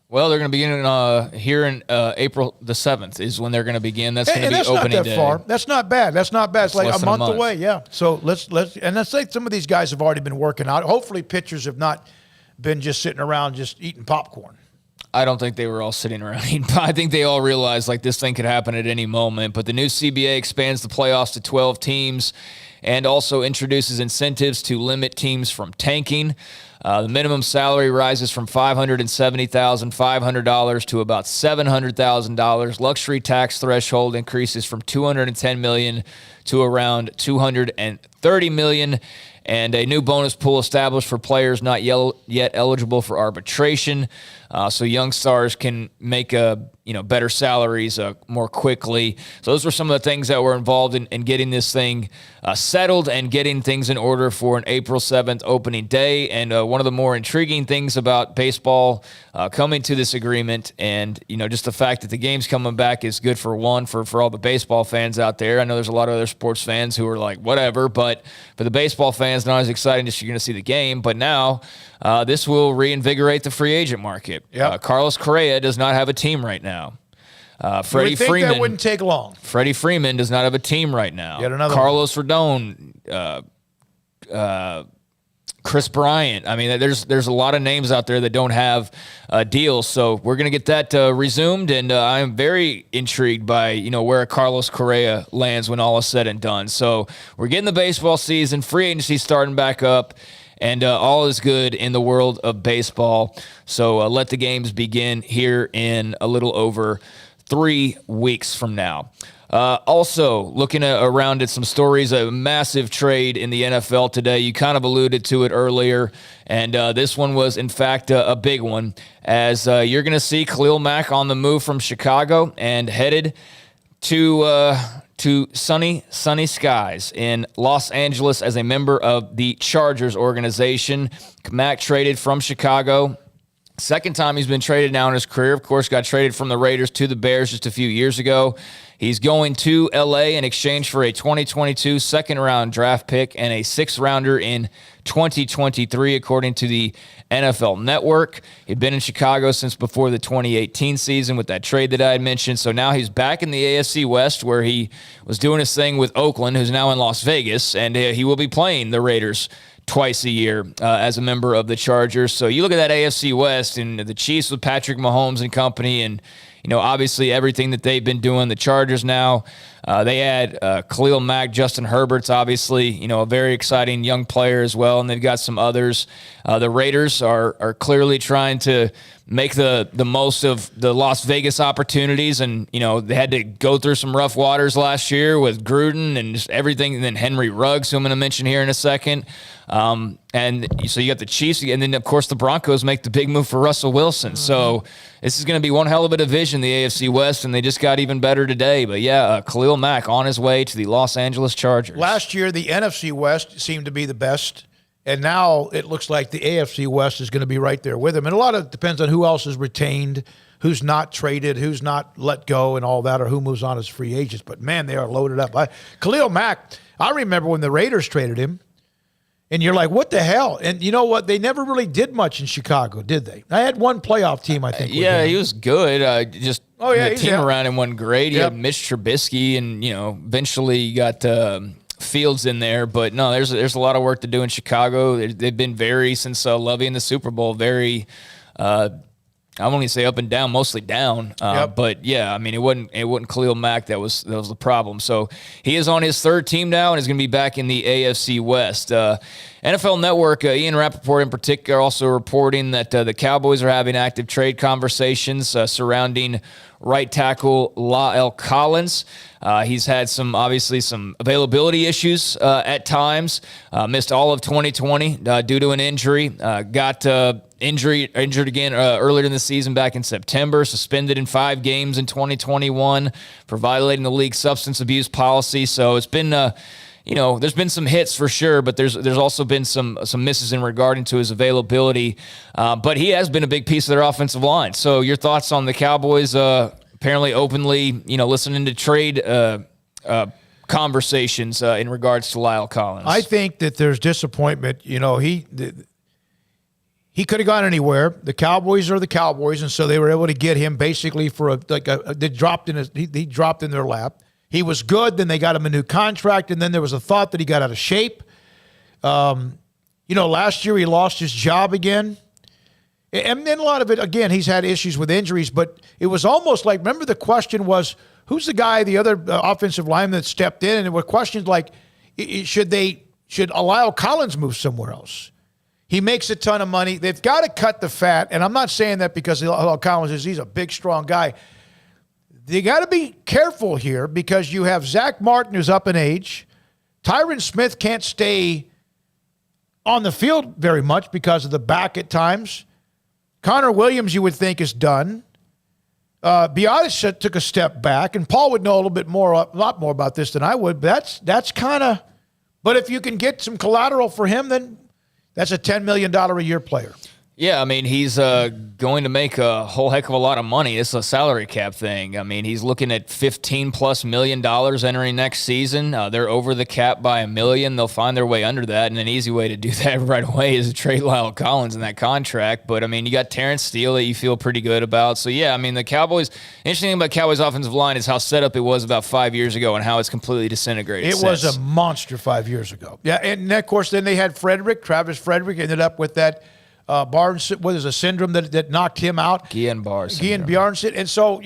Well, they're going to begin here in April the 7th is when they're going to begin. That's going to be opening day. That's not that far. That's not bad. That's not bad. It's like a month away. Yeah. So let's say some of these guys have already been working out. Hopefully pitchers have not been just sitting around just eating popcorn. I don't think they were all sitting around eating. I think they all realized this thing could happen at any moment. But the new CBA expands the playoffs to 12 teams and also introduces incentives to limit teams from tanking. The minimum salary rises from $570,500 to about $700,000. Luxury tax threshold increases from $210 million to around $230 million. And a new bonus pool established for players not yet eligible for arbitration, so young stars can make better salaries more quickly. So those were some of the things that were involved in getting this thing settled and getting things in order for an April 7th opening day. And one of the more intriguing things about baseball coming to this agreement and, just the fact that the game's coming back is good for all the baseball fans out there. I know there's a lot of other sports fans who are like, whatever, but for the baseball fans, not as exciting as you're going to see the game. But now this will reinvigorate the free agent market. Yep. Carlos Correa does not have a team right now. Freddie Freeman. That wouldn't take long. Freddie Freeman does not have a team right now. Yet another Carlos Rodon, Chris Bryant. There's a lot of names out there that don't have deals. So we're going to get that resumed, and I'm very intrigued by where Carlos Correa lands when all is said and done. So we're getting the baseball season, free agency starting back up. And all is good in the world of baseball. So let the games begin here in a little over 3 weeks from now. Also, looking around at some stories, a massive trade in the NFL today. You kind of alluded to it earlier, and this one was, in fact, a big one, as you're going to see Khalil Mack on the move from Chicago and headed to sunny skies in Los Angeles as a member of the Chargers organization. Mack traded from Chicago
Second time he's been traded now in his career. Of course, got traded from the Raiders to the Bears just a few years ago. He's going to L.A. in exchange for a 2022 second-round draft pick and a sixth-rounder in 2023, according to the NFL Network. He'd been in Chicago since before the 2018 season with that trade that I had mentioned. So now he's back in the AFC West, where he was doing his thing with Oakland, who's now in Las Vegas, and he will be playing the Raiders twice a year as a member of the Chargers. So you look at that AFC West and the Chiefs with Patrick Mahomes and company, and obviously everything that they've been doing. The Chargers now, they had Khalil Mack, Justin Herbert's obviously, a very exciting young player as well, and they've got some others. The Raiders are clearly trying to make the most of the Las Vegas opportunities, and, they had to go through some rough waters last year with Gruden and just everything, and then Henry Ruggs, who I'm going to mention here in a second. And so you got the Chiefs, and then, of course, the Broncos make the big move for Russell Wilson. So this is going to be one hell of a division, the AFC West, and they just got even better today. But, Khalil Mack on his way to the Los Angeles Chargers.
Last year, the NFC West seemed to be the best, and now it looks like the AFC West is going to be right there with them. And a lot of it depends on who else is retained, who's not traded, who's not let go and all that, or who moves on as free agents. But, man, they are loaded up. Khalil Mack, I remember when the Raiders traded him, and you're like, what the hell? And you know what? They never really did much in Chicago, did they? I had one playoff team, I think.
He was good. The team around him wasn't great. He had Mitch Trubisky, and, eventually you got Fields in there. But, no, there's a lot of work to do in Chicago. They've been since Lovey in the Super Bowl, very I won't even say up and down, mostly down. But it wasn't Khalil Mack that was the problem. So he is on his third team now and is going to be back in the AFC West. NFL Network, Ian Rappaport in particular, also reporting that the Cowboys are having active trade conversations surrounding right tackle La'el Collins. He's had some availability issues at times. Missed all of 2020 due to an injury. Got injured again earlier in the season back in September. Suspended in 5 games in 2021 for violating the league's substance abuse policy. So it's been there's been some hits for sure, but there's also been some misses in regarding to his availability. But he has been a big piece of their offensive line. So your thoughts on the Cowboys apparently openly, listening to trade conversations in regards to La'el Collins? I think that there's disappointment. He could have gone anywhere. The Cowboys are the Cowboys, and so they were able to get him basically for he dropped in their lap. He was good. Then they got him a new contract, and then there was a thought that he got out of shape. Last year he lost his job again. And then a lot of it, again, he's had issues with injuries, but it was almost like, remember the question was, who's the guy, the other offensive lineman that stepped in? And there were questions like, should La'el Collins move somewhere else? He makes a ton of money. They've got to cut the fat, and I'm not saying that because La'el Collins he's a big, strong guy. They got to be careful here because you have Zach Martin who's up in age. Tyron Smith can't stay on the field very much because of the back at times. Connor Williams, you would think, is done. Biadasz took a step back, and Paul would know a lot more about this than I would. But that's kind of. But if you can get some collateral for him, then that's a $10 million a year player. Yeah, he's going to make a whole heck of a lot of money. It's a salary cap thing. He's looking at $15+ million entering next season. They're over the cap by $1 million. They'll find their way under that, and an easy way to do that right away is to trade La'el Collins in that contract. But, you got Terrence Steele that you feel pretty good about. So, yeah, the Cowboys, interesting thing about Cowboys' offensive line is how set up it was about 5 years ago and how it's completely disintegrated
It was a monster 5 years ago. Yeah, and, of course, then they had Travis Frederick ended up with that Barnes, what is a syndrome that knocked him out? Guillain-Barré. And so,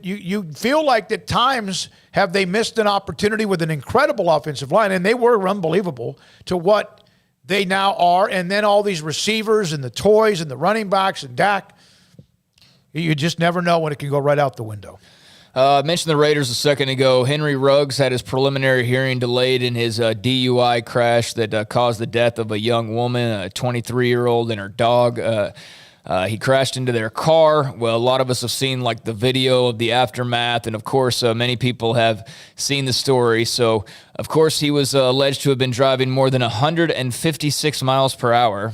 you feel like at times have they missed an opportunity with an incredible offensive line, and they were unbelievable to what they now are. And then all these receivers and the toys and the running backs and Dak, you just never know when it can go right out the window.
I mentioned the Raiders a second ago. Henry Ruggs had his preliminary hearing delayed in his DUI crash that caused the death of a young woman, a 23-year-old, and her dog. He crashed into their car. Well, a lot of us have seen the video of the aftermath, and of course, many people have seen the story. So, of course, he was alleged to have been driving more than 156 miles per hour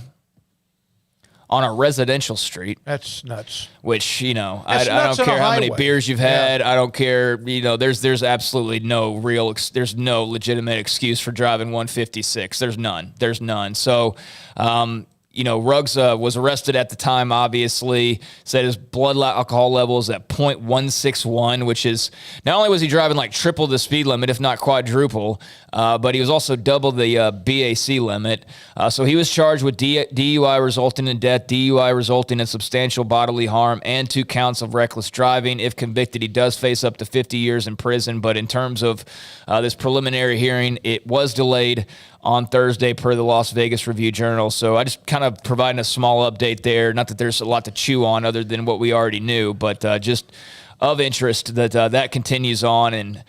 on a residential street.
That's nuts.
Which, I
nuts
don't
on
care
a
how many
highway.
beers you've had. I don't care. There's absolutely no there's no legitimate excuse for driving 156. There's none. So, Ruggs was arrested at the time, obviously, said his blood alcohol level is at 0.161, which is, not only was he driving like triple the speed limit, if not quadruple, but he was also double the BAC limit. So he was charged with DUI resulting in death, DUI resulting in substantial bodily harm, and 2 counts of reckless driving. If convicted, he does face up to 50 years in prison. But in terms of this preliminary hearing, it was delayed on Thursday per the Las Vegas Review-Journal. So I just kind of providing a small update there. Not that there's a lot to chew on other than what we already knew, but just of interest that that continues on. And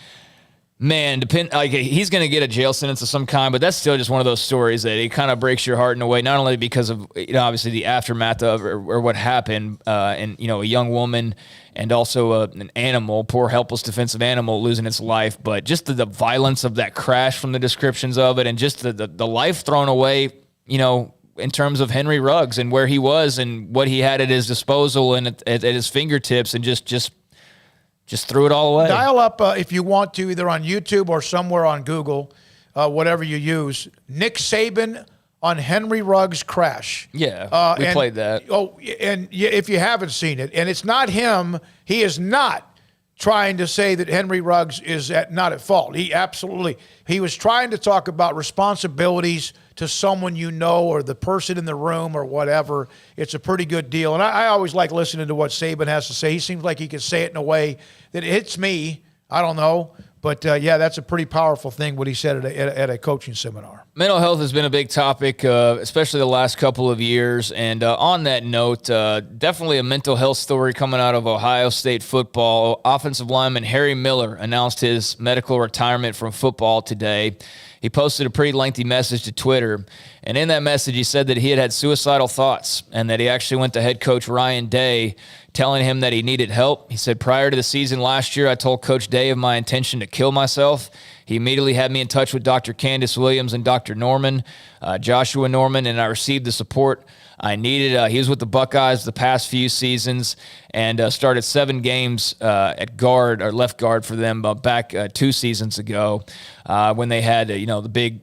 man, he's going to get a jail sentence of some kind, but that's still just one of those stories that it kind of breaks your heart in a way, not only because of, obviously the aftermath of or what happened, and, a young woman and also an animal, poor helpless defensive animal losing its life, but just the violence of that crash from the descriptions of it, and just the life thrown away, in terms of Henry Ruggs and where he was and what he had at his disposal and at his fingertips, and just threw it all away.
Dial up if you want to, either on YouTube or somewhere on Google, whatever you use. Nick Saban on Henry Ruggs' crash.
Yeah, we played that.
Oh, and if you haven't seen it, and it's not him, he is not trying to say that Henry Ruggs is not at fault. He was trying to talk about responsibilities to someone or the person in the room or whatever. It's a pretty good deal. And I always like listening to what Saban has to say. He seems like he can say it in a way that it hits me. I don't know. But, that's a pretty powerful thing, what he said at a coaching seminar.
Mental health has been a big topic, especially the last couple of years. And on that note, definitely a mental health story coming out of Ohio State football. Offensive lineman Harry Miller announced his medical retirement from football today. He posted a pretty lengthy message to Twitter, and in that message he said that he had suicidal thoughts and that he actually went to head coach Ryan Day telling him that he needed help. He said, prior to the season last year, I told Coach Day of my intention to kill myself. He immediately had me in touch with Dr. Candace Williams and Dr. Norman, Joshua Norman, and I received the support I needed. He was with the Buckeyes the past few seasons and started 7 games at guard or left guard for them back 2 seasons ago when they had the big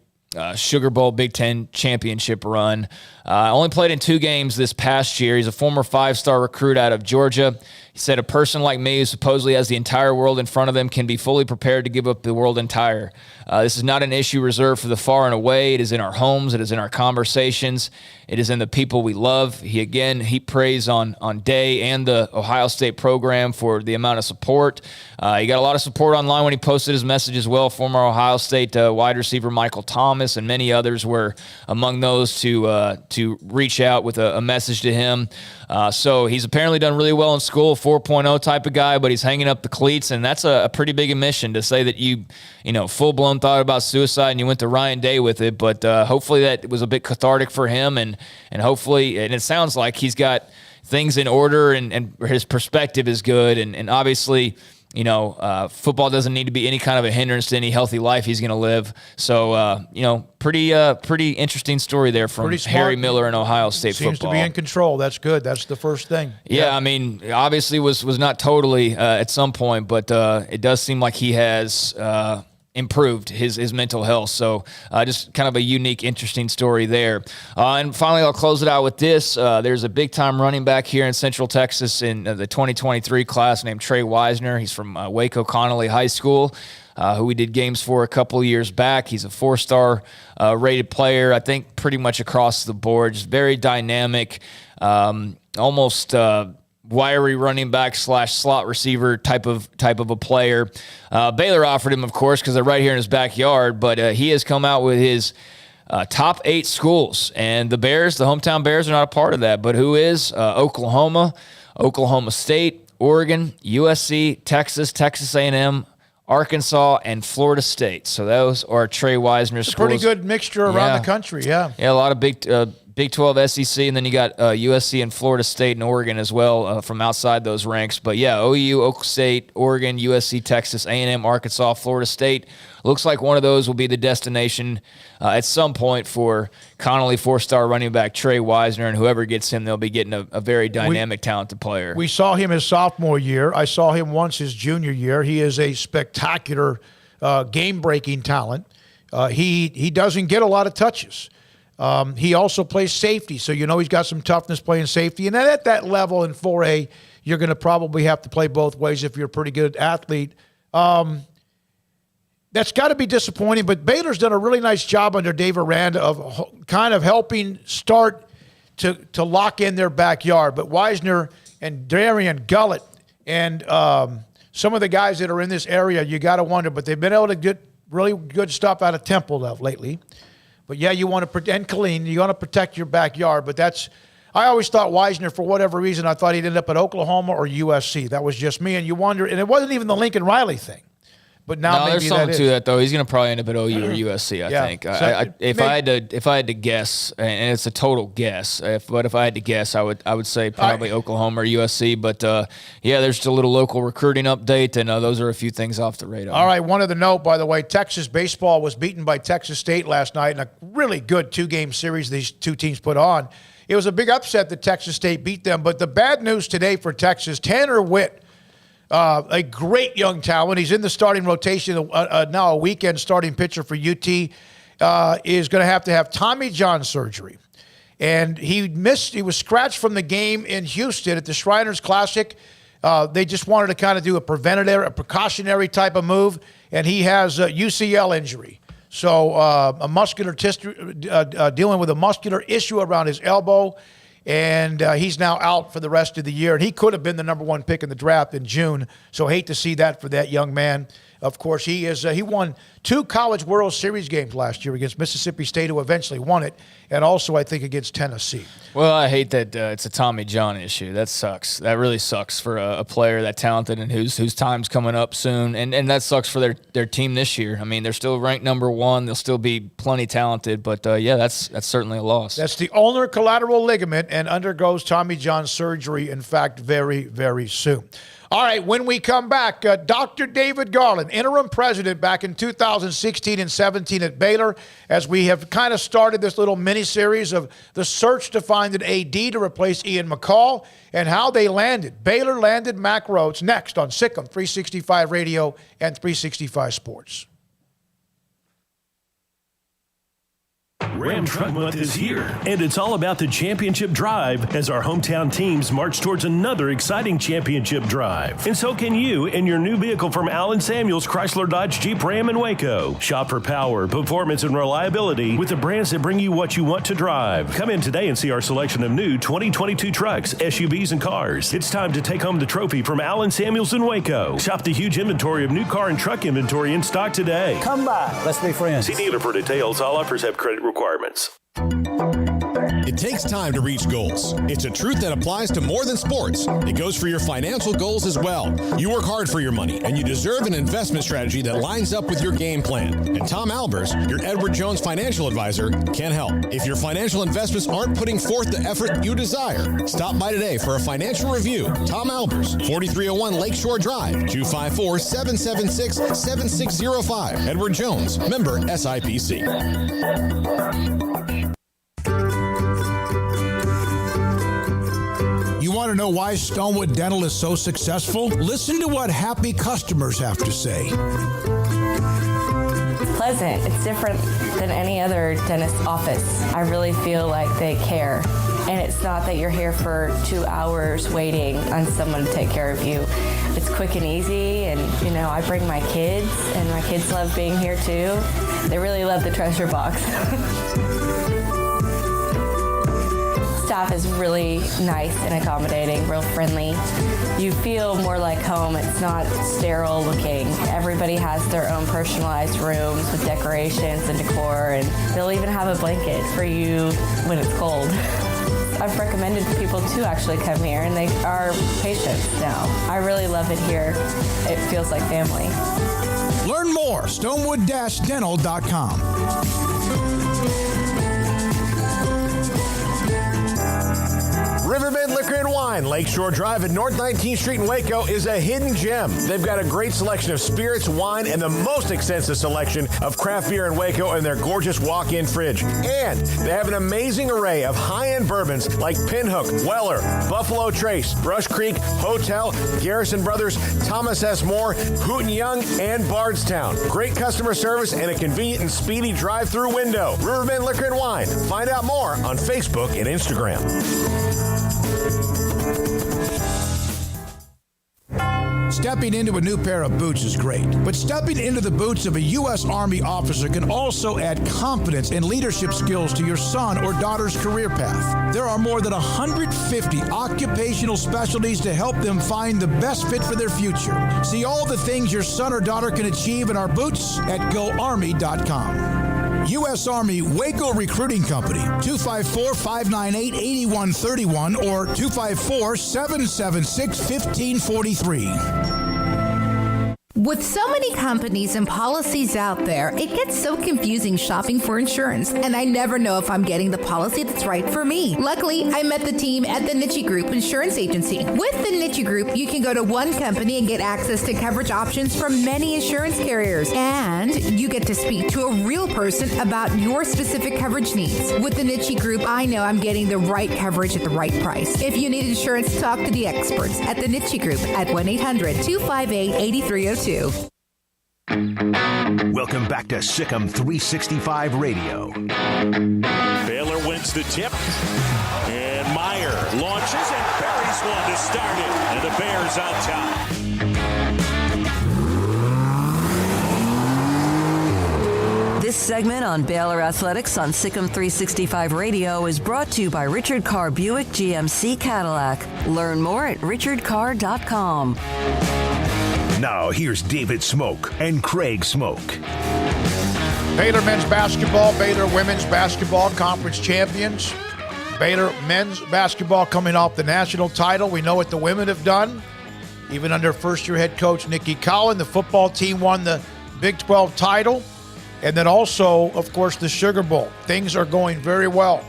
Sugar Bowl Big Ten championship run. Only played in 2 games this past year. He's a former 5-star recruit out of Georgia. He said, a person like me who supposedly has the entire world in front of them can be fully prepared to give up the world entire. This is not an issue reserved for the far and away. It is in our homes. It is in our conversations. It is in the people we love. He praised on Day and the Ohio State program for the amount of support. He got a lot of support online when he posted his message as well. Former Ohio State wide receiver Michael Thomas and many others were among those to reach out with a message to him. So he's apparently done really well in school, 4.0 type of guy, but he's hanging up the cleats, and that's a pretty big admission to say that you full-blown thought about suicide and you went to Ryan Day with it. But hopefully that was a bit cathartic for him, and hopefully, and it sounds like he's got things in order and his perspective is good, and obviously, football doesn't need to be any kind of a hindrance to any healthy life he's going to live. So, pretty interesting story there from Harry Miller and Ohio State football.
Seems to be in control. That's good. That's the first thing.
Yeah, I mean, obviously was not totally at some point, but it does seem like he has improved his mental health. So just kind of a unique, interesting story there. And finally, I'll close it out with this. There's a big-time running back here in Central Texas in the 2023 class named Trey Wisner. He's from Waco Connolly High School, who we did games for a couple years back. He's a 4-star rated player, I think pretty much across the board. Just very dynamic, almost wiry running back / slot receiver type of a player. Baylor offered him, of course, because they're right here in his backyard, but he has come out with his top 8 schools, and the Bears, the hometown Bears, are not a part of that, but who is? Oklahoma, Oklahoma State, Oregon, USC, Texas, Texas A&M, Arkansas, and Florida State. So those are Trey Wisner's schools.
Pretty good mixture around the country, yeah.
Yeah, a lot of Big 12, SEC, and then you got USC and Florida State and Oregon as well from outside those ranks. But yeah, OU, Oklahoma State, Oregon, USC, Texas, A&M, Arkansas, Florida State. Looks like one of those will be the destination at some point for Connolly, 4-star running back Trey Wisner, and whoever gets him, they'll be getting a very dynamic, talented player.
We saw him his sophomore year. I saw him once his junior year. He is a spectacular game-breaking talent. He doesn't get a lot of touches. He also plays safety, so he's got some toughness playing safety. And then at that level in 4A, you're going to probably have to play both ways if you're a pretty good athlete. That's got to be disappointing, but Baylor's done a really nice job under Dave Aranda of kind of helping start to lock in their backyard. But Wisner and Darian Gullett and some of the guys that are in this area, you got to wonder, but they've been able to get really good stuff out of Temple lately. But yeah, you want to and Killeen, you want to protect your backyard. But I always thought Wisner, for whatever reason, I thought he'd end up at Oklahoma or USC. That was just me. And you wonder, and it wasn't even the Lincoln Riley thing. But now maybe
there's something to that, though. He's going to probably end up at OU or USC, I think.
So
if I had to guess, and it's a total guess, but if I had to guess, I would say probably Oklahoma or USC. But there's just a little local recruiting update, and those are a few things off the radar.
All right, one other note, by the way, Texas baseball was beaten by Texas State last night in a really good 2-game series these two teams put on. It was a big upset that Texas State beat them, but the bad news today for Texas, Tanner Witt, a great young talent. He's in the starting rotation, now a weekend starting pitcher for UT, is going to have Tommy John surgery. And he was scratched from the game in Houston at the Shriners Classic. They just wanted to kind of do a precautionary type of move, and he has a UCL injury. So a muscular dealing with a muscular issue around his elbow. And he's now out for the rest of the year. And he could have been the number 1 pick in the draft in June. So hate to see that for that young man. Of course, he won 2 College World Series games last year against Mississippi State, who eventually won it, and also I think against Tennessee.
Well, I hate that it's a Tommy John issue. That sucks. That really sucks for a player that talented and whose time's coming up soon. And that sucks for their team this year. I mean, they're still ranked number 1. They'll still be plenty talented, but that's certainly a loss.
That's the ulnar collateral ligament and undergoes Tommy John surgery, in fact, very, very soon. All right, when we come back, Dr. David Garland, interim president back in 2016 and 17 at Baylor, as we have kind of started this little mini-series of the search to find an AD to replace Ian McCall and how they landed. Baylor landed Mack Rhoades next on Sikkim 365 Radio and 365 Sports.
Ram Truck Month is here, and it's all about the championship drive as our hometown teams march towards another exciting championship drive. And so can you in your new vehicle from Allen Samuels Chrysler Dodge Jeep Ram in Waco. Shop for power, performance, and reliability with the brands that bring you what you want to drive. Come in today and see our selection of new 2022 trucks, SUVs, and cars. It's time to take home the trophy from Allen Samuels in Waco. Shop the huge inventory of new car and truck inventory in stock today.
Come by. Let's be friends.
See dealer for details. All offers have credit requirements.
It takes time to reach goals. It's a truth that applies to more than sports. It goes for your financial goals as well. You work hard for your money, and you deserve an investment strategy that lines up with your game plan. And Tom Albers, your Edward Jones financial advisor, can help. If your financial investments aren't putting forth the effort you desire, stop by today for a financial review. Tom Albers, 4301 Lakeshore Drive, 254-776-7605. Edward Jones, member SIPC.
You want to know why Stonewood Dental is so successful? Listen to what happy customers have to say.
It's pleasant. It's different than any other dentist office. I really feel like they care. And it's not that you're here for 2 hours waiting on someone to take care of you. It's quick and easy, and I bring my kids, and my kids love being here too. They really love the treasure box. Staff is really nice and accommodating, real friendly. You feel more like home. It's not sterile looking. Everybody has their own personalized rooms with decorations and decor, and they'll even have a blanket for you when it's cold. I've recommended people to actually come here, and they are patients now. I really love it here. It feels like family.
Learn more, stonewood-dental.com.
Riverbend Liquor and Wine, Lakeshore Drive at North 19th Street in Waco, is a hidden gem. They've got a great selection of spirits, wine, and the most extensive selection of craft beer in Waco in their gorgeous walk-in fridge. And they have an amazing array of high-end bourbons like Pinhook, Weller, Buffalo Trace, Brush Creek, Hotel, Garrison Brothers, Thomas S. Moore, Hooten Young, and Bardstown. Great customer service and a convenient and speedy drive-through window. Riverbend Liquor and Wine. Find out more on Facebook and Instagram.
Stepping into a new pair of boots is great, but stepping into the boots of a U.S. Army officer can also add confidence and leadership skills to your son or daughter's career path. There are more than 150 occupational specialties to help them find the best fit for their future. See all the things your son or daughter can achieve in our boots at GoArmy.com. U.S. Army Waco Recruiting Company, 254-598-8131 or 254-776-1543.
With so many companies and policies out there, it gets so confusing shopping for insurance, and I never know if I'm getting the policy that's right for me. Luckily, I met the team at the Niche Group Insurance Agency. With the Niche Group, you can go to one company and get access to coverage options from many insurance carriers, and you get to speak to a real person about your specific coverage needs. With the Niche Group, I know I'm getting the right coverage at the right price. If you need insurance, talk to the experts at the Niche Group at 1-800-258-8302.
Welcome back to Sikkim 365 Radio.
Baylor wins the tip, and Meyer launches and buries one to start it, and the Bears on top.
This segment on Baylor Athletics on Sikkim 365 Radio is brought to you by Richard Carr Buick GMC Cadillac. Learn more at richardcarr.com.
Now, here's David Smoak and Craig Smoak.
Baylor men's basketball, Baylor women's basketball conference champions. Baylor men's basketball coming off the national title. We know what the women have done. Even under first-year head coach Nikki Collin, the football team won the Big 12 title. And then also, of course, the Sugar Bowl. Things are going very well.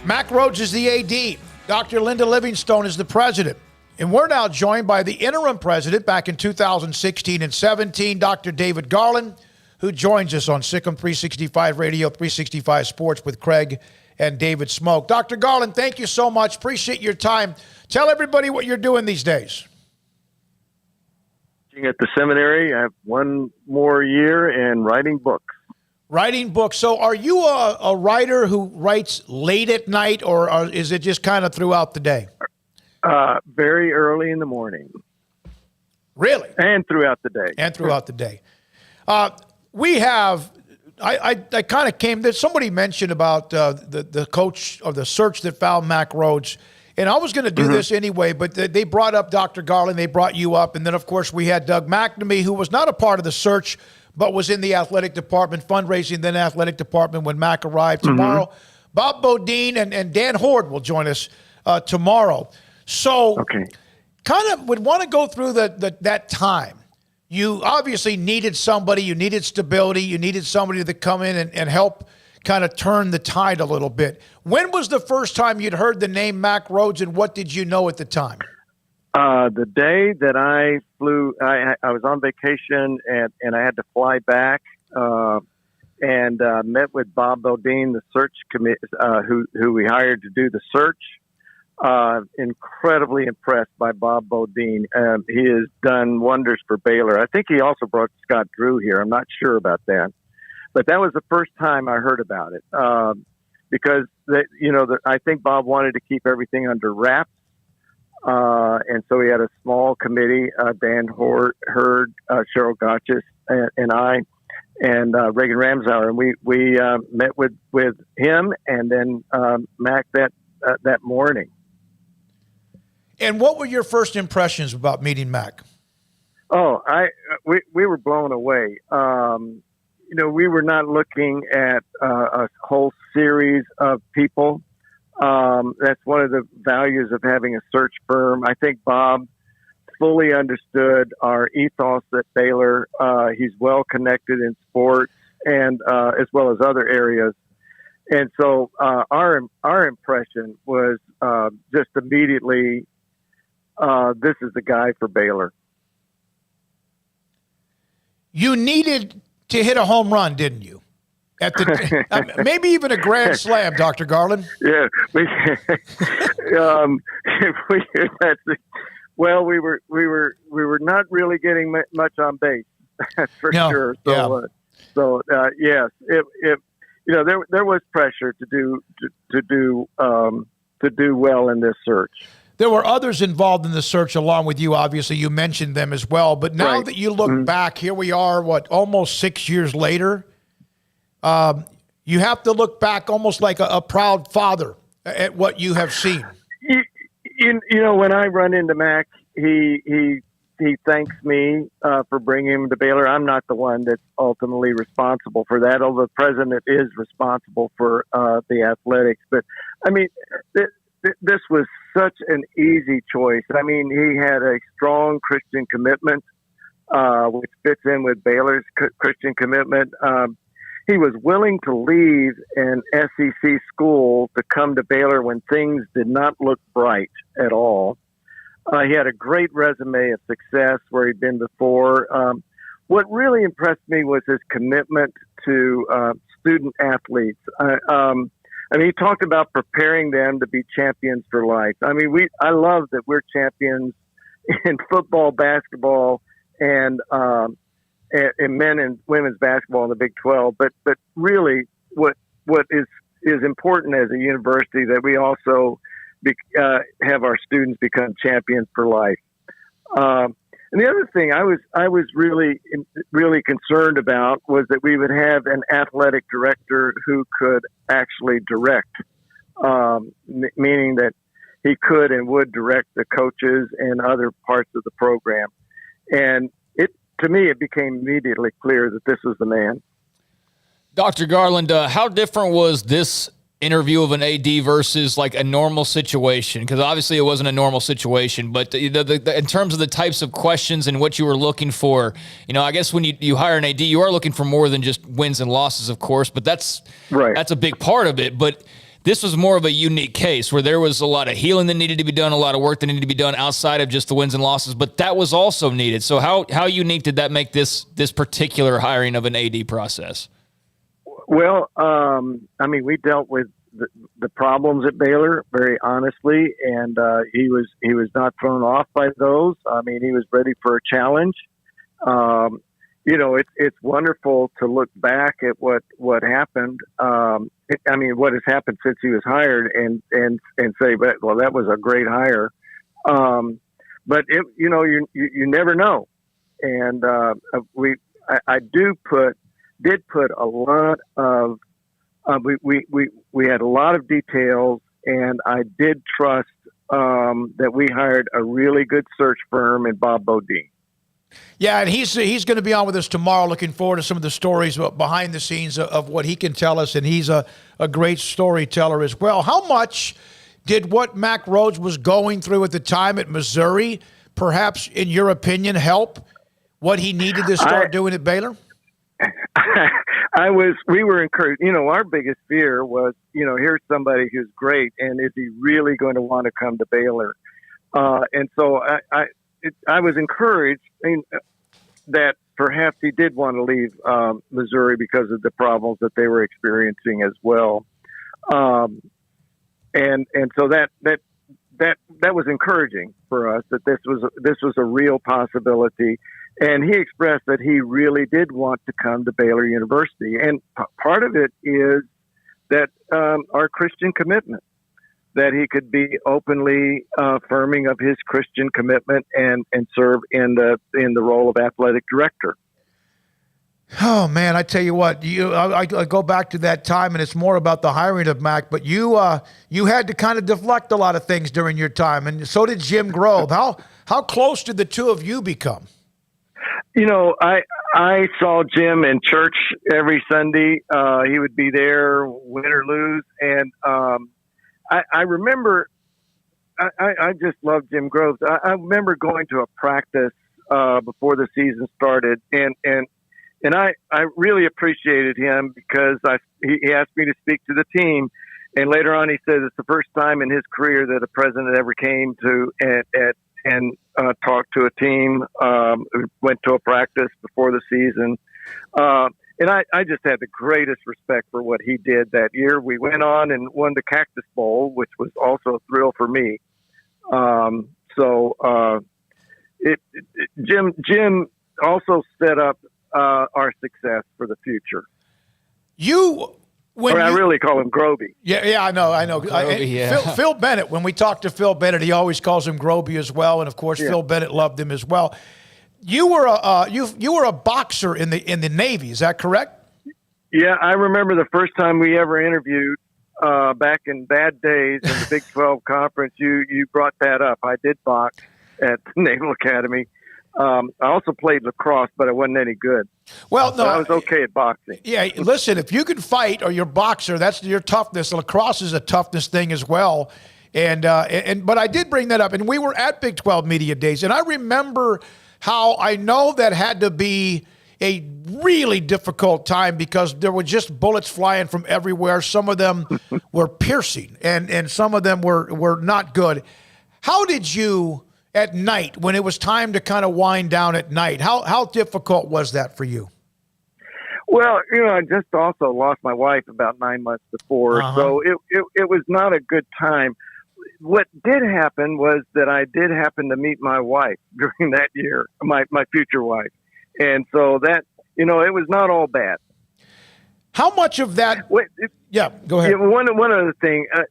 Mack Rhoades is the AD. Dr. Linda Livingstone is the president. And we're now joined by the interim president back in 2016 and 17, Dr. David Garland, who joins us on Sikkim 365 Radio, 365 Sports with Craig and David Smoak. Dr. Garland, thank you so much. Appreciate your time. Tell everybody what you're doing these days.
At the seminary, I have one more year and writing books.
Writing books. So are you a writer who writes late at night, or is it just kind of throughout the day?
Very early in the morning.
Really?
And throughout the day.
And throughout the day. We have, I kind of came, that somebody mentioned about the coach or the search that found Mack Rhoades. And I was going to do this anyway, but they brought up Dr. Garland, they brought you up. And then, of course, we had Doug McNamee, who was not a part of the search, but was in the athletic department, fundraising, then athletic department when Mack arrived tomorrow. Bob Bodine and Dan Horde will join us tomorrow. So kind of would want to go through that time. You obviously needed somebody, you needed stability, you needed somebody to come in and help kind of turn the tide a little bit. When was the first time you'd heard the name Mack Rhoades, and what did you know at the time?
The day that I flew, I was on vacation and I had to fly back and met with Bob Bodine, the search committee, who we hired to do the search. Incredibly impressed by Bob Bodine. He has done wonders for Baylor. I think he also brought Scott Drew here. I'm not sure about that. But that was the first time I heard about it because, I think Bob wanted to keep everything under wraps. And so he had a small committee, Dan Hurd, Cheryl Gotchis, and I, and Reagan Ramsauer. And we met with him and then Mack that morning.
And what were your first impressions about meeting Mack?
Oh, we were blown away. We were not looking at a whole series of people. That's one of the values of having a search firm. I think Bob fully understood our ethos at Baylor. He's well connected in sports and as well as other areas. And so our impression was just immediately, this is the guy for Baylor.
You needed to hit a home run, didn't you? At the maybe even a grand slam, Dr. Garland.
Yeah, we were not really getting much on base. That's for sure. So yes, it there was pressure to do well in this search.
There were others involved in the search along with you. Obviously, you mentioned them as well. But now that you look back, here we are, almost 6 years later. You have to look back almost like a proud father at what you have seen.
When I run into Mac, he thanks me for bringing him to Baylor. I'm not the one that's ultimately responsible for that, although the president is responsible for the athletics. But, I mean, this was such an easy choice. I mean, he had a strong Christian commitment, which fits in with Baylor's Christian commitment. He was willing to leave an SEC school to come to Baylor when things did not look bright at all. He had a great resume of success where he'd been before. What really impressed me was his commitment to student athletes. He talked about preparing them to be champions for life. I mean, I love that we're champions in football, basketball, and men and women's basketball in the Big 12. But really, what is important as a university that we also have our students become champions for life. And the other thing I was really concerned about was that we would have an athletic director who could actually direct, meaning that he could and would direct the coaches and other parts of the program. And to me, it became immediately clear that this was the man.
Dr. Garland, how different was this interview of an AD versus like a normal situation? Because obviously it wasn't a normal situation, but in terms of the types of questions and what you were looking for, I guess when you hire an AD, you are looking for more than just wins and losses, of course, but that's a big part of it. But this was more of a unique case where there was a lot of healing that needed to be done, a lot of work that needed to be done outside of just the wins and losses, but that was also needed. So how unique did that make this particular hiring of an AD process?
Well, we dealt with the problems at Baylor very honestly, and he was not thrown off by those. I mean, he was ready for a challenge. It's wonderful to look back at what happened. What has happened since he was hired, and say, well, that was a great hire. But you never know, and I did put a lot of. We had a lot of details, and I did trust that we hired a really good search firm in Bob Bodine.
Yeah, and he's going to be on with us tomorrow. Looking forward to some of the stories behind the scenes of what he can tell us, and he's a great storyteller as well. How much did what Mack Rhoades was going through at the time at Missouri, perhaps in your opinion, help what he needed to start doing at Baylor? We were encouraged. Our biggest fear was, here's somebody who's great, and is he really going to want to come to Baylor? And so I was encouraged that perhaps he did want to leave Missouri because of the problems that they were experiencing as well. And so that was encouraging for us, that this was a real possibility. And he expressed that he really did want to come to Baylor University. And part of it is that our Christian commitment, that he could be openly affirming of his Christian commitment and serve in the role of athletic director. Oh, man, I tell you what, I go back to that time, and it's more about the hiring of Mack, but you had to kind of deflect a lot of things during your time, and so did Jim Grove. How close did the two of you become?
I saw Jim in church every Sunday. He would be there, win or lose. And I remember, I just loved Jim Groves. I remember going to a practice before the season started, and And I really appreciated him because he asked me to speak to the team. And later on, he said it's the first time in his career that a president ever came to and talked to a team, went to a practice before the season. And I just had the greatest respect for what he did that year. We went on and won the Cactus Bowl, which was also a thrill for me. Jim also set up our success for the future. I really call him Groby.
Yeah, I know.
Groby,
Phil Bennett, when we talk to Phil Bennett, he always calls him Groby as well. And of course, Phil Bennett loved him as well. You were a boxer in the Navy, is that correct?
Yeah, I remember the first time we ever interviewed back in bad days in the Big 12 conference. You brought that up. I did box at the Naval Academy. I also played lacrosse, but I wasn't any good.
Well, no,
I was okay at boxing.
Yeah, listen, if you can fight or you're a boxer, that's your toughness. Lacrosse is a toughness thing as well. But I did bring that up, and we were at Big 12 Media Days, and I remember how I know that had to be a really difficult time because there were just bullets flying from everywhere. Some of them were piercing, and some of them were not good. How did you, at night, when it was time to kind of wind down at night, how difficult was that for you?
Well, I just also lost my wife about 9 months before, so it was not a good time. What did happen was that I did happen to meet my wife during that year, my future wife. And so that, it was not all bad.
How much of that? Yeah, go ahead.
One other thing, I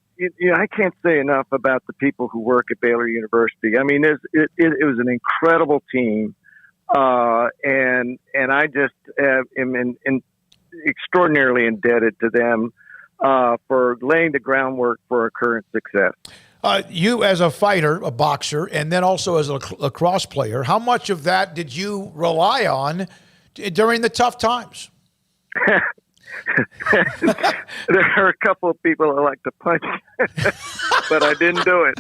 can't say enough about the people who work at Baylor University. I mean, it was an incredible team. And I just am extraordinarily indebted to them for laying the groundwork for our current success.
You as a fighter, a boxer, and then also as a lacrosse player, how much of that did you rely on during the tough times?
There are a couple of people that like to punch, but I didn't do it.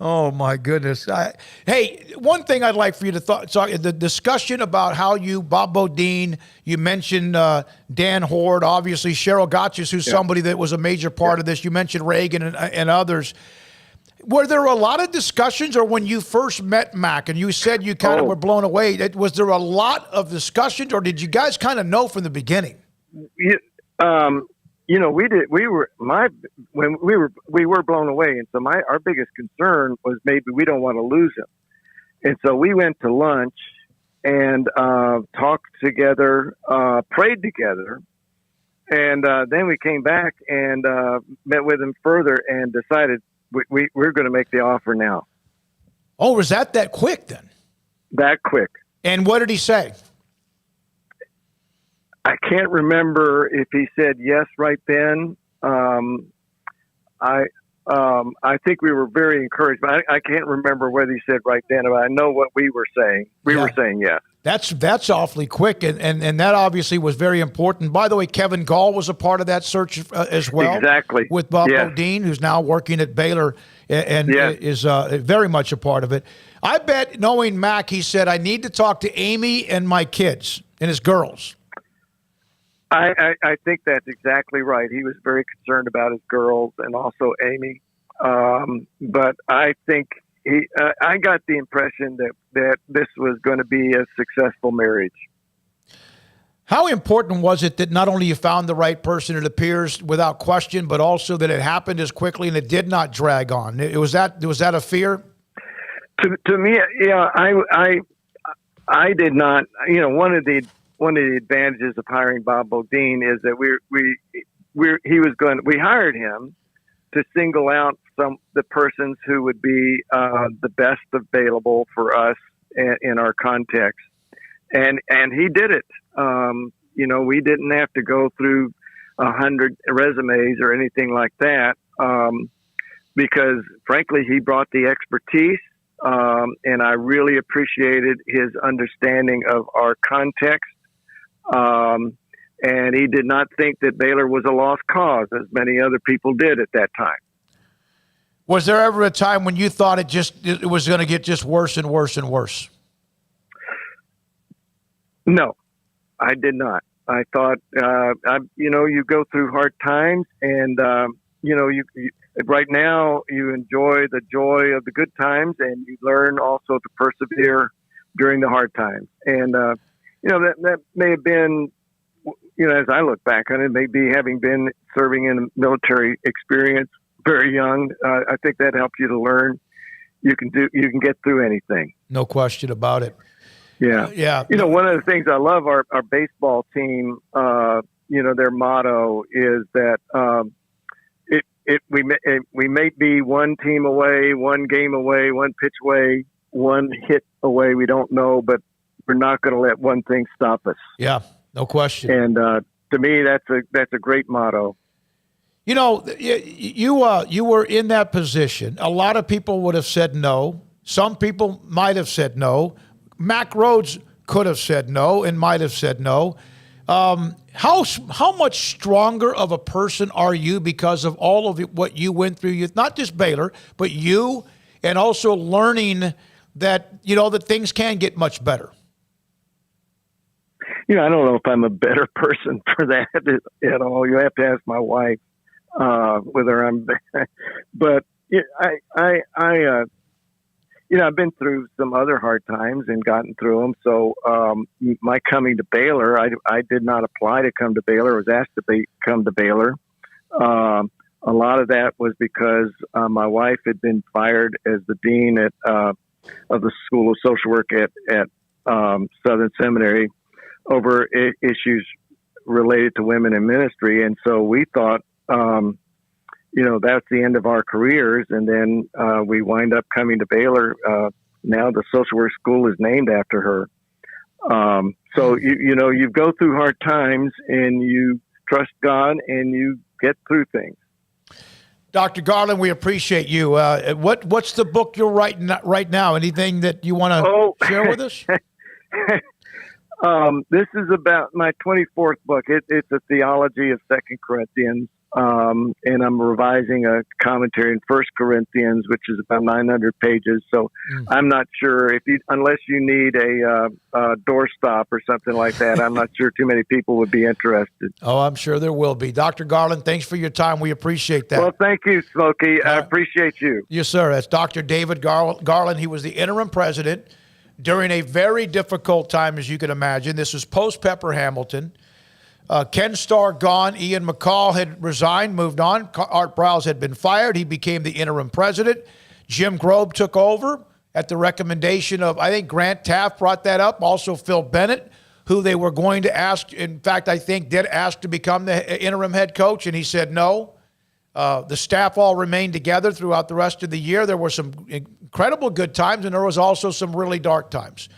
Oh, my goodness. Hey, one thing I'd like for you to talk, the discussion about how Bob Bodine, you mentioned Dan Horde, obviously Cheryl Gotches, who's somebody that was a major part of this. You mentioned Reagan and others. Were there a lot of discussions, or when you first met Mack and you said you kind of were blown away, was there a lot of discussions, or did you guys kind of know from the beginning?
We were blown away. And so our biggest concern was maybe we don't want to lose him. And so we went to lunch and talked together, prayed together. And then we came back and met with him further and decided we're going to make the offer now.
Oh, was that quick then?
That quick.
And what did he say?
I can't remember if he said yes right then. I think we were very encouraged, but I can't remember whether he said right then. But I know what we were saying. We were saying yes.
That's awfully quick, and that obviously was very important. By the way, Kevin Gall was a part of that search as well.
Exactly.
With Bob Bodine, who's now working at Baylor and is very much a part of it. I bet, knowing Mack, he said, I need to talk to Amy and my kids and his girls.
I think that's exactly right. He was very concerned about his girls and also Amy. But I think I got the impression that this was going to be a successful marriage.
How important was it that not only you found the right person, it appears without question, but also that it happened as quickly and it did not drag on? Was that a fear?
To me, yeah, I did not. One of the advantages of hiring Bob Bodine is that we hired him to single out the persons who would be the best available for us in our context, and he did it. We didn't have to go through 100 resumes or anything like that because, frankly, he brought the expertise, and I really appreciated his understanding of our context. And he did not think that Baylor was a lost cause, as many other people did at that time.
Was there ever a time when you thought it was going to get just worse and worse and worse?
No, I did not. I thought, you go through hard times, and you right now you enjoy the joy of the good times, and you learn also to persevere during the hard times. And that may have been, as I look back on it, maybe having been serving in a military experience very young, I think that helped you to learn you can get through anything.
No question about it.
Yeah.
Yeah.
One of the things I love, our baseball team, their motto is that we may be one team away, one game away, one pitch away, one hit away. We don't know, but we're not going to let one thing stop us.
Yeah, no question.
And to me, that's a great motto.
You were in that position. A lot of people would have said no. Some people might have said no. Mack Rhoades could have said no and might have said no. How much stronger of a person are you because of all of what you went through? Not just Baylor, but you, and also learning that that things can get much better.
I don't know if I'm a better person for that at all. You have to ask my wife whether I'm. But I've been through some other hard times and gotten through them. So my coming to Baylor, I did not apply to come to Baylor. I was asked to come to Baylor. A lot of that was because my wife had been fired as the dean of the School of Social Work at Southern Seminary over issues related to women in ministry. And so we thought, that's the end of our careers. And then we wind up coming to Baylor. Now the social work school is named after her. So, you go through hard times and you trust God and you get through things.
Dr. Garland, we appreciate you. What's the book you're writing right now? Anything that you want to share with us?
This is about my 24th book. It's a theology of 2 Corinthians. And I'm revising a commentary in 1 Corinthians, which is about 900 pages. So I'm not sure unless you need a doorstop or something like that, I'm not sure too many people would be interested.
Oh, I'm sure there will be. Dr. Garland, thanks for your time. We appreciate that.
Well, thank you, Smokey. I appreciate you.
Yes, sir. That's Dr. David Garland. He was the interim president during a very difficult time, as you can imagine. This was post-Pepper Hamilton. Ken Starr gone. Ian McCall had resigned, moved on. Art Browse had been fired. He became the interim president. Jim Grobe took over at the recommendation of, I think Grant Taft brought that up, also Phil Bennett, who they were going to ask, in fact, I think did ask to become the interim head coach, and he said no. The staff all remained together throughout the rest of the year. There were some incredible good times, and there was also some really dark times.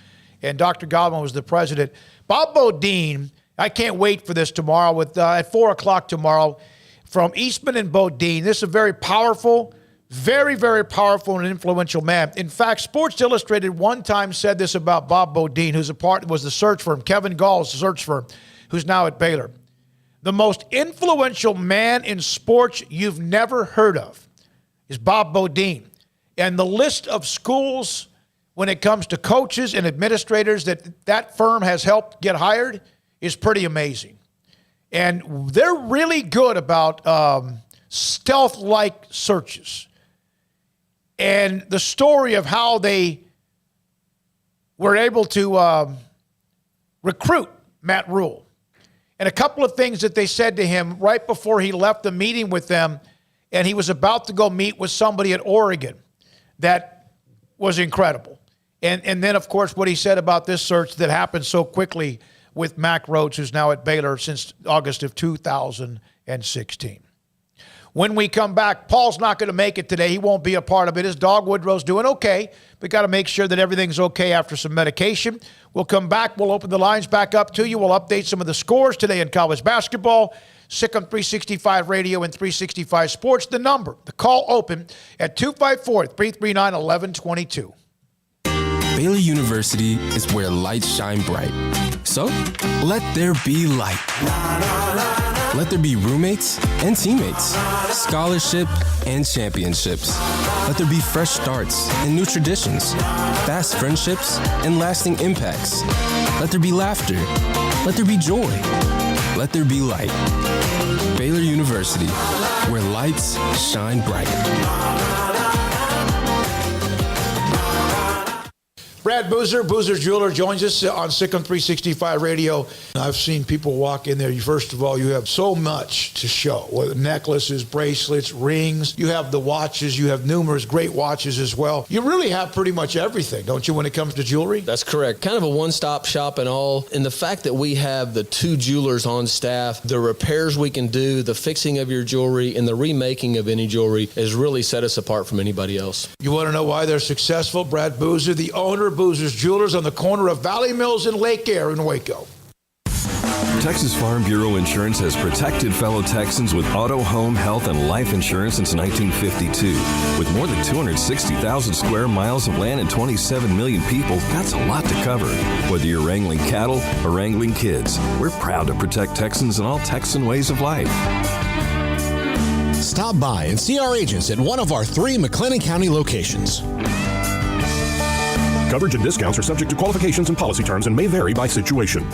And Dr. Godwin was the president. Bob Bodine, I can't wait for this tomorrow at 4 o'clock tomorrow from Eastman and Bodine. This is a very powerful, very, very powerful and influential man. In fact, Sports Illustrated one time said this about Bob Bodine, was the search firm, Kevin Gall's search firm, who's now at Baylor. The most influential man in sports you've never heard of is Bob Bodine. And the list of schools when it comes to coaches and administrators that firm has helped get hired is pretty amazing. And they're really good about stealth-like searches. And the story of how they were able to recruit Matt Rhule. And a couple of things that they said to him right before he left the meeting with them, and he was about to go meet with somebody at Oregon, that was incredible. And then, of course, what he said about this search that happened so quickly with Mack Rhoades, who's now at Baylor since August of 2016. When we come back, Paul's not going to make it today. He won't be a part of it. His dog Woodrow's doing okay. We got to make sure that everything's okay after some medication. We'll come back. We'll open the lines back up to you. We'll update some of the scores today in college basketball. Sikkim 365 Radio and 365 Sports. The call open at 254-339-1122.
Baylor University is where lights shine bright. So, let there be light. Let there be roommates and teammates, scholarship and championships. Let there be fresh starts and new traditions, fast friendships and lasting impacts. Let there be laughter. Let there be joy. Let there be light. Baylor University, where lights shine bright.
Brad Boozer, Boozer's Jeweler, joins us on Sikkim 365 Radio. I've seen people walk in there. First of all, you have so much to show. Necklaces, bracelets, rings. You have the watches. You have numerous great watches as well. You really have pretty much everything, don't you, when it comes to jewelry?
That's correct. Kind of a one-stop shop and all. And the fact that we have the 2 jewelers on staff, the repairs we can do, the fixing of your jewelry, and the remaking of any jewelry has really set us apart from anybody else.
You want to know why they're successful? Brad Boozer, the owner of Boozer's Jewelers on the corner of Valley Mills and Lake Air in Waco.
Texas Farm Bureau Insurance has protected fellow Texans with auto, home, health, and life insurance since 1952. With more than 260,000 square miles of land and 27 million people, that's a lot to cover. Whether you're wrangling cattle or wrangling kids, we're proud to protect Texans in all Texan ways of life.
Stop by and see our agents at one of our 3 McLennan County locations.
Coverage and discounts are subject to qualifications and policy terms and may vary by situation.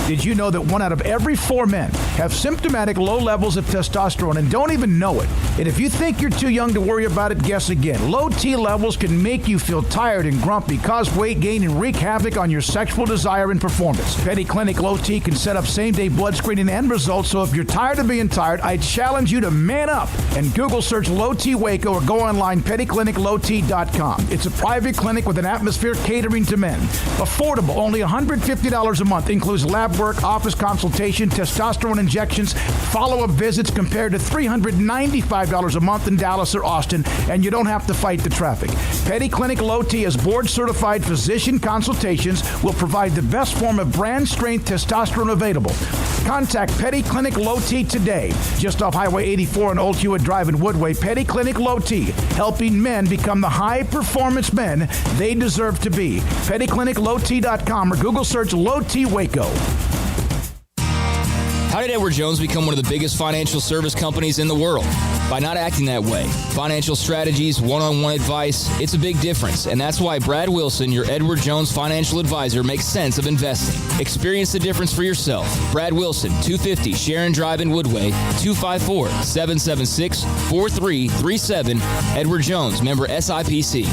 Did you know that 1 out of every 4 men have symptomatic low levels of testosterone and don't even know it? And if you think you're too young to worry about it, guess again. Low T levels can make you feel tired and grumpy, cause weight gain, and wreak havoc on your sexual desire and performance. Petty Clinic Low T can set up same-day blood screening and results, so if you're tired of being tired, I challenge you to man up and Google search Low T Waco or go online pettycliniclowt.com. It's a private clinic with an atmosphere catering to men. Affordable, only $150 a month, includes lab work, office consultation, testosterone injections, follow-up visits compared to $395 a month in Dallas or Austin, and you don't have to fight the traffic. Petty Clinic Low T as board-certified physician consultations will provide the best form of brand-strength testosterone available. Contact Petty Clinic Low T today, just off Highway 84 and Old Hewitt Drive in Woodway. Petty Clinic Low T, helping men become the high-performance men they deserve to be. PettyClinicLowT.com or Google search Low T Waco.
How did Edward Jones become one of the biggest financial service companies in the world? By not acting that way. Financial strategies, one-on-one advice, it's a big difference. And that's why Brad Wilson, your Edward Jones financial advisor, makes sense of investing. Experience the difference for yourself. Brad Wilson, 250 Sharon Drive in Woodway, 254-776-4337. Edward Jones, member SIPC.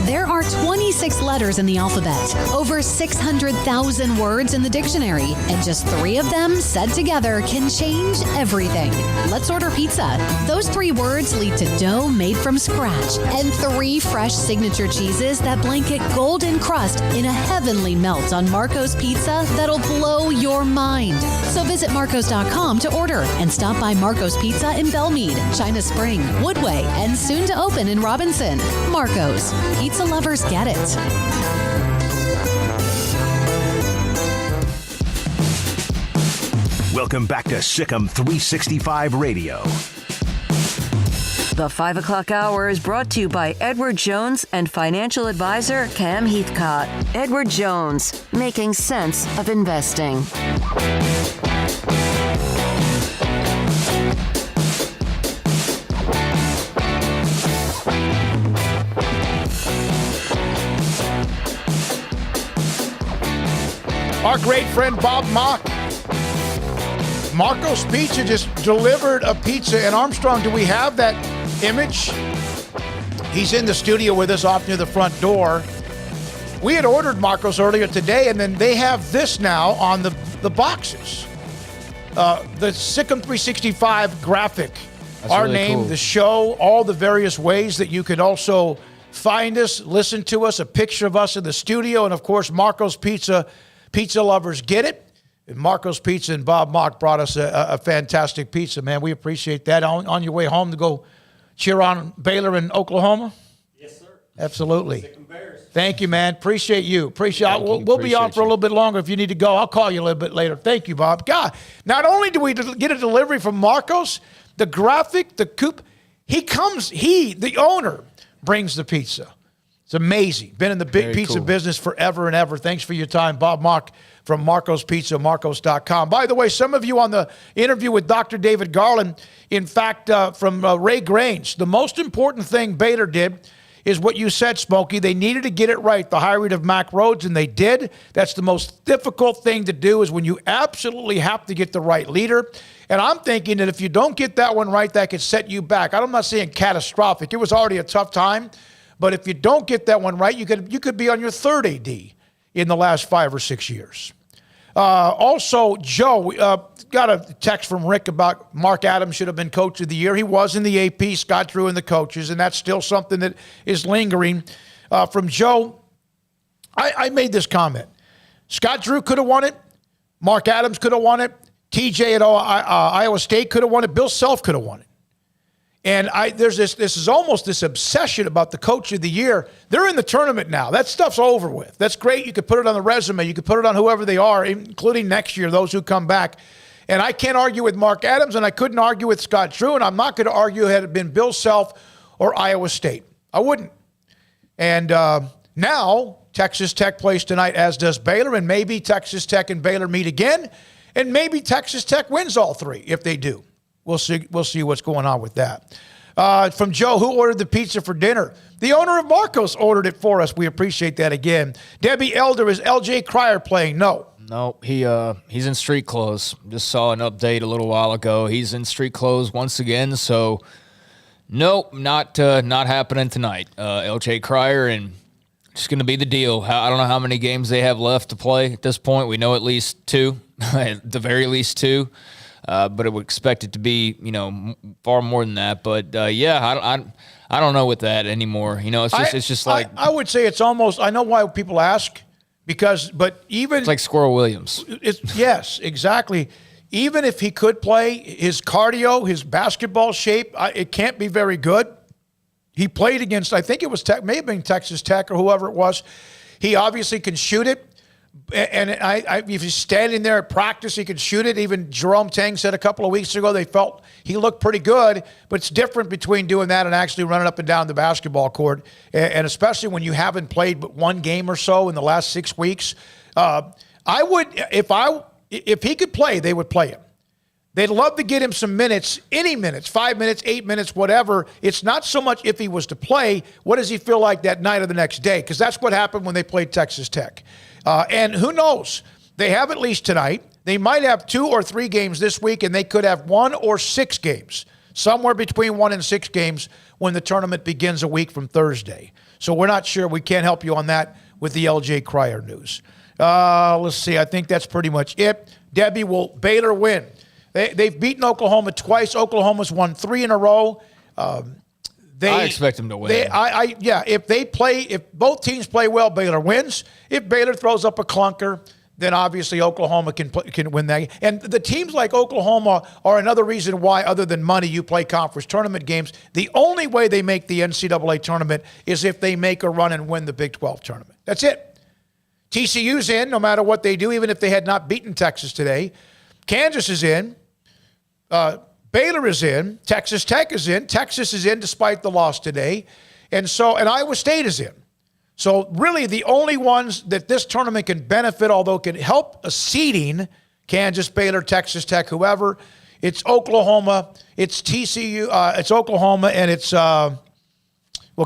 There are 26 letters in the alphabet, over 600,000 words in the dictionary, and just 3 of them said together can change everything. Let's order pizza. Those 3 words lead to dough made from scratch and 3 fresh signature cheeses that blanket golden crust in a heavenly melt on Marco's Pizza that'll blow your mind. So visit marcos.com to order and stop by Marco's Pizza in Belmead, China Spring, Woodway, and soon to open in Robinson. Marco's. Pizza lovers get it.
Welcome back to Sikkim 365 Radio.
The 5 o'clock hour is brought to you by Edward Jones and financial advisor Cam Heathcott. Edward Jones, making sense of investing.
Our great friend Bob Mock. Marco's Pizza just delivered a pizza. And Armstrong, do we have that image? He's in the studio with us off near the front door. We had ordered Marco's earlier today, and then they have this now on the boxes. The Sikkim 365 graphic.
That's
our
really
name,
cool.
the show, all the various ways that you can also find us, listen to us, a picture of us in the studio, and of course, Marco's Pizza. Pizza lovers get it. And Marco's Pizza and Bob Mock brought us a fantastic pizza, man. We appreciate that. On your way home to go cheer on Baylor in Oklahoma?
Yes, sir.
Absolutely.
Sick and Bears.
Thank you, man. Appreciate you. We'll be on for a little bit longer if you need to go. I'll call you a little bit later. Thank you, Bob. God, not only do we get a delivery from Marco's, the graphic, the coupe, the owner brings the pizza. It's amazing. Been in the big pizza business forever and ever. Thanks for your time, Bob Mock. from Marco's Pizza, Marcos.com. By the way, some of you on the interview with Dr. David Garland, in fact, from Ray Grange, the most important thing Baylor did is what you said, Smokey. They needed to get it right, the hiring of Mack Rhoades, and they did. That's the most difficult thing to do, is when you absolutely have to get the right leader. And I'm thinking that if you don't get that one right, that could set you back. I'm not saying catastrophic. It was already a tough time. But if you don't get that one right, you could be on your third AD in the last 5 or 6 years. Also, Joe, got a text from Rick about Mark Adams should have been Coach of the Year. He was in the AP, Scott Drew in the coaches, and that's still something that is lingering. From Joe, I made this comment. Scott Drew could have won it. Mark Adams could have won it. TJ at Iowa State could have won it. Bill Self could have won it. And this is almost this obsession about the Coach of the Year. They're in the tournament now. That stuff's over with. That's great. You could put it on the resume. You could put it on whoever they are, including next year, those who come back. And I can't argue with Mark Adams, and I couldn't argue with Scott Drew, and I'm not going to argue had it been Bill Self or Iowa State. I wouldn't. And now Texas Tech plays tonight, as does Baylor, and maybe Texas Tech and Baylor meet again, and maybe Texas Tech wins all three if they do. We'll see what's going on with that. From Joe, who ordered the pizza for dinner? The owner of Marcos ordered it for us. We appreciate that again. Debbie Elder, is LJ Cryer playing? No, he's in street clothes. Just saw an update a little while ago. He's in street clothes once again. So, nope, not happening tonight. LJ Cryer, and it's going to be the deal. I don't know how many games they have left to play at this point. We know at least 2, at the very least 2. But I would expect it to be, far more than that. But I don't know with that anymore. It's just like I would say it's almost. I know why people ask, but even
it's like Squirrel Williams.
Yes, exactly. Even if he could play, his cardio, his basketball shape, it can't be very good. He played against, I think it was may have been Texas Tech or whoever it was. He obviously can shoot it. And if he's standing there at practice, he can shoot it. Even Jerome Tang said a couple of weeks ago they felt he looked pretty good, but it's different between doing that and actually running up and down the basketball court, and especially when you haven't played but one game or so in the last 6 weeks. I would, if he could play, they would play him. They'd love to get him some minutes, any minutes, 5 minutes, 8 minutes, whatever. It's not so much if he was to play, what does he feel like that night or the next day? Because that's what happened when they played Texas Tech. And who knows? They have at least tonight. They might have 2 or 3 games this week, and they could have 1 or 6 games, somewhere between 1 and 6 games when the tournament begins a week from Thursday. So we're not sure. We can't help you on that with the LJ Cryer news. Let's see. I think that's pretty much it. Debbie, will Baylor win? They've beaten Oklahoma twice. Oklahoma's won 3 in a row.
I expect them to win.
If both teams play well, Baylor wins. If Baylor throws up a clunker, then obviously Oklahoma can win that. And the teams like Oklahoma are another reason why, other than money, you play conference tournament games. The only way they make the NCAA tournament is if they make a run and win the Big 12 tournament. That's it. TCU's in, no matter what they do, even if they had not beaten Texas today. Kansas is in. Baylor is in. Texas Tech is in. Texas is in despite the loss today. And Iowa State is in. So really the only ones that this tournament can benefit, although it can help a seeding, Kansas, Baylor, Texas Tech, whoever, it's Oklahoma, it's TCU, it's Oklahoma, and it's,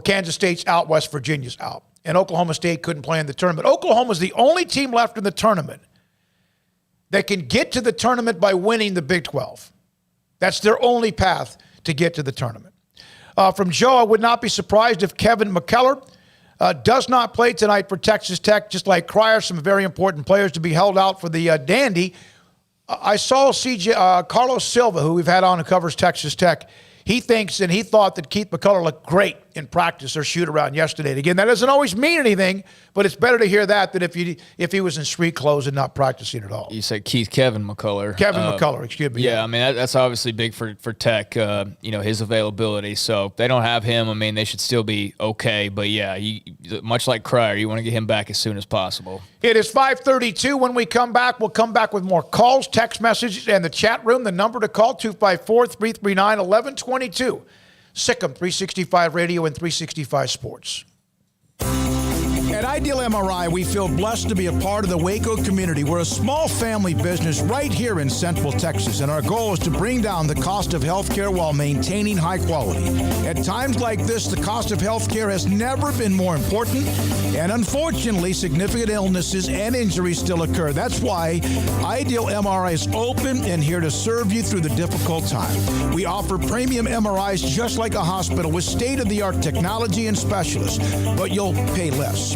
Kansas State's out, West Virginia's out. And Oklahoma State couldn't play in the tournament. Oklahoma's the only team left in the tournament that can get to the tournament by winning the Big 12. That's their only path to get to the tournament. From Joe, I would not be surprised if Kevin McKellar does not play tonight for Texas Tech, just like Cryer, some very important players to be held out for the Dandy. I saw Carlos Silva, who we've had on who covers Texas Tech. He thinks and he thought that Keith McCullough looked great in practice or shoot around yesterday. And again, that doesn't always mean anything, but it's better to hear that than if he was in street clothes and not practicing at all.
You said Kevin McCullough.
Kevin McCullough, excuse me.
Yeah, I mean, that's obviously big for Tech, his availability. So if they don't have him, I mean, they should still be okay. But, yeah, much like Cryer, you want to get him back as soon as possible.
It is 5:32. When we come back, we'll come back with more calls, text messages, and the chat room. The number to call, 254-339-1122. Sikkim 365 Radio and 365 Sports.
And At Ideal MRI, we feel blessed to be a part of the Waco community. We're a small family business right here in Central Texas, and our goal is to bring down the cost of health care while maintaining high quality. At times like this, the cost of health care has never been more important, and unfortunately, significant illnesses and injuries still occur. That's why Ideal MRI is open and here to serve you through the difficult time. We offer premium MRIs just like a hospital with state-of-the-art technology and specialists, but you'll pay less.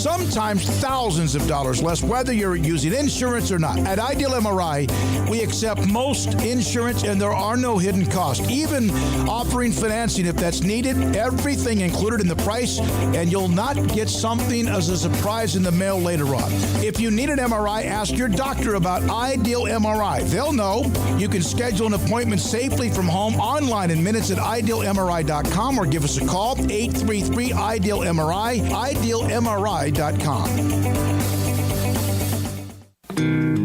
Sometimes thousands of dollars less, whether you're using insurance or not. At Ideal MRI, we accept most insurance and there are no hidden costs, even offering financing if that's needed. Everything included in the price, and you'll not get something as a surprise in the mail later on. If you need an MRI, ask your doctor about Ideal MRI. They'll know. You can schedule an appointment safely from home online in minutes at idealmri.com or give us a call, 833-IDEAL-MRI, idealmri.com.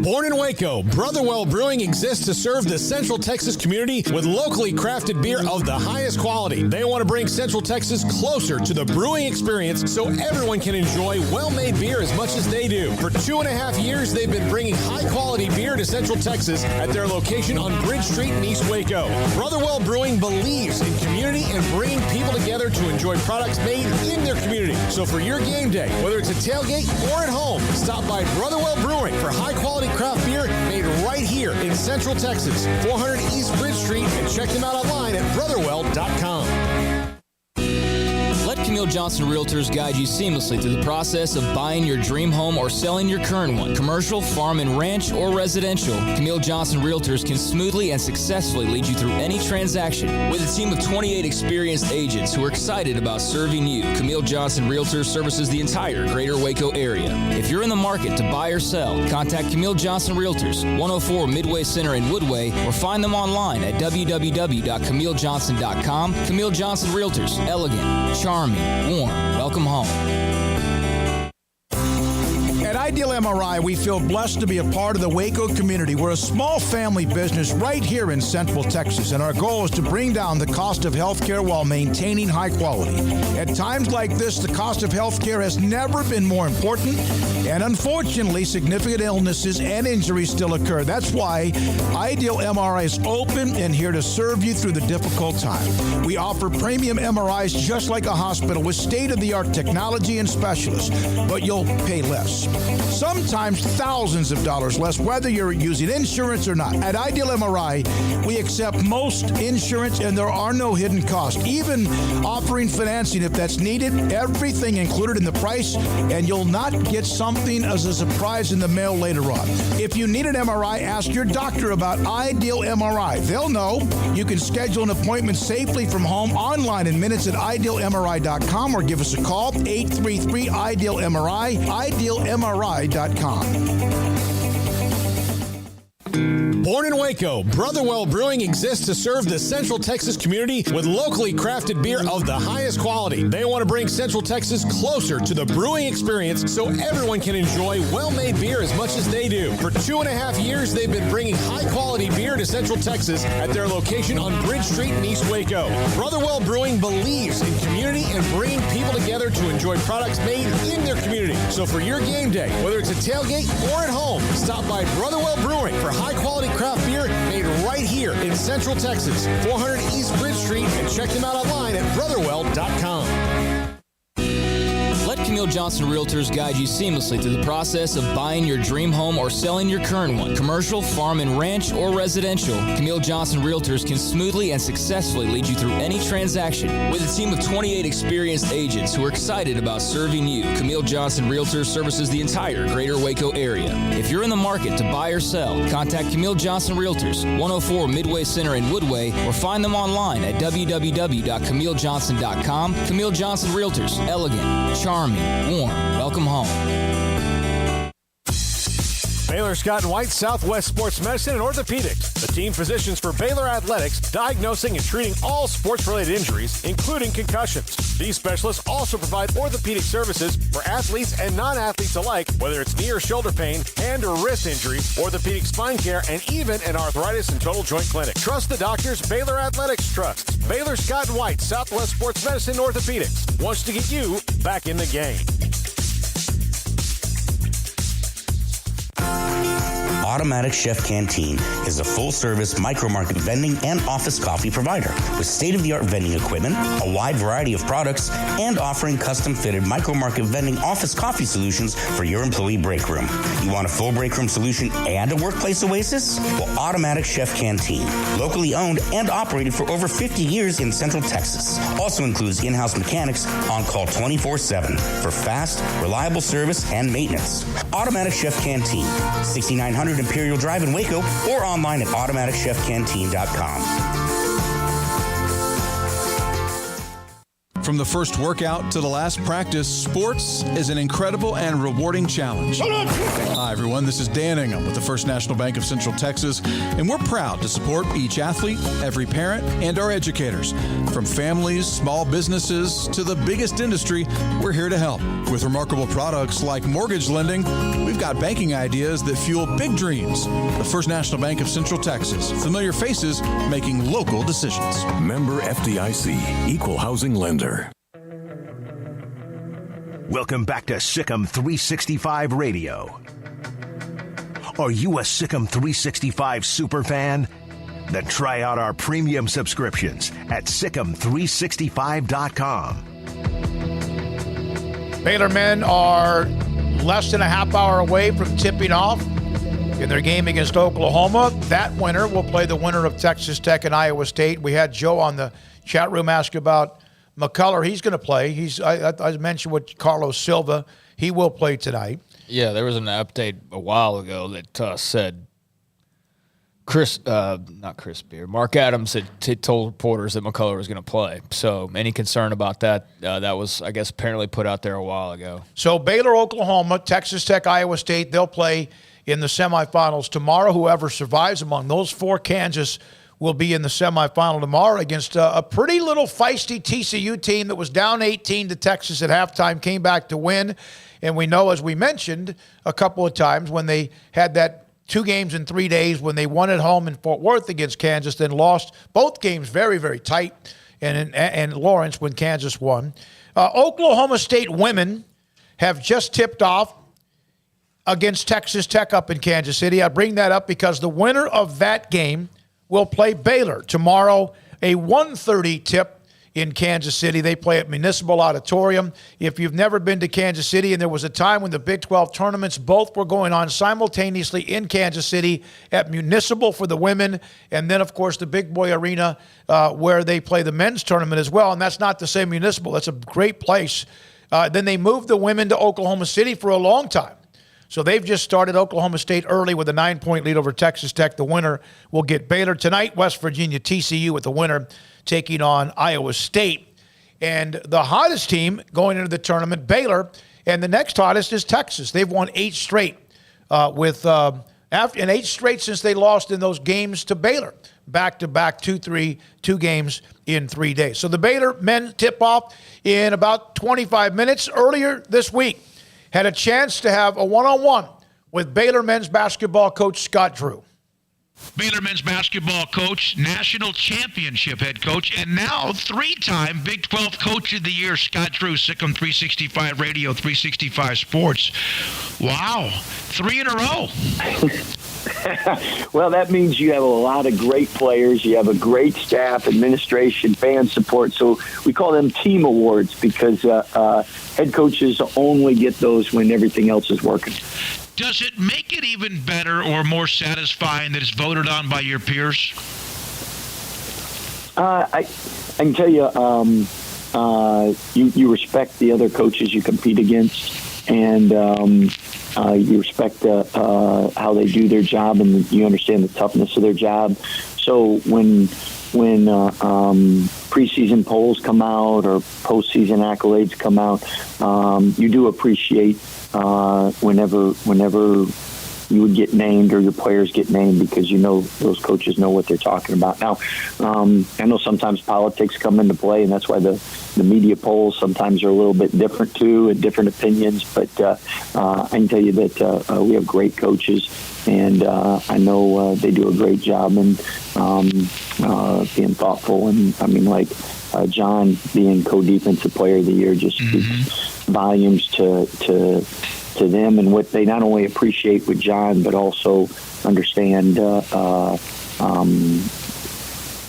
Born in Waco, Brotherwell Brewing exists to serve the Central Texas community with locally crafted beer of the highest quality. They want to bring Central Texas closer to the brewing experience so everyone can enjoy well-made beer as much as they do. For 2.5 years, they've been bringing high-quality beer to Central Texas at their location on Bridge Street in East Waco. Brotherwell Brewing believes in community and bringing people together to enjoy products made in their community. So for your game day, whether it's a tailgate or at home, stop by Brotherwell Brewing for high-quality craft beer made right here in Central Texas, 400 East Bridge Street, and check them out online at brotherwell.com.
Let Camille Johnson Realtors guide you seamlessly through the process of buying your dream home or selling your current one. Commercial, farm and ranch, or residential, Camille Johnson Realtors can smoothly and successfully lead you through any transaction. With a team of 28 experienced agents who are excited about serving you, Camille Johnson Realtors services the entire greater Waco area. If you're in the market to buy or sell, contact Camille Johnson Realtors, 104 Midway Center in Woodway, or find them online at www.camillejohnson.com. Camille Johnson Realtors, elegant, charming, warm. Welcome home.
At Ideal MRI, we feel blessed to be a part of the Waco community. We're a small family business right here in Central Texas, and our goal is to bring down the cost of health care while maintaining high quality. At times like this, the cost of health care has never been more important, and unfortunately, significant illnesses and injuries still occur. That's why Ideal MRI is open and here to serve you through the difficult time. We offer premium MRIs just like a hospital with state-of-the-art technology and specialists, but you'll pay less. Sometimes thousands of dollars less, whether you're using insurance or not. At Ideal MRI, we accept most insurance and there are no hidden costs, even offering financing if that's needed. Everything included in the price, and you'll not get something as a surprise in the mail later on. If you need an MRI, ask your doctor about Ideal MRI. They'll know. You can schedule an appointment safely from home online in minutes at idealmri.com or give us a call, 833-IDEAL-MRI, idealmri.com.
Born in Waco, Brotherwell Brewing exists to serve the Central Texas community with locally crafted beer of the highest quality. They want to bring Central Texas closer to the brewing experience so everyone can enjoy well-made beer as much as they do. For 2.5 years, they've been bringing high-quality beer to Central Texas at their location on Bridge Street in East Waco. Brotherwell Brewing believes in community and bringing people together to enjoy products made in their community. So for your game day, whether it's a tailgate or at home, stop by Brotherwell Brewing for high-quality craft beer made right here in Central Texas, 400 East Bridge Street, and check them out online at brotherwell.com.
Let Camille Johnson Realtors guide you seamlessly through the process of buying your dream home or selling your current one. Commercial, farm and ranch, or residential, Camille Johnson Realtors can smoothly and successfully lead you through any transaction. With a team of 28 experienced agents who are excited about serving you, Camille Johnson Realtors services the entire greater Waco area. If you're in the market to buy or sell, contact Camille Johnson Realtors, 104 Midway Center in Woodway, or find them online at www.camillejohnson.com. Camille Johnson Realtors, elegant, charming, warm. Welcome home.
Baylor Scott and White Southwest Sports Medicine and Orthopedics, the team physicians for Baylor Athletics, diagnosing and treating all sports-related injuries, including concussions. These specialists also provide orthopedic services for athletes and non-athletes alike, whether it's knee or shoulder pain, hand or wrist injury, orthopedic spine care, and even an arthritis and total joint clinic. Trust the doctors Baylor Athletics trusts. Baylor Scott and White Southwest Sports Medicine and Orthopedics wants to get you back in the game.
Automatic Chef Canteen is a full-service micro-market vending and office coffee provider with state-of-the-art vending equipment, a wide variety of products, and offering custom-fitted micro-market vending office coffee solutions for your employee break room. You want a full break room solution and a workplace oasis? Well, Automatic Chef Canteen, locally owned and operated for over 50 years in Central Texas, also includes in-house mechanics on call 24/7 for fast, reliable service and maintenance. Automatic Chef Canteen, 6900 Imperial Drive in Waco, or online at automaticchefcanteen.com.
From the first workout to the last practice, sports is an incredible and rewarding challenge. Hi, everyone. This is Dan Ingham with the First National Bank of Central Texas, and we're proud to support each athlete, every parent, and our educators. From families, small businesses, to the biggest industry, we're here to help. With remarkable products like mortgage lending, we've got banking ideas that fuel big dreams. The First National Bank of Central Texas. Familiar faces making local decisions.
Member FDIC, Equal Housing Lender.
Welcome back to Sikkim 365 Radio. Are you a Sikkim 365 superfan? Then try out our premium subscriptions at Sikkim365.com.
Baylor men are less than a half hour away from tipping off in their game against Oklahoma. That winner will play the winner of Texas Tech and Iowa State. We had Joe on the chat room ask about McCullough. He's going to play. I mentioned with Carlos Silva. He will play tonight.
Yeah, there was an update a while ago that said Mark Adams had told reporters that McCullough was going to play. So any concern about that, that was, I guess, apparently put out there a while ago.
So Baylor, Oklahoma, Texas Tech, Iowa State, they'll play in the semifinals tomorrow. Whoever survives among those four, Kansas will be in the semifinal tomorrow against a pretty little feisty TCU team that was down 18 to Texas at halftime, came back to win. And we know, as we mentioned a couple of times, when they had that 2 games in 3 days, when they won at home in Fort Worth against Kansas, then lost both games very, very tight, and Lawrence when Kansas won. Oklahoma State women have just tipped off against Texas Tech up in Kansas City. I bring that up because the winner of that game will play Baylor tomorrow, a 1:30 tip in Kansas City. They play at Municipal Auditorium. If you've never been to Kansas City, and there was a time when the Big 12 tournaments both were going on simultaneously in Kansas City at Municipal for the women, and then, of course, the Big Boy Arena where they play the men's tournament as well, and that's not the same Municipal. That's a great place. Then they moved the women to Oklahoma City for a long time. So they've just started Oklahoma State early with a 9-point lead over Texas Tech. The winner will get Baylor tonight. West Virginia, TCU with the winner taking on Iowa State. And the hottest team going into the tournament, Baylor, and the next hottest is Texas. They've won 8 straight and 8 straight since they lost in those games to Baylor. Back-to-back 2-3, 2 games in 3 days. So the Baylor men tip off in about 25 minutes. Earlier this week, had a chance to have a one-on-one with Baylor men's basketball coach Scott Drew.
Baylor men's basketball coach, national championship head coach, and now 3-time Big 12 Coach of the Year, Scott Drew, Sikkim 365 Radio, 365 Sports. Wow, 3 in a row.
Well, that means you have a lot of great players. You have a great staff, administration, fan support. So we call them team awards because head coaches only get those when everything else is working.
Does it make it even better or more satisfying that it's voted on by your peers?
I can tell you, you respect the other coaches you compete against, and you respect how they do their job, and you understand the toughness of their job. So when preseason polls come out or postseason accolades come out, you do appreciate whenever you would get named or your players get named, because you know those coaches know what they're talking about. Now, I know sometimes politics come into play, and that's why the media polls sometimes are a little bit different too, and different opinions. But I can tell you that we have great coaches, and I know they do a great job in being thoughtful. And I mean, like John being co-defensive player of the year just speaks volumes to them and what they not only appreciate with John, but also understand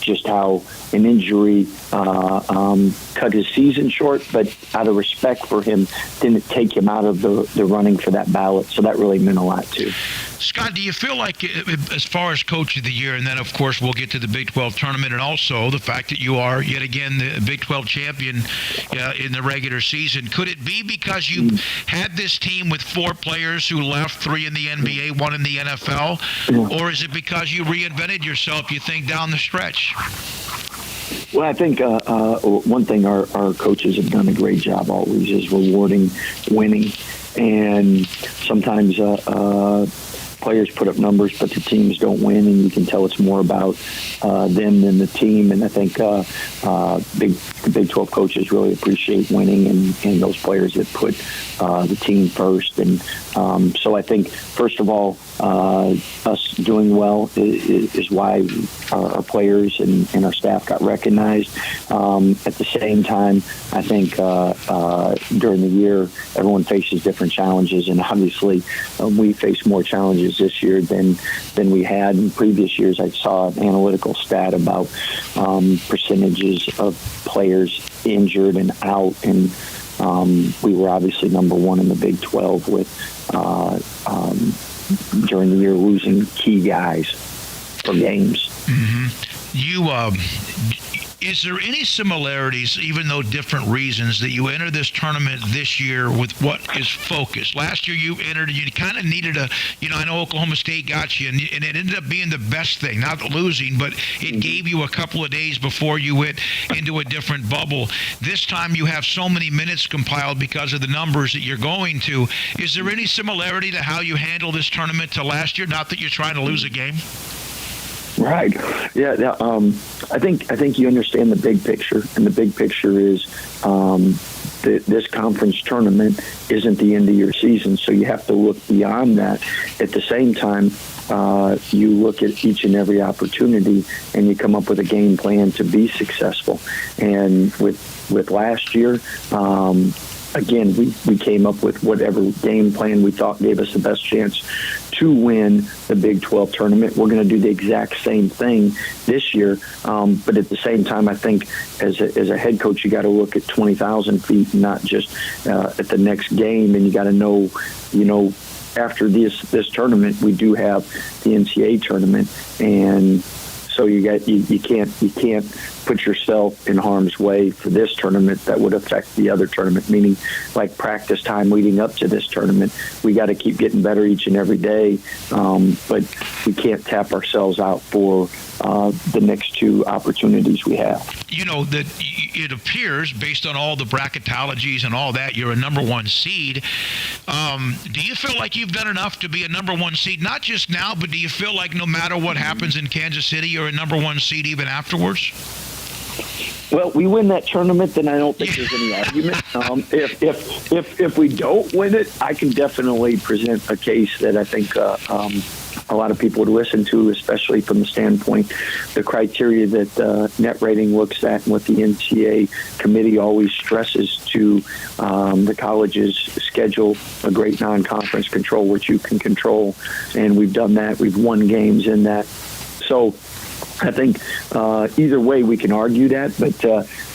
just how an injury cut his season short, but out of respect for him, didn't take him out of the running for that ballot. So that really meant a lot too.
Scott, do you feel like, as far as Coach of the Year, and then, of course, we'll get to the Big 12 tournament, and also the fact that you are, yet again, the Big 12 champion in the regular season, could it be because you had this team with 4 players who left, 3 in the NBA, 1 in the NFL, or is it because you reinvented yourself, you think, down the stretch?
Well, I think one thing our coaches have done a great job always is rewarding winning. And sometimes players put up numbers, but the teams don't win, and you can tell it's more about them than the team. And I think the Big 12 coaches really appreciate winning and those players that put the team first. And so I think, first of all, us doing well is why our players and our staff got recognized. At the same time, I think during the year, everyone faces different challenges, and obviously we face more challenges this year than we had in previous years. I saw an analytical stat about percentages of players injured and out, and we were obviously number 1 in the Big 12 with during the year losing key guys for games.
Is there any similarities, even though different reasons, that you enter this tournament this year with what is focused? Last year you entered, you kind of needed I know Oklahoma State got you, and it ended up being the best thing, not losing, but it gave you a couple of days before you went into a different bubble. This time you have so many minutes compiled because of the numbers that you're going to. Is there any similarity to how you handle this tournament to last year? Not that you're trying to lose a game?
Right. Yeah. I think you understand the big picture, and the big picture is this conference tournament isn't the end of your season, so you have to look beyond that. At the same time, you look at each and every opportunity, and you come up with a game plan to be successful. And with last year, again, we came up with whatever game plan we thought gave us the best chance to win the Big 12 tournament. We're going to do the exact same thing this year. But at the same time, I think as a head coach, you got to look at 20,000 feet, and not just at the next game. And you got to know, after this tournament, we do have the NCAA tournament. And so you can't put yourself in harm's way for this tournament that would affect the other tournament, meaning like practice time leading up to this tournament. We got to keep getting better each and every day, but we can't tap ourselves out for the next 2 opportunities we have.
That it appears, based on all the bracketologies and all that, you're a number 1 seed. Do you feel like you've done enough to be a number 1 seed, not just now, but do you feel like no matter what happens in Kansas City, you're a number 1 seed even afterwards?
Well, we win that tournament, then I don't think there's any argument. If we don't win it, I can definitely present a case that I think a lot of people would listen to, especially from the standpoint, the criteria that net rating looks at and what the NCAA committee always stresses to the college's schedule, a great non-conference control, which you can control. And we've done that. We've won games in that. So I think either way we can argue that, but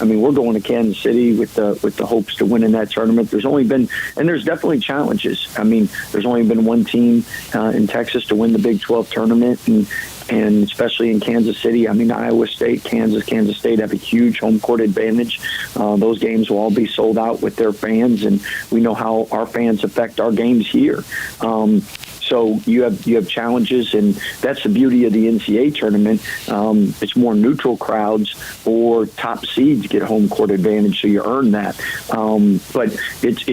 we're going to Kansas City with the hopes to win in that tournament. There's definitely challenges. There's only been one team in Texas to win the Big 12 tournament, and especially in Kansas City. Iowa State, Kansas State have a huge home court advantage. Those games will all be sold out with their fans, and we know how our fans affect our games here. So you have challenges, and that's the beauty of the NCAA tournament. It's more neutral crowds or top seeds get home court advantage, so you earn that. But it's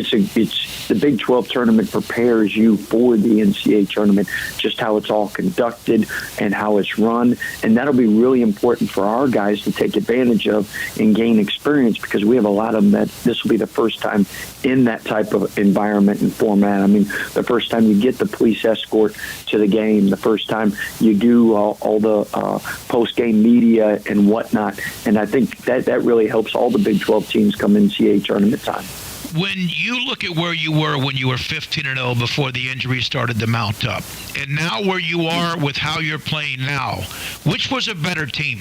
the Big 12 tournament prepares you for the NCAA tournament, just how it's all conducted and how it's run, and that'll be really important for our guys to take advantage of and gain experience, because we have a lot of them that this will be the first time in that type of environment and format. The first time you get the police escort to the game, the first time you do all the post-game media and whatnot. And I think that really helps all the Big 12 teams come NCAA tournament time.
When you look at where you were when you were 15-0 before the injuries started to mount up, and now where you are with how you're playing now, which was a better team?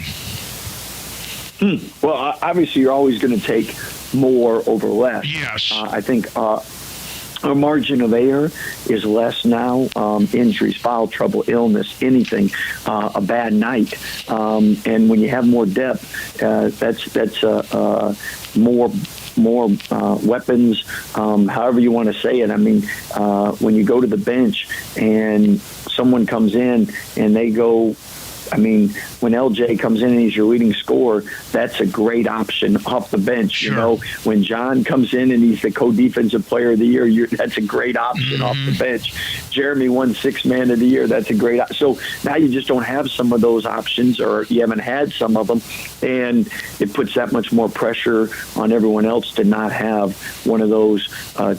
Well, obviously, you're always going to take more over less.
Yes.
I think our margin of error is less now. Injuries, foul trouble, illness, anything, a bad night. And when you have more depth, that's more weapons, however you want to say it. I mean, when you go to the bench and someone comes in and they go, I mean, when LJ comes in and he's your leading scorer, that's a great option off the bench.
Sure.
You know, when John comes in and he's the co-defensive player of the year, that's a great option off the bench. Jeremy won 6th man of the year. That's a great So now you just don't have some of those options, or you haven't had some of them, and it puts that much more pressure on everyone else to not have one of those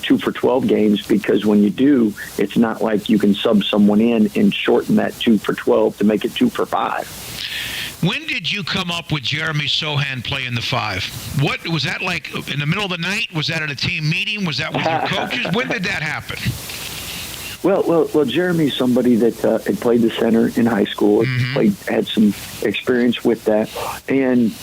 2 for 12 games, because when you do, it's not like you can sub someone in and shorten that 2 for 12 to make it 2 for 5.
When did you come up with Jeremy Sochan playing the 5? What was that like in the middle of the night? Was that at a team meeting? Was that with your coaches? When did that happen?
Well, Jeremy's somebody that had played the center in high school, had some experience with that, and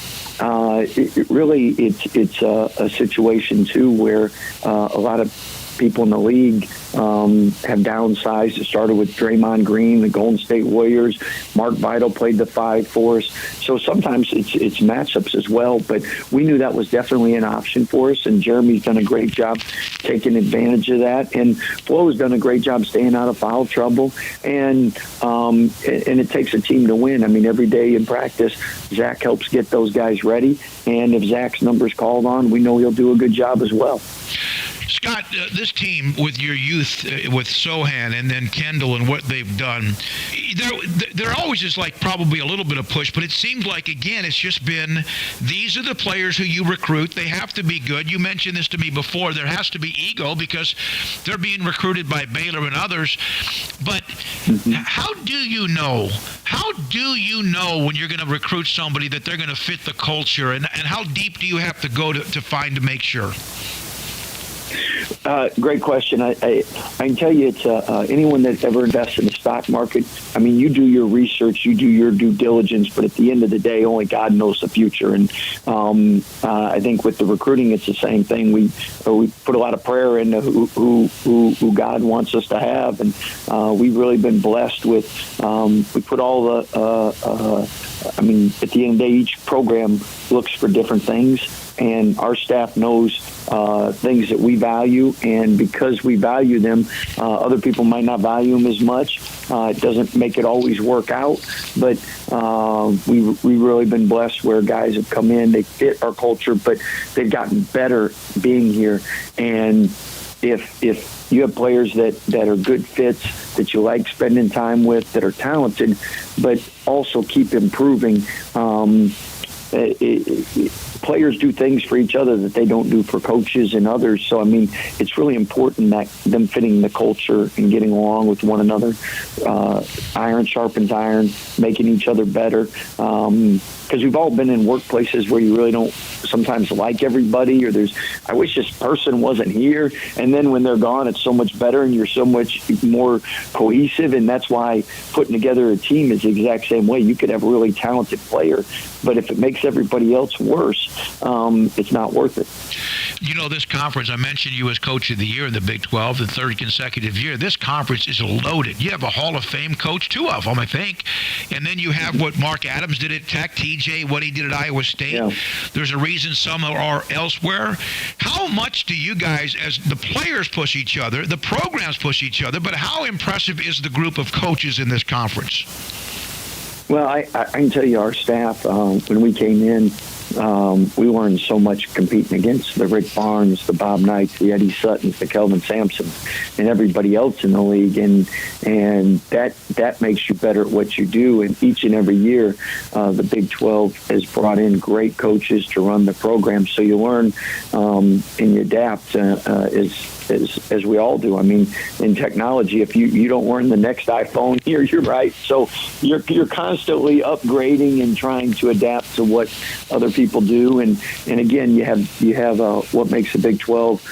it's a situation too where a lot of people in the league have downsized. It started with Draymond Green, the Golden State Warriors. Mark Vital played the 5 for us. So sometimes it's matchups as well, but we knew that was definitely an option for us, and Jeremy's done a great job taking advantage of that. And Flo's done a great job staying out of foul trouble, and it takes a team to win. I mean, every day in practice, Zach helps get those guys ready, and if Zach's number's called on, we know he'll do a good job as well.
Scott, this team with your youth, with Sochan and then Kendall and what they've done, there always is like probably a little bit of push, but it seems like, again, it's just been, these are the players who you recruit. They have to be good. You mentioned this to me before. There has to be ego because they're being recruited by Baylor and others. But how do you know? How do you know when you're going to recruit somebody that they're going to fit the culture? And how deep do you have to go to make sure?
Great question. I can tell you, it's anyone that ever invests in the stock market. I mean, you do your research, you do your due diligence, but at the end of the day, only God knows the future. And I think with the recruiting, it's the same thing. We put a lot of prayer into who God wants us to have, and we've really been blessed with. We put all the. I mean, at the end of the day, each program looks for different things. And our staff knows things that we value, and because we value them, other people might not value them as much. It doesn't make it always work out, but we've really been blessed where guys have come in, they fit our culture, but they've gotten better being here. And if you have players that are good fits, that you like spending time with, that are talented, but also keep improving, players do things for each other that they don't do for coaches and others. So, I mean, it's really important that them fitting the culture and getting along with one another. Iron sharpens iron, making each other better. Because we've all been in workplaces where you really don't sometimes like everybody, or I wish this person wasn't here. And then when they're gone, it's so much better and you're so much more cohesive. And that's why putting together a team is the exact same way. You could have a really talented player, but if it makes everybody else worse, it's not worth it.
You know, this conference, I mentioned you as Coach of the Year in the Big 12, the third consecutive year. This conference is loaded. You have a Hall of Fame coach, 2 of them, I think. And then you have what Mark Adams did at Tech, TJ, what he did at Iowa State. Yeah. There's a reason some are elsewhere. How much do you guys, as the players push each other, the programs push each other, but how impressive is the group of coaches in this conference?
Well, I can tell you our staff, when we came in, we learned so much competing against the Rick Barnes, the Bob Knights, the Eddie Suttons, the Kelvin Sampsons, and everybody else in the league. And that makes you better at what you do. And each and every year, the Big 12 has brought in great coaches to run the program. So you learn and you adapt as we all do. I mean, in technology, if you don't learn the next iPhone, you're right. So you're constantly upgrading and trying to adapt to what other people people do, and again, you have what makes the Big 12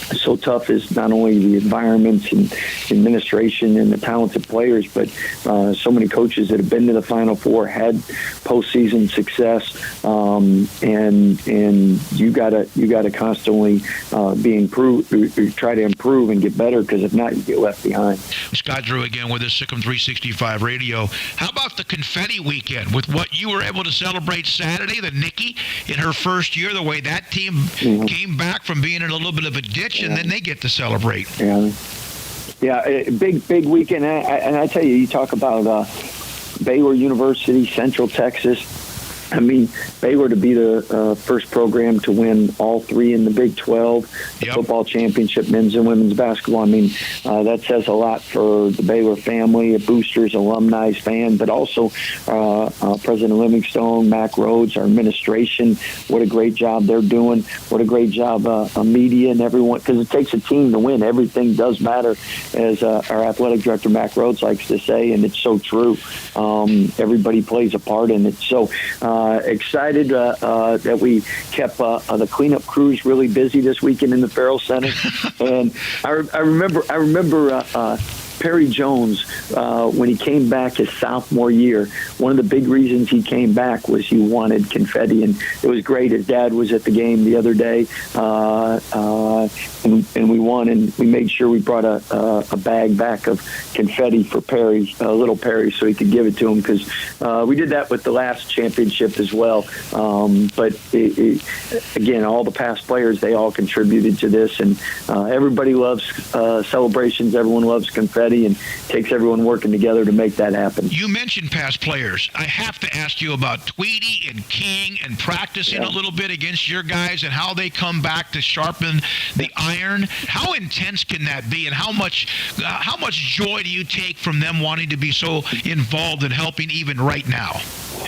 so tough is not only the environments and administration and the talented players, but so many coaches that have been to the Final Four, had postseason success, and you gotta constantly try to improve and get better, because if not, you get left behind.
Scott Drew again with his Sikkim 365 Radio. How about the confetti weekend with what you were able to celebrate Saturday? The Nikki in her first year, the way that team came back from being in a little bit of a ditch. And then they get to celebrate.
Yeah, big weekend. And I tell you, you talk about Baylor University, Central Texas. I mean, Baylor to be the first program to win all three in the Big 12, the football championship, men's and women's basketball. I mean, that says a lot for the Baylor family, boosters, alumni, fans, but also President Livingstone, Mack Rhoades, our administration. What a great job they're doing. What a great job media and everyone, because it takes a team to win. Everything does matter, as our athletic director, Mack Rhoades, likes to say, and it's so true. Everybody plays a part in it. So, excited that we kept the cleanup crews really busy this weekend in the Farrell Center, and I remember Perry Jones, when he came back his sophomore year, one of the big reasons he came back was he wanted confetti, and it was great. His dad was at the game the other day, and we won, and we made sure we brought a bag back of confetti for Perry, little Perry, so he could give it to him, because we did that with the last championship as well. But again, all the past players, they all contributed to this, and everybody loves celebrations. Everyone loves confetti, and takes everyone working together to make that happen.
You mentioned past players. I have to ask you about Tweedy and King and practicing a little bit against your guys and how they come back to sharpen the iron. How intense can that be, and how much joy do you take from them wanting to be so involved in helping even right now?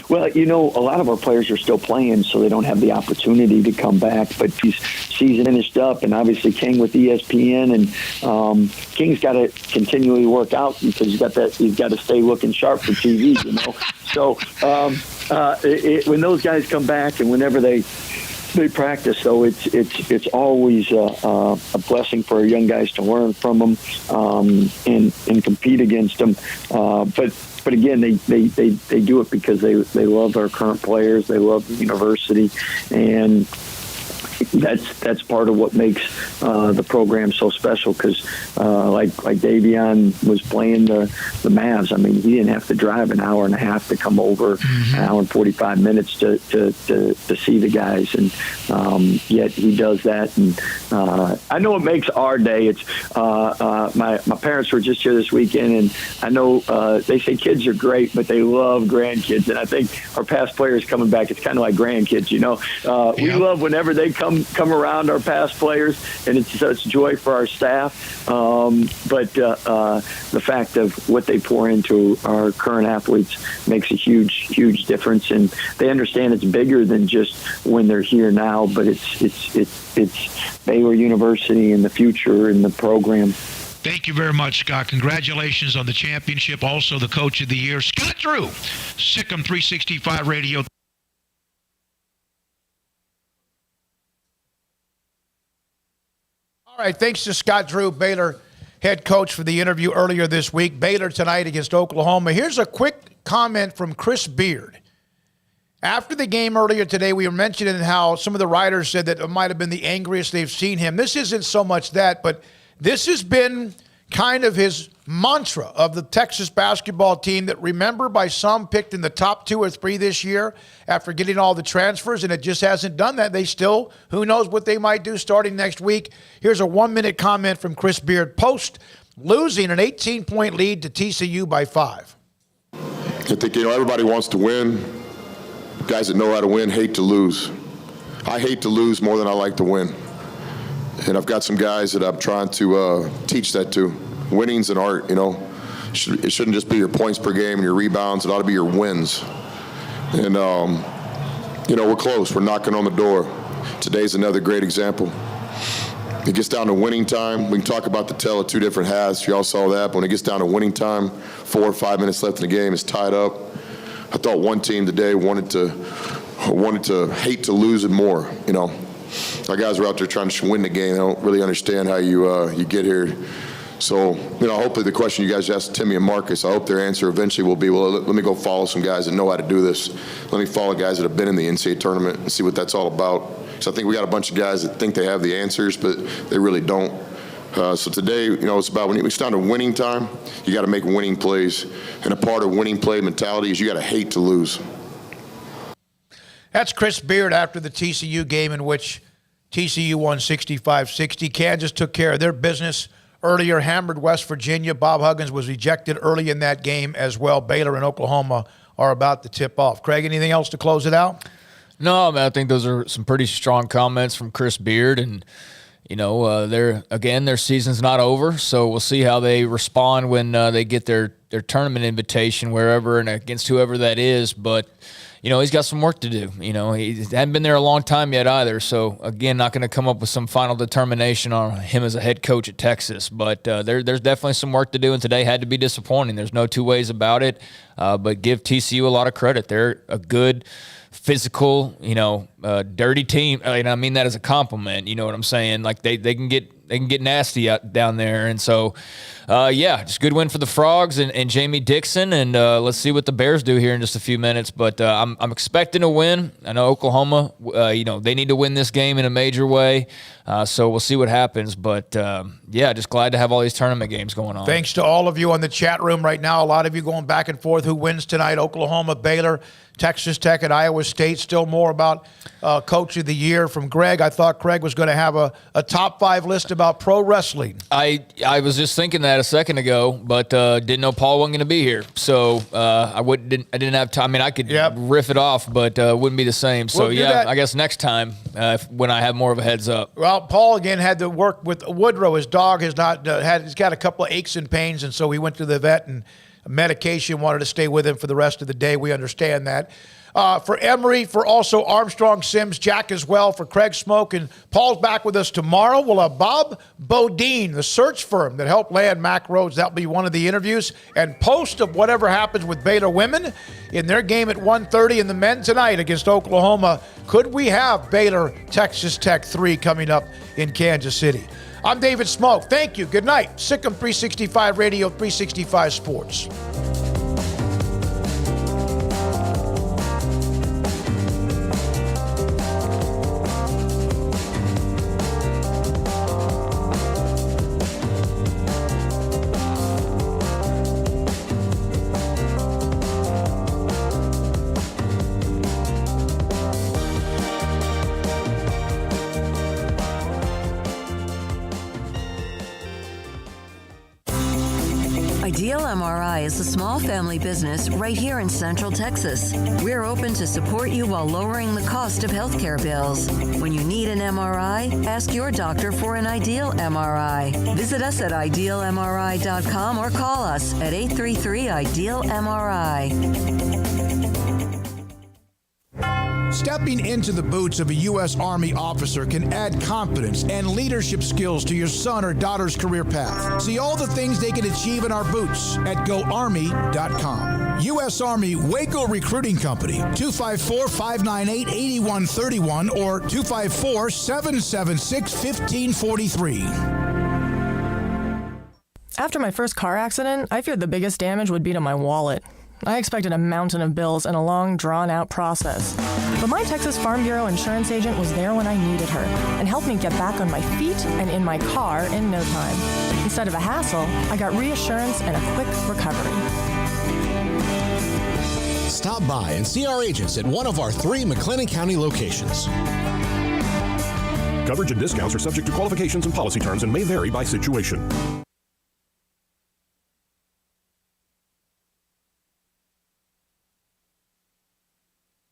Well, a lot of our players are still playing, so they don't have the opportunity to come back. But he's season finished up, and obviously King with ESPN, and King's got to continually work out, because he's got to stay looking sharp for TV. So when those guys come back, and whenever they practice, so it's always a blessing for our young guys to learn from them and compete against them. But again, they do it because they love our current players. They love the university, and that's part of what makes the program so special, because like Davion was playing the Mavs. I mean, he didn't have to drive an hour and a half to come over, an hour and 45 minutes to see the guys, and yet he does that. And I know it makes our day. It's my parents were just here this weekend, and I know they say kids are great, but they love grandkids, and I think our past players coming back, it's kind of like grandkids. We love whenever they come around, our past players, and it's such joy for our staff. But the fact of what they pour into our current athletes makes a huge difference, and they understand it's bigger than just when they're here now, but it's Baylor University and the future and the program.
Thank you very much, Scott. Congratulations on the championship. Also, the Coach of the Year, Scott Drew, Sikkim 365 Radio.
All right, thanks to Scott Drew, Baylor head coach, for the interview earlier this week. Baylor tonight against Oklahoma. Here's a quick comment from Chris Beard. After the game earlier today, we were mentioning how some of the writers said that it might have been the angriest they've seen him. This isn't so much that, but this has been kind of his mantra of the Texas basketball team that, remember, by some picked in the top 2 or 3 this year after getting all the transfers, and it just hasn't done that. They still, who knows what they might do starting next week. Here's a 1-minute comment from Chris Beard post losing an 18-point lead to TCU by 5.
I think, everybody wants to win. Guys that know how to win hate to lose. I hate to lose more than I like to win. And I've got some guys that I'm trying to teach that to. Winning's an art, It shouldn't just be your points per game and your rebounds. It ought to be your wins. And, we're close. We're knocking on the door. Today's another great example. It gets down to winning time. We can talk about the tale of 2 different halves. You all saw that. But when it gets down to winning time, 4 or 5 minutes left in the game, it's tied up. I thought one team today wanted to wanted to hate to lose it more. You know, our guys are out there trying to win the game. They don't really understand how you get here. So, you know, hopefully the question you guys asked Timmy and Marcus, I hope their answer eventually will be, well, let me go follow some guys that know how to do this. Let me follow guys that have been in the NCAA tournament and see what that's all about. So I think we got a bunch of guys that think they have the answers, but they really don't. So today, you know, it's about when it's down to winning time, you got to make winning plays. And a part of winning play mentality is you got to hate to lose.
That's Chris Beard after the TCU game in which TCU won 65-60. Kansas took care of their business earlier, hammered West Virginia. Bob Huggins was ejected early in that game as well. Baylor and Oklahoma are about to tip off. Craig, anything else to close it out?
No, man, I think those are some pretty strong comments from Chris Beard. And, you know, their season's not over, so we'll see how they respond when they get their tournament invitation wherever and against whoever that is. But, you know, he's got some work to do. You know, he hasn't been there a long time yet either. So, again, not going to come up with some final determination on him as a head coach at Texas. But there's definitely some work to do, and today had to be disappointing. There's no two ways about it. But give TCU a lot of credit. They're a good, physical, dirty team. And I mean that as a compliment. You know what I'm saying? Like they can get nasty out down there. And so, just good win for the Frogs and Jamie Dixon. And let's see what the Bears do here in just a few minutes. But I'm expecting a win. I know Oklahoma, they need to win this game in a major way. So we'll see what happens. But, just glad to have all these tournament games going on.
Thanks to all of you on the chat room right now. A lot of you going back and forth. Who wins tonight? Oklahoma, Baylor, Texas Tech, and Iowa State. Still more about Coach of the Year from Greg. I thought Craig was going to have a top 5 list about pro wrestling.
I was just thinking that a second ago, but didn't know Paul wasn't going to be here. So I didn't have time. I mean, I could riff it off, but it wouldn't be the same. So, I guess next time when I have more of a heads up.
Well, Paul, again, had to work with Woodrow. His dog has not he's got a couple of aches and pains, and so he went to the vet and medication, wanted to stay with him for the rest of the day. We understand that. For Emery, for also Armstrong, Sims, Jack as well, for Craig Smoak, and Paul's back with us tomorrow. We'll have Bob Bodine, the search firm that helped land Mack Rhoades. That'll be one of the interviews. And post of whatever happens with Baylor women in their game at 1:30 and the men tonight against Oklahoma. Could we have Baylor Texas Tech 3 coming up in Kansas City? I'm David Smoak. Thank you. Good night. Sikkim 365 Radio, 365 Sports.
Ideal MRI is a small family business right here in Central Texas. We're open to support you while lowering the cost of healthcare bills. When you need an MRI, ask your doctor for an Ideal MRI. Visit us at idealmri.com or call us at 833-IDEAL-MRI.
Stepping into the boots of a U.S. Army officer can add confidence and leadership skills to your son or daughter's career path. See all the things they can achieve in our boots at GoArmy.com. U.S. Army Waco Recruiting Company, 254-598-8131 or 254-776-1543.
After my first car accident, I feared the biggest damage would be to my wallet. I expected a mountain of bills and a long, drawn-out process. But my Texas Farm Bureau insurance agent was there when I needed her and helped me get back on my feet and in my car in no time. Instead of a hassle, I got reassurance and a quick recovery.
Stop by and see our agents at one of our 3 McLennan County locations.
Coverage and discounts are subject to qualifications and policy terms and may vary by situation.